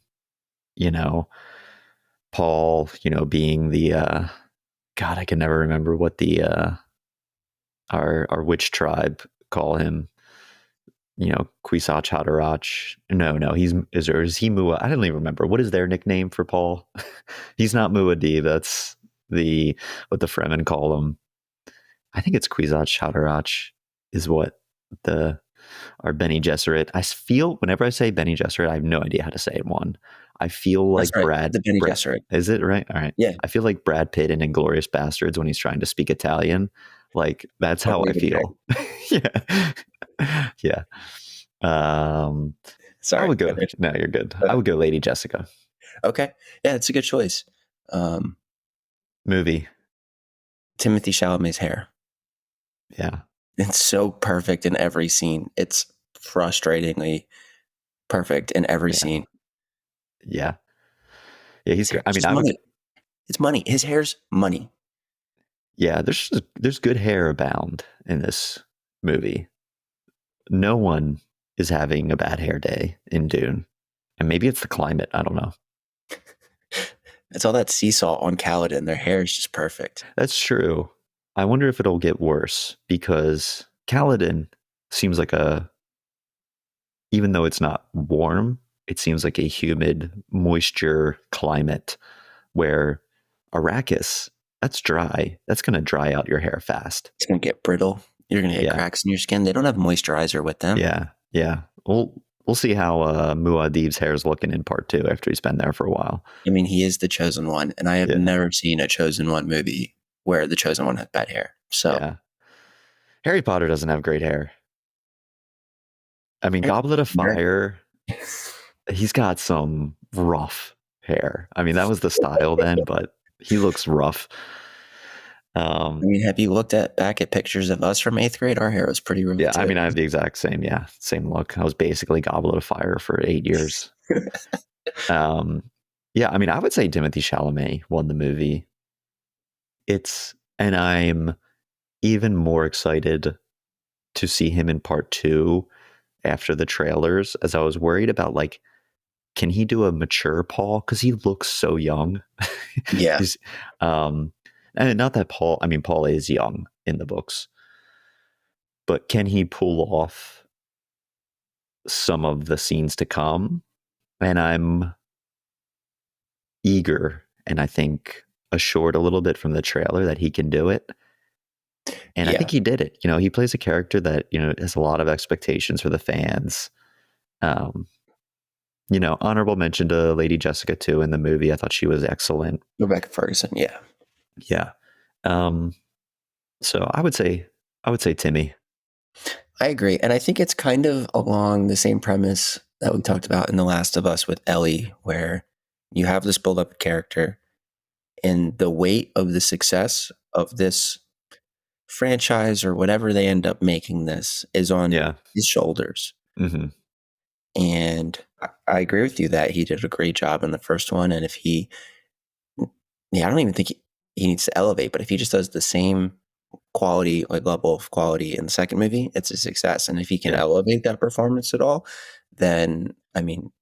Paul, being the God, I can never remember what the our witch tribe call him. Kwisatz Haderach. No, is he Mua? I don't even remember. What is their nickname for Paul? He's not Muad'Dib. That's what the Fremen call him. I think it's Kwisatz Haderach is what our Bene Gesserit. I feel whenever I say Bene Gesserit, I have no idea how to say it. I feel like right, the Bene Gesserit. Is it right? All right. Yeah. I feel like Brad Pitt in Inglourious Bastards when he's trying to speak Italian. Like that's how I feel. Yeah. Yeah. Sorry. I would go. No, you're good. I would go Lady Jessica. Okay. Yeah, it's a good choice. Movie. Timothée Chalamet's hair. Yeah. It's so perfect in every scene. It's frustratingly perfect in every scene. Yeah. Yeah, he's great. I mean, it's money. His hair's money. Yeah, there's good hair abound in this movie. No one is having a bad hair day in Dune. And maybe it's the climate. I don't know. It's all that sea salt on Caladan. Their hair is just perfect. That's true. I wonder if it'll get worse because Caladan seems like even though it's not warm, it seems like a humid, moisture climate where Arrakis, that's dry. That's going to dry out your hair fast. It's going to get brittle. You're going to get cracks in your skin. They don't have moisturizer with them. Yeah. Yeah. We'll see how Muad'Dib's hair is looking in part 2 after he's been there for a while. I mean, he is the chosen one, and I have never seen a chosen one movie where the chosen one has bad hair. So Harry Potter doesn't have great hair. I mean, Goblet of Fire, he's got some rough hair. I mean, that was the style then, but he looks rough. I mean, have you looked back at pictures of us from 8th grade? Our hair was pretty rough. Yeah, too. I mean, I have the exact same look. I was basically Goblet of Fire for 8 years. Yeah, I mean, I would say Timothée Chalamet won the movie. And I'm even more excited to see him in part 2 after the trailers, as I was worried about, like, can he do a mature Paul? Because he looks so young. Yeah. And not that Paul is young in the books, but can he pull off some of the scenes to come? And I'm eager, and I think assured a little bit from the trailer that he can do it. And I Yeah. think he did it. He plays a character that, has a lot of expectations for the fans. Honorable mention to Lady Jessica too in the movie. I thought she was excellent. Rebecca Ferguson. Yeah. Yeah. So I would say Timmy. I agree. And I think it's kind of along the same premise that we talked about in The Last of Us with Ellie, where you have this build up character and the weight of the success of this franchise or whatever they end up making this is on his shoulders. Mm-hmm. And I agree with you that he did a great job in the first one. And if I don't even think he needs to elevate, but if he just does the same quality, like level of quality in the second movie, it's a success. And if he can elevate that performance at all, then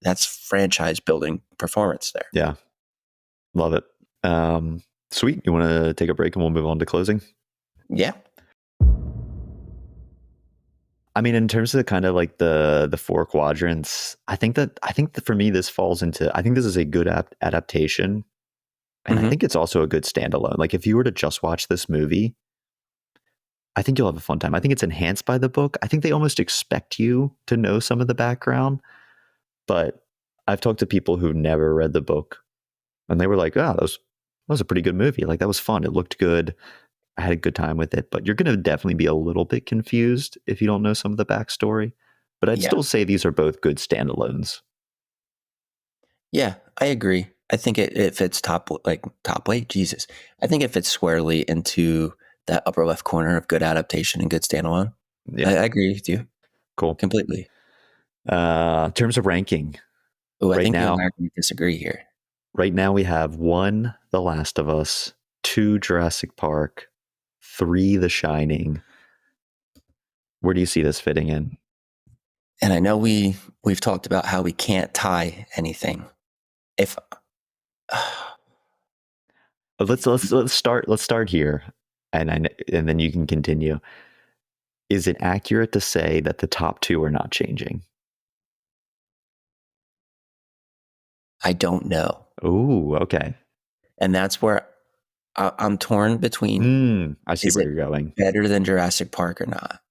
that's franchise building performance there. Yeah. Love it. Sweet. You want to take a break and we'll move on to closing? Yeah. In terms of kind of like the four quadrants, I think that for me, this falls into, I think this is a good adaptation. And I think it's also a good standalone. Like if you were to just watch this movie, I think you'll have a fun time. I think it's enhanced by the book. I think they almost expect you to know some of the background, but I've talked to people who never read the book and they were like, oh, that was a pretty good movie. Like that was fun. It looked good. I had a good time with it, but you're going to definitely be a little bit confused if you don't know some of the backstory, but I'd still say these are both good standalones. Yeah, I agree. I think it fits top weight. Jesus. I think it fits squarely into that upper left corner of good adaptation and good standalone. Yeah. I agree with you. Cool. Completely. In terms of ranking. I think you and I are going to disagree here. Right now we have 1, The Last of Us, 2, Jurassic Park, 3, The Shining. Where do you see this fitting in? And I know we've talked about how we can't tie anything. Let's start here, and then you can continue. Is it accurate to say that the top 2 are not changing? I don't know. Oh, okay. And that's where I'm torn between. I see where you're going. Better than Jurassic Park or not?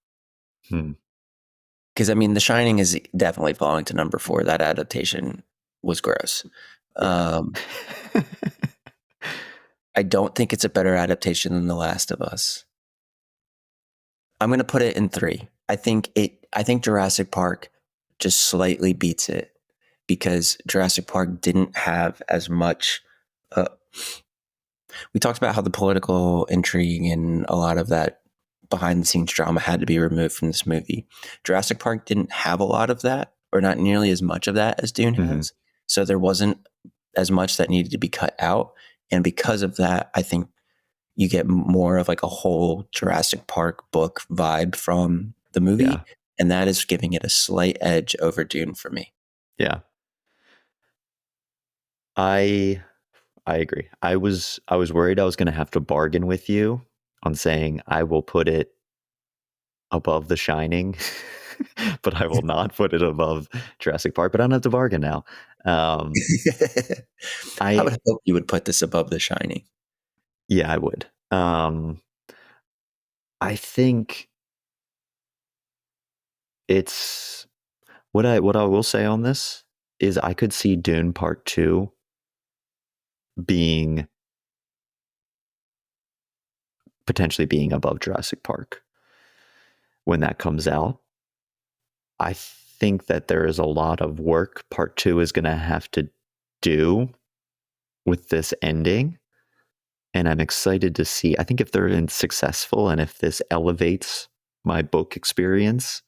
Because The Shining is definitely falling to number 4. That adaptation was gross. I don't think it's a better adaptation than The Last of Us. I'm going to put it in 3. I think Jurassic Park just slightly beats it because Jurassic Park didn't have as much. We talked about how the political intrigue and a lot of that behind the scenes drama had to be removed from this movie. Jurassic Park didn't have a lot of that, or not nearly as much of that as Dune has. So there wasn't as much that needed to be cut out. And because of that, I think you get more of like a whole Jurassic Park book vibe from the movie. Yeah. And that is giving it a slight edge over Dune for me. Yeah. I agree. I was worried I was going to have to bargain with you on saying I will put it above The Shining, but I will not put it above Jurassic Park. But I don't have to bargain now. I would hope you would put this above The Shining. Yeah, I would. I think it's what I will say on this is I could see Dune Part 2 potentially being above Jurassic Park when that comes out. I think that there is a lot of work Part 2 is going to have to do with this ending. And I'm excited to see. I think if they're successful and if this elevates my book experience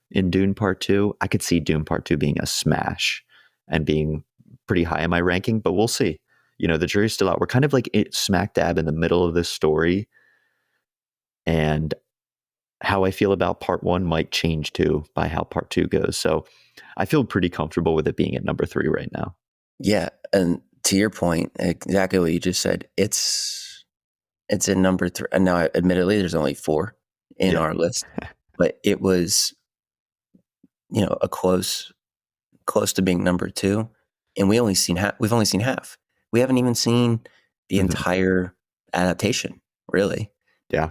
in Dune Part 2, I could see Dune Part 2 being a smash and being pretty high in my ranking, but we'll see. The jury's still out. We're kind of like smack dab in the middle of this story. And how I feel about Part 1 might change too by how Part 2 goes. So I feel pretty comfortable with it being at number 3 right now. Yeah. And to your point, exactly what you just said, it's It's in number 3. And now, admittedly, there's only 4 in our list, but it was, a close to being number 2, and we've only seen half. We haven't even seen the entire adaptation, really. Yeah.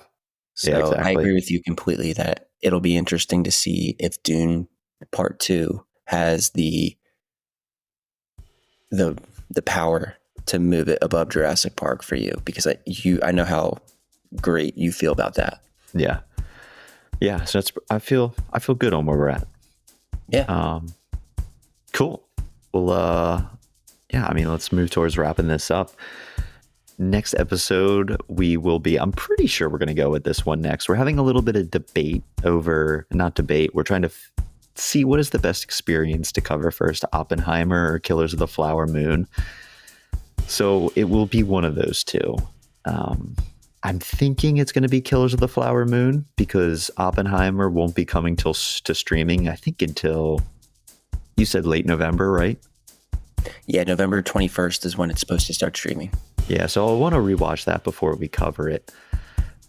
So Yeah, exactly. I agree with you completely that it'll be interesting to see if Dune Part 2 has the power to move it above Jurassic Park for you, because I know how great you feel about that. Yeah. Yeah. So I feel good on where we're at. Yeah. Cool. Well, yeah, I mean, let's move towards wrapping this up. Next episode, I'm pretty sure we're going to go with this one next. We're having a little bit of debate not debate. We're trying to see what is the best experience to cover first, Oppenheimer or Killers of the Flower Moon. So it will be one of those two. I'm thinking it's going to be Killers of the Flower Moon, because Oppenheimer won't be coming to streaming, I think, until, you said late November, right? Yeah, November 21st is when it's supposed to start streaming. Yeah, so I want to rewatch that before we cover it.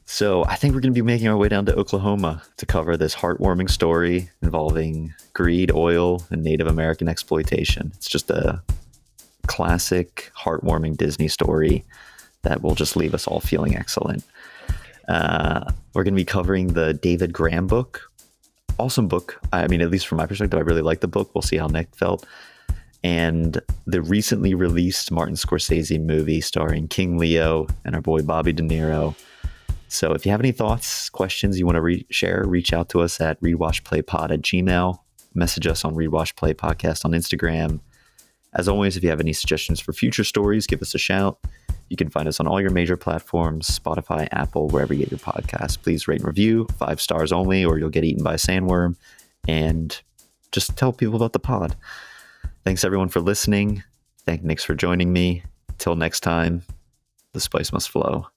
So I think we're going to be making our way down to Oklahoma to cover this heartwarming story involving greed, oil, and Native American exploitation. It's just a classic, heartwarming Disney story that will just leave us all feeling excellent. We're going to be covering the David Graham book. Awesome book. I mean, at least from my perspective, I really like the book. We'll see how Nick felt. And the recently released Martin Scorsese movie starring King Leo and our boy Bobby De Niro. So if you have any thoughts, questions you want to share, reach out to us at readwatchplaypod@gmail.com. Message us on Read Watch Play Podcast on Instagram. As always, if you have any suggestions for future stories, give us a shout. You can find us on all your major platforms, Spotify, Apple, wherever you get your podcasts. Please rate and review, 5 stars only, or you'll get eaten by a sandworm. And just tell people about the pod. Thanks, everyone, for listening. Thank Nix for joining me. Till next time, the spice must flow.